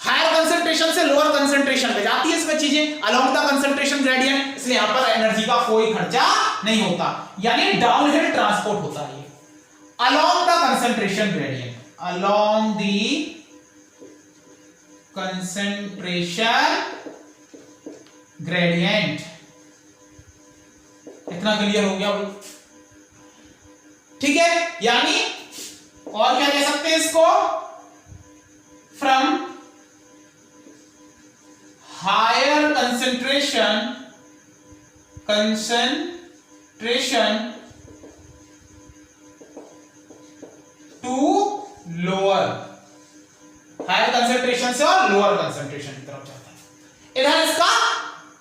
हायर कंसंट्रेशन से लोअर कंसंट्रेशन पे जाती है इसमें चीजें अलोंग द कंसंट्रेशन ग्रेडियंट, इसलिए यहां पर एनर्जी का कोई खर्चा नहीं होता, यानी डाउनहिल ट्रांसपोर्ट होता है ये along the concentration gradient, along the concentration gradient. इतना क्लियर हो गया भाई, ठीक है। यानी और क्या कह सकते हैं इसको, from higher concentration to lower, higher concentration से और लोअर कंसंट्रेशन की तरफ जाता है। इधर इसका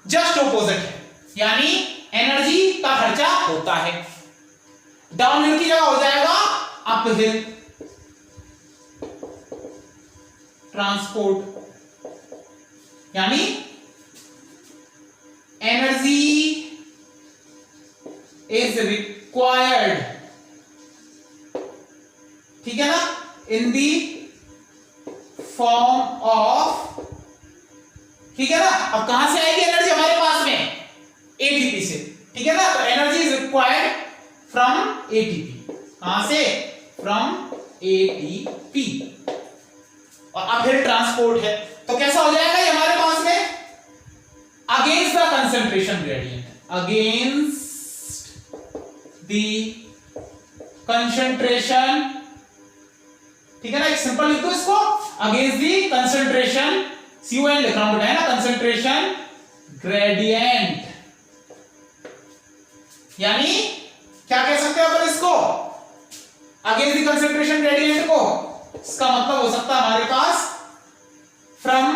जस्ट ऑपोजिट है, यानी एनर्जी का खर्चा होता है, डाउनहिल की जगह हो जाएगा अपहिल ट्रांसपोर्ट, यानी एनर्जी इज रिक्वायर्ड, ठीक है ना, इन दी फॉर्म ऑफ, ठीक है ना। अब कहां से आएगी एनर्जी हमारे पास में, एटीपी से, ठीक है ना, तो energy is required from ATP, कहां से, फ्रॉम एटीपी, और अब फिर ट्रांसपोर्ट है तो कैसा हो जाएगा ये हमारे पास में, against the concentration gradient, against the concentration, ठीक है ना, एक सिंपल लिख दो इसको, अगेंस्ट द कंसंट्रेशन, CON लिख रहा हूं बेटा, है ना, कंसंट्रेशन ग्रेडियंट, यानी क्या कह सकते हैं अपन इसको, अगेंस्ट द कंसंट्रेशन ग्रेडियंट को, इसका मतलब हो सकता है हमारे पास from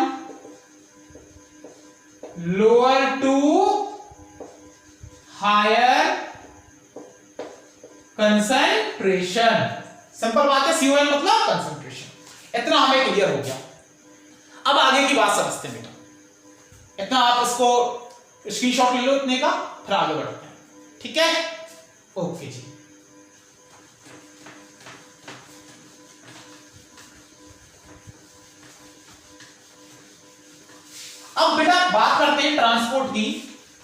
lower to higher concentration, simple बात है, CON मतलब कंसंट्रेशन। इतना हमें क्लियर हो गया। अब आगे की बात समझते हैं बेटा, इतना आप इसको स्क्रीनशॉट ले लो इतने का, फिर आगे बढ़ते हैं, ठीक है, ओके जी। अब बेटा बात करते हैं ट्रांसपोर्ट की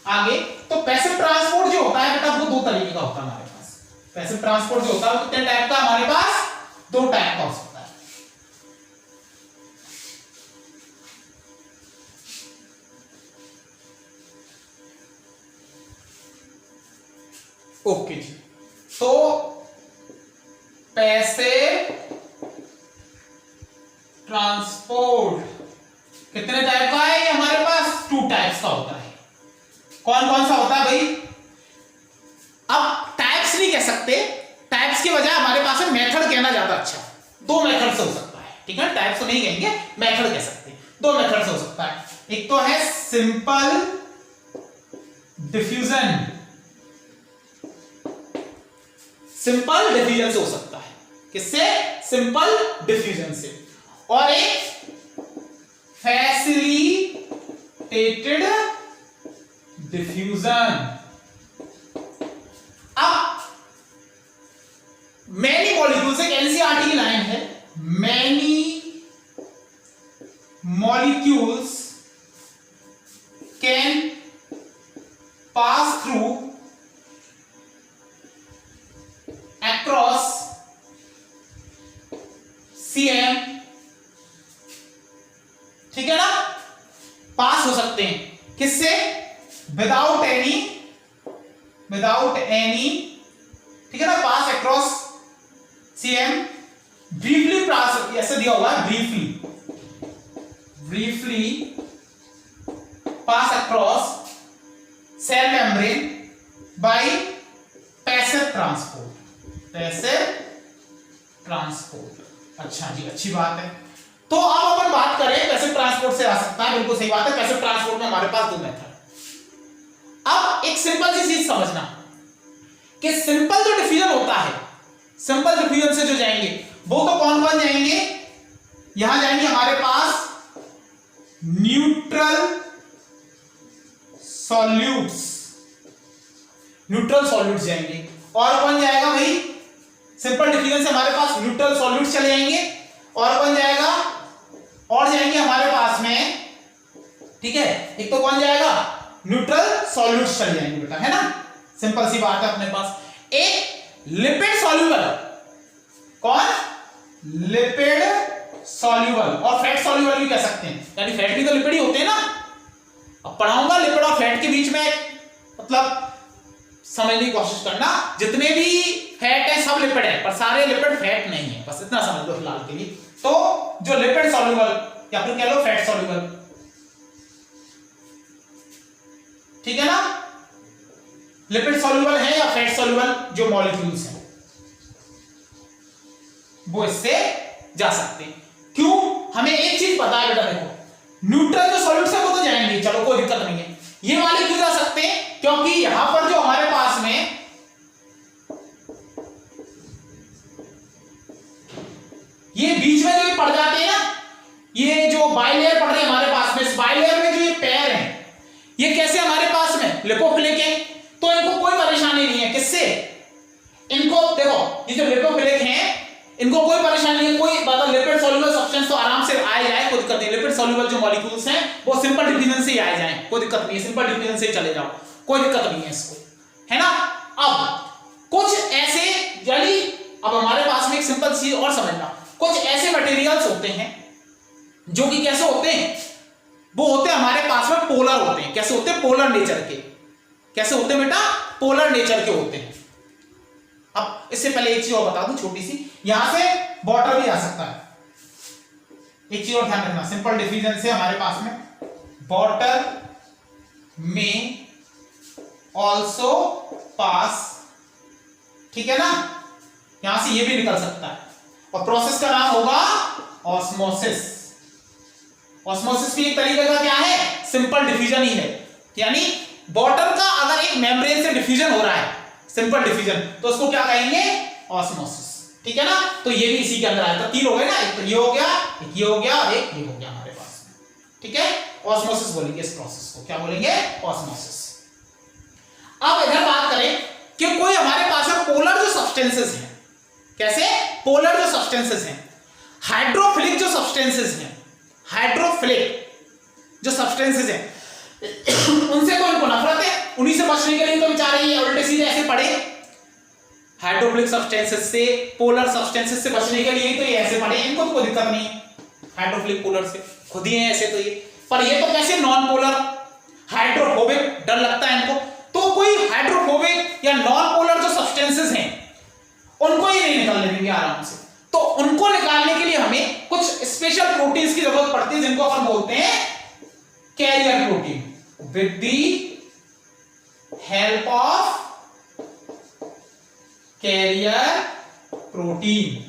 आगे। तो पैसिव ट्रांसपोर्ट जो होता है बेटा वो दो तरीके का होता है हमारे पास, पैसिव ट्रांसपोर्ट जो होता है वो कितने टाइप का हमारे पास, दो टाइप का हो सकता है। ओके जी, तो पैसिव ट्रांसपोर्ट कितने टाइप का है, ये हमारे पास टू टाइप्स का होता है। कौन कौन सा होता है भाई, अब टाइप्स नहीं कह सकते, टाइप्स के बजाय हमारे पास है मेथड कहना ज्यादा अच्छा, दो मेथड से हो सकता है, ठीक है, टाइप्स तो नहीं कहेंगे, मेथड कह सकते हैं, दो मेथड से हो सकता है। एक तो है सिंपल डिफ्यूजन, सिंपल डिफ्यूजन से हो सकता है, किससे, सिंपल डिफ्यूजन से, और एक फैसिलिटेटेड डिफ्यूजन। अब मैनी मॉलिक्यूल्स, एक एनसीईआरटी की लाइन है, मैनी मॉलिक्यूल्स CM, ठीक है ना, पास हो सकते हैं किससे, विदाउट एनी, ठीक है ना, pass across CM, briefly pass, ऐसे दिया हुआ है briefly pass across cell membrane by passive transport. अच्छा जी, अच्छी बात है। तो अब अपन बात करें पैसिव ट्रांसपोर्ट से आ सकता है, बिल्कुल सही बात है। पैसिव ट्रांसपोर्ट में हमारे पास दो मेथड। अब एक सिंपल सी चीज समझना कि सिंपल जो डिफिजन होता है, सिंपल डिफिजन से जो जाएंगे वो तो कौन कौन जाएंगे, यहां जाएंगे हमारे पास न्यूट्रल सॉल्यूट्स जाएंगे। और कौन जाएगा भाई, सिंपल डिफिजन से हमारे पास न्यूट्रल सॉल्यूट्स चले जाएंगे। और कौन जाएगा, और जाएंगे हमारे पास में, ठीक है, एक तो कौन जाएगा, न्यूट्रल सॉल्यूट्स चले जाएंगे बेटा, है ना, सिंपल सी बात है। अपने पास एक लिपिड सॉल्यूबल, कौन, लिपिड सॉल्यूबल, और फैट सॉल्यूबल भी कह सकते हैं, यानी फैट भी तो लिपिड ही होते हैं ना। अब पढ़ाऊंगा लिपिड और फैट के बीच में, मतलब समझने की कोशिश करना, जितने भी फैट है सब लिपिड है, पर सारे लिपिड फैट नहीं है, बस इतना समझ लो फिलहाल के लिए। तो जो लिपिड सॉल्यूबल या फिर कह लो फैट सॉल्यूबल, ठीक है ना, लिपिड सॉल्यूबल है या फैट सॉल्यूबल जो मॉलिक्यूल्स हैं वो इससे जा सकते हैं। क्यों, हमें एक चीज पता है बेटा, देखो न्यूट्रल जो सॉल्यूट्स है वो तो जाएंगे, चलो कोई दिक्कत नहीं है। ये वाले क्यों जा सकते हैं, क्योंकि यहां पर जो हमारे पास में ये बीच में जो पड़ जाते हैं ना, ये जो बाइलेयर पड़ रहे हैं हमारे पास में, इस बाइलेयर में जो ये पैर हैं, ये कैसे हमारे पास में लिपोफिलिक है, तो इनको कोई परेशानी नहीं है किससे, इनको देखो ये जो लिपोफिलिक हैं इनको कोई परेशानी नहीं है, कोई मतलब लिपिड सॉल्युबल सब्सटेंस तो आराम से आ जाए, कोई दिक्कत नहीं। लिपिड सॉल्युबल जो मॉलिक्यूल्स हैं वो सिंपल डिफिजन से ही आ जाएं, कोई दिक्कत नहीं है, सिंपल डिफिजन से ही चले जाओ, कोई दिक्कत नहीं है इसको, है ना। अब कुछ ऐसे, यानी अब हमारे पास में एक सिंपल चीज और समझना, कुछ ऐसे मटेरियल्स होते हैं जो कि कैसे होते हैं, वो होते हैं हमारे पास में पोलर होते हैं। कैसे होते हैं, पोलर नेचर के। कैसे होते हैं बेटा, पोलर नेचर के होते हैं। अब इससे पहले एक चीज और बता दूं छोटी सी, यहां से वाटर भी आ सकता है, एक चीज और ध्यान रखना, सिंपल डिफिजन से हमारे पास में वाटर में ऑल्सो पास, ठीक है ना, यहां से ये भी निकल सकता है, और प्रोसेस का नाम होगा ऑस्मोसिस। ऑस्मोसिस भी एक तरीके का क्या है, सिंपल डिफिजन ही है, यानी वाटर का अगर एक मेम्ब्रेन से डिफिजन हो रहा है, सिंपल डिफिजन, तो उसको क्या कहेंगे, ऑस्मोसिस, ठीक है ना। तो ये भी इसी के अंदर आया, तो तीन हो गए ना, एक तो ये हो गया, एक ये हो गया, एक ये हो गया हमारे पास में, ठीक है। ऑस्मोसिस बोलेंगे इस प्रोसेस को, क्या बोलेंगे, ऑस्मोसिस। अब इधर बात करें कि कोई हमारे पास में पोलर जो सब्सटेंसेस हैं, कैसे, पोलर जो सब्सटेंसेस हैं, हाइड्रोफिलिक जो सब्सटेंसेस हैं, हाइड्रोफिलिक जो सब्सटेंसेस हैं उनसे तो इनको नफरत है, उन्हीं से बचने के लिए तो बेचारे ये उल्टे सीधे ऐसे पड़े, हाइड्रोफिलिक सब्सटेंसेस से, पोलर सब्सटेंसेस से बचने के लिए तो ये ऐसे पड़े, इनको तो कोई दिक्कत नहीं है, हाइड्रोफिलिक पोलर से खुद ही है ऐसे, तो ये पर ये तो कैसे नॉन पोलर, हाइड्रोफोबिक, डर लगता है इनको, तो कोई हाइड्रोफोबिक या नॉन पोलर जो सब्सटेंसेस हैं उनको ये नहीं निकालने देंगे आराम से। तो उनको निकालने के लिए हमें कुछ स्पेशल प्रोटीन्स की जरूरत पड़ती है, जिनको अपन बोलते हैं carrier protein, with the help of carrier protein,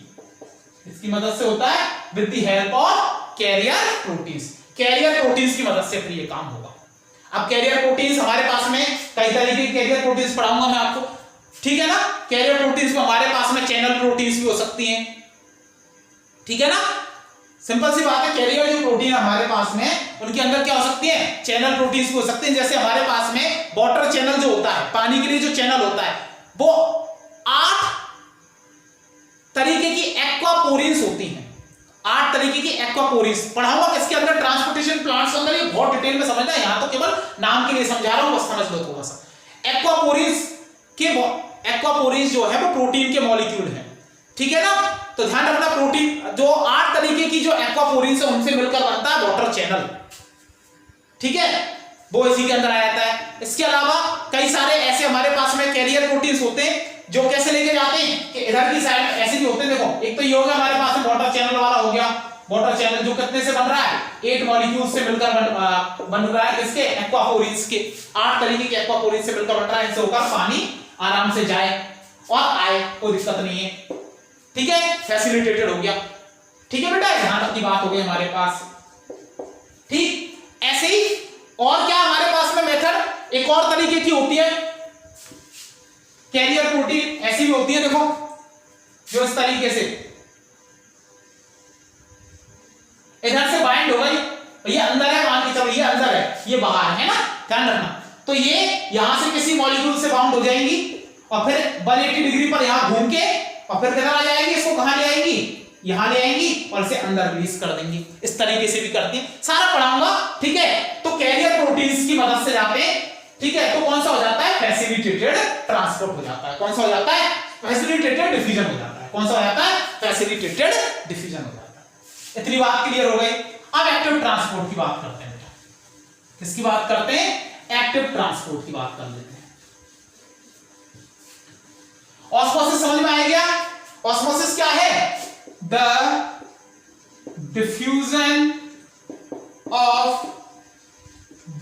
इसकी मदद से होता है, with the help of carrier proteins, carrier proteins की मदद से फिर ये काम होगा। अब कैरियर प्रोटीन्स हमारे पास में कई तरीके के कैरियर प्रोटीन्स पढ़ाऊंगा मैं आपको, ठीक है ना। कैरियर प्रोटीन्स में हमारे पास में चैनल प्रोटीन्स भी हो सकती हैं, ठीक है ना, सिंपल सी बात है। कैरियर जो प्रोटीन हमारे पास में उनके अंदर क्या हो सकती है, चैनल प्रोटीन्स भी हो सकते हैं। जैसे हमारे पास में वाटर चैनल जो होता है, पानी के लिए जो चैनल होता है, वो 8 तरीके की एक्वापोरिन्स होती हैं, 8 तरीके की एक्वापोरिन्स पढ़ाऊंगा किसके अंदर, ट्रांसपोर्टेशन प्लांट्स के अंदर। ये बहुत डिटेल में समझना है, यहां तो केवल नाम के लिए समझा रहा हूं, बस समझ लो थोड़ा सा। एक्वापोरिन्स जो है वो प्रोटीन के मॉलिक्यूल है, ठीक है ना। तो ध्यान रखना प्रोटीन जो 8 तरीके की जो एक्वापोरिन से उनसे मिलकर बनता है वाटर चैनल, ठीक है, वो इसी के अंदर आ जाता है। इसके अलावा कई सारे ऐसे हमारे पास में कैरियर प्रोटीन्स होते हैं जो कैसे लेके जाते हैं कि इधर की साइड में ऐसे भी होते हैं। देखो एक तो ये हो गया हमारे पास में वाटर चैनल वाला हो गया, वाटर चैनल जो कितने से बन रहा है 8 मॉलिक्यूल्स से मिलकर बन रहा है, किसके एक्वापोरिन्स के 8 तरीके के एक्वापोरिन्स से मिलकर बन रहा है। इनसे होकर पानी आराम से जाए और आए, कोई दिक्कत नहीं है, ठीक है, फैसिलिटेटेड हो गया, ठीक है बेटा, यहां तक की बात हो गई हमारे पास, ठीक। ऐसे ही और क्या हमारे पास में मेथड एक और तरीके की होती है कैरियर प्रोटीन, ऐसी भी होती है, देखो जो इस तरीके से इधर से बाइंड हो गई, ये अंदर है, मान के चलो ये अंदर है, ये बाहर है ना, ध्यान रखना। तो ये यहां से किसी मॉलिक्यूल से बाउंड हो जाएंगी और फिर 180 डिग्री पर यहां घूम के और फिर किधर आ जाएगी, इसको कहां ले आएंगी, यहां ले आएंगी और इसे अंदर रिलीज कर देंगी। इस तरीके से भी करती हैं, सारा पढ़ाऊंगा, ठीक है। तो कैरियर प्रोटीन्स की मदद से जाते हैं, ठीक है, तो कौन सा हो जाता है, फैसिलिटेटेड ट्रांसपोर्ट हो जाता है। कौन सा हो जाता है, फैसिलिटेटेड डिफिजन हो जाता है। कौन सा हो जाता है, फैसिलिटेटेड डिफिजन हो जाता है। इतनी बात क्लियर हो गई। अब एक्टिव ट्रांसपोर्ट की बात करते हैं बेटा, किसकी बात करते हैं, एक्टिव ट्रांसपोर्ट की बात कर लेते हैं। ऑस्मोसिस समझ में आ गया। ऑस्मोसिस क्या है, the diffusion of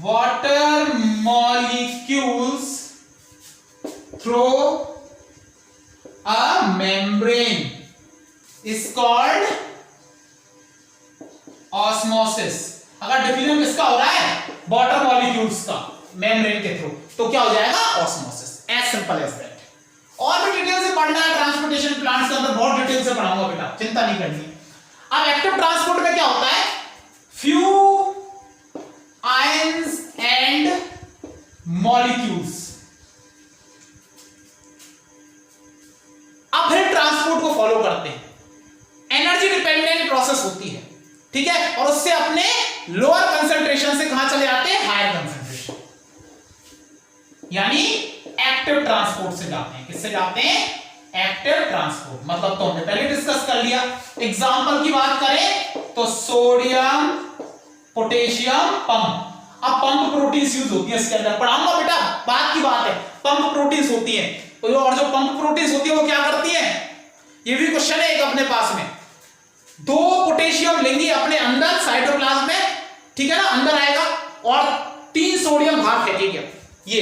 water molecules through a membrane is called osmosis। अगर डिफ्यूजन किसका हो रहा है, वाटर मॉलिक्यूल्स का मेम्ब्रेन के थ्रू, तो क्या हो जाएगा, osmosis, as simple as that. और भी डिटेल से पढ़ना है, ट्रांसपोर्टेशन प्लांट्स के अंदर बहुत डिटेल से पढ़ाऊंगा बेटा, चिंता नहीं करनी है। अब एक्टिव ट्रांसपोर्ट में क्या होता है, फ्यू आयंस एंड मॉलिक्यूल्स। अब फिर ट्रांसपोर्ट को फॉलो करते हैं, एनर्जी डिपेंडेंट प्रोसेस होती है, ठीक है, और उससे अपने लोअर कंसंट्रेशन से कहां चले जाते हैं, हायर कंसंट्रेशन, यानी एक्टिव ट्रांसपोर्ट से जाते हैं। किससे जाते हैं, एक्टिव ट्रांसपोर्ट। मतलब तो हमने पहले डिस्कस कर लिया। एग्जांपल की बात करें तो सोडियम पोटेशियम पंप। अब पंप प्रोटीन्स यूज होती है इसके अंदर, पढ़ाऊंगा बेटा, बात की बात है, पंप प्रोटीन्स होती है। और जो पंप प्रोटीन्स होती है वो क्या करती है, ये भी क्वेश्चन है एक अपने पास में। 2 पोटेशियम लेंगी अपने अंदर साइटोप्लाज्म में, ठीक है ना, अंदर आएगा, और 3 सोडियम बाहर फेंकेगी। ये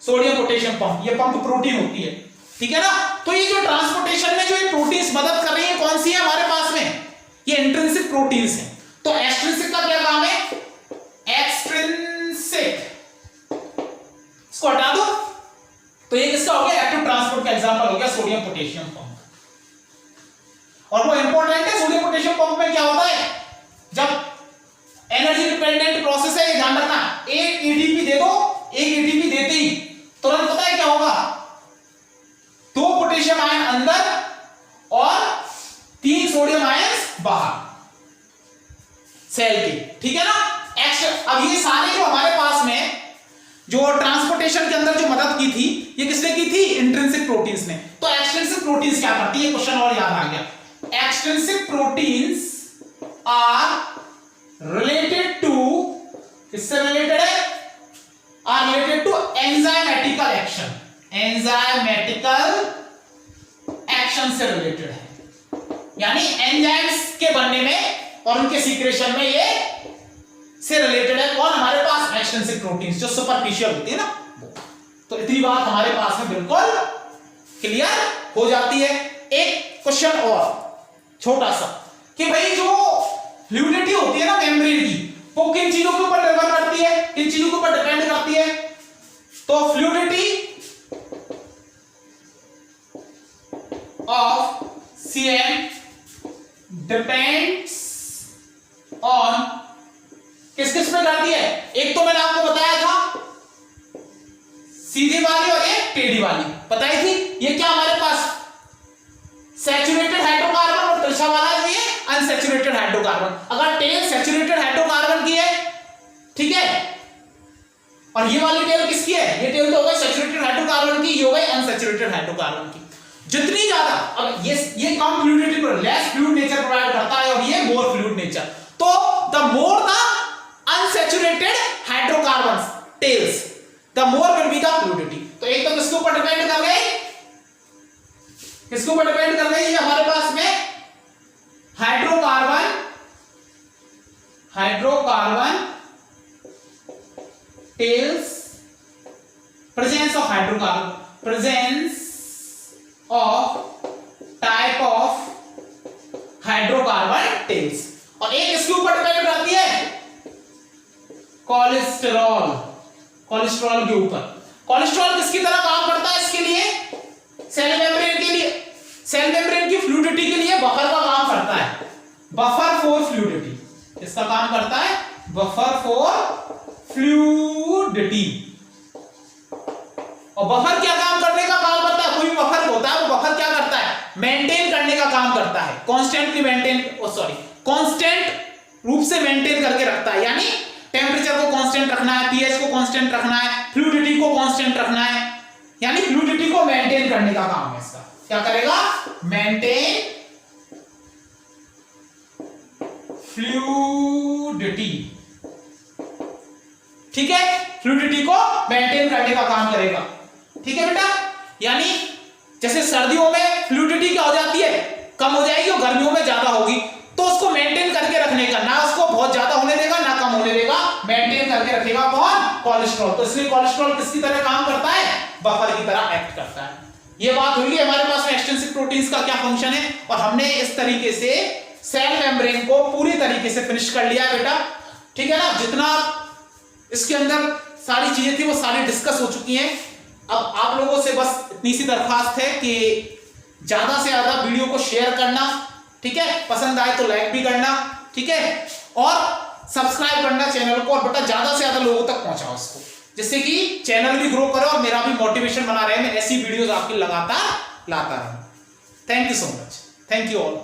सोडियम पोटेशियम पंप, ये पंप प्रोटीन होती है, ठीक है ना। तो ये जो ट्रांसपोर्टेशन में जो ये प्रोटीन्स मदद कर रही है, कौन सी है हमारे पास में, ये इंट्रिंसिक प्रोटीन्स है। तो एक्सट्रिंसिक का क्या काम है, एक्सट्रिंसिक, इसको हटा दो। तो ये किसका हो गया, एक्टिव ट्रांसपोर्ट का एग्जांपल हो गया सोडियम पोटेशियम पंप। और वो इंपॉर्टेंट है, सोडियम पोटेशियम पंप में क्या होता है, जब एनर्जी डिपेंडेंट प्रोसेस है, ये ध्यान रखना, एक एटीपी दे दो, एक एटीपी देते ही तुरंत पता है क्या होगा, 2 पोटेशियम आयन अंदर और 3 सोडियम आयन बाहर सेल के, ठीक है ना। अब ये सारे जो हमारे पास में जो ट्रांसपोर्टेशन के अंदर जो मदद की थी, ये किसने की थी, इंट्रिंसिक प्रोटीन्स ने। तो एक्सट्रिंसिक प्रोटीन्स क्या करती है, क्वेश्चन और याद आ गया। Extrinsic proteins are related to, किससे रिलेटेड है, are related to enzymatical action, enzymatical action से रिलेटेड है, यानी एंजाइम्स के बनने में और उनके सीक्रेशन में ये से रिलेटेड है। कौन हमारे पास, एक्सट्रिंसिक प्रोटीन्स, जो सुपरफिशियल होती है ना। तो इतनी बात हमारे पास में बिल्कुल क्लियर हो जाती है। एक क्वेश्चन और छोटा सा, कि भाई जो फ्लूइडिटी होती है ना मेम्ब्रेन की, वो किन चीजों के ऊपर निर्भर करती है, किन चीजों के ऊपर डिपेंड करती है। तो fluidity of CM depends on, किस किस पे करती है, एक तो मैंने आपको बताया था सीधी वाली और एक टेढ़ी वाली बताई थी। ये क्या हमारे पास, सैचुरेटेड हाइड्रोकार्बन, और तिरछा वाला जो ये अनसैचुरेटेड हाइड्रोकार्बन। अगर टेल सैचुरेटेड हाइड्रोकार्बन की है, ठीक है, और ये वाली टेल किसकी है, ये टेल तो हो गई सैचुरेटेड हाइड्रोकार्बन की, ये हो गई अनसैचुरेटेड हाइड्रोकार्बन की। जितनी ज्यादा, अब ये कम फ्लूइडिटी पर लेस फ्लूइड नेचर प्रोवाइड करता है और ये मोर फ्लूइड नेचर। तो the more the unsaturated hydrocarbons tells the more will be the fluidity. तो एक तो किसके ऊपर डिपेंड कर गई, किसके ऊपर डिपेंड कर गई, ये हमारे पास में hydrocarbon tales, presence of hydrocarbon, presence of type of hydrocarbon tales. और एक इसके ऊपर डिपेंड करती है कोलेस्टेरॉल, कोलेस्टेरॉल के ऊपर। कोलेस्टेरॉल किसकी तरह काम करता है इसके लिए, सेल मेम्ब्रेन के लिए, सेल मेम्ब्रेन की फ्लूइडिटी के लिए बफर का काम करता है, बफर फॉर फ्लूइडिटी। इसका काम करता है बफर फॉर फ्लूइडिटी। और बफर क्या काम करने का काम करता है, कोई भी बफर होता है वो बफर क्या करता है, मेंटेन करने का काम करता है, कांस्टेंटली मेंटेन, कांस्टेंट रूप से मेंटेन करके रखता है। यानी टेंपरेचर को कांस्टेंट रखना है, पीएच को कांस्टेंट रखना है, फ्लूइडिटी को कांस्टेंट रखना है, यानी फ्लूइडिटी को मेंटेन करने का काम है इसका। क्या करेगा, मेंटेन फ्लूइडिटी, ठीक है, फ्लूइडिटी को मेंटेन करने का काम करेगा। ठीक है बेटा, यानी जैसे सर्दियों में फ्लूइडिटी क्या हो जाती है, कम हो जाएगी और गर्मियों में ज्यादा होगी, तो उसको मेंटेन करके रखने का, ना उसको बहुत ज्यादा होने देगा ना कम होने देगा, मेंटेन करके रखेगा कौन, कोलेस्ट्रॉल। तो इसलिए कोलेस्ट्रॉल किसकी तरह काम करता है, बफर की तरह एक्ट करता है। ये बात हुई हमारे पास में एक्सटेंसिव प्रोटीन्स का क्या फंक्शन है, और हमने इस तरीके से सेल मेम्ब्रेन को पूरी तरीके से फिनिश कर लिया बेटा। ठीक है ना, जितना इसके अंदर सारी चीजें थी वो सारी डिस्कस हो चुकी हैं। अब आप लोगों से बस इतनी सी दरखास्त है कि ज्यादा से ज्यादा वीडियो को शेयर करना, ठीक है, पसंद आए तो लाइक भी करना, ठीक है, और सब्सक्राइब करना चैनल को, और बेटा ज्यादा से ज्यादा लोगों तक पहुंचाओ इसको, जिससे कि चैनल भी ग्रो करे और मेरा भी मोटिवेशन बना रहे, मैं ऐसी वीडियोस आपकी लगातार लाता रहूं। Thank you so much, thank you all.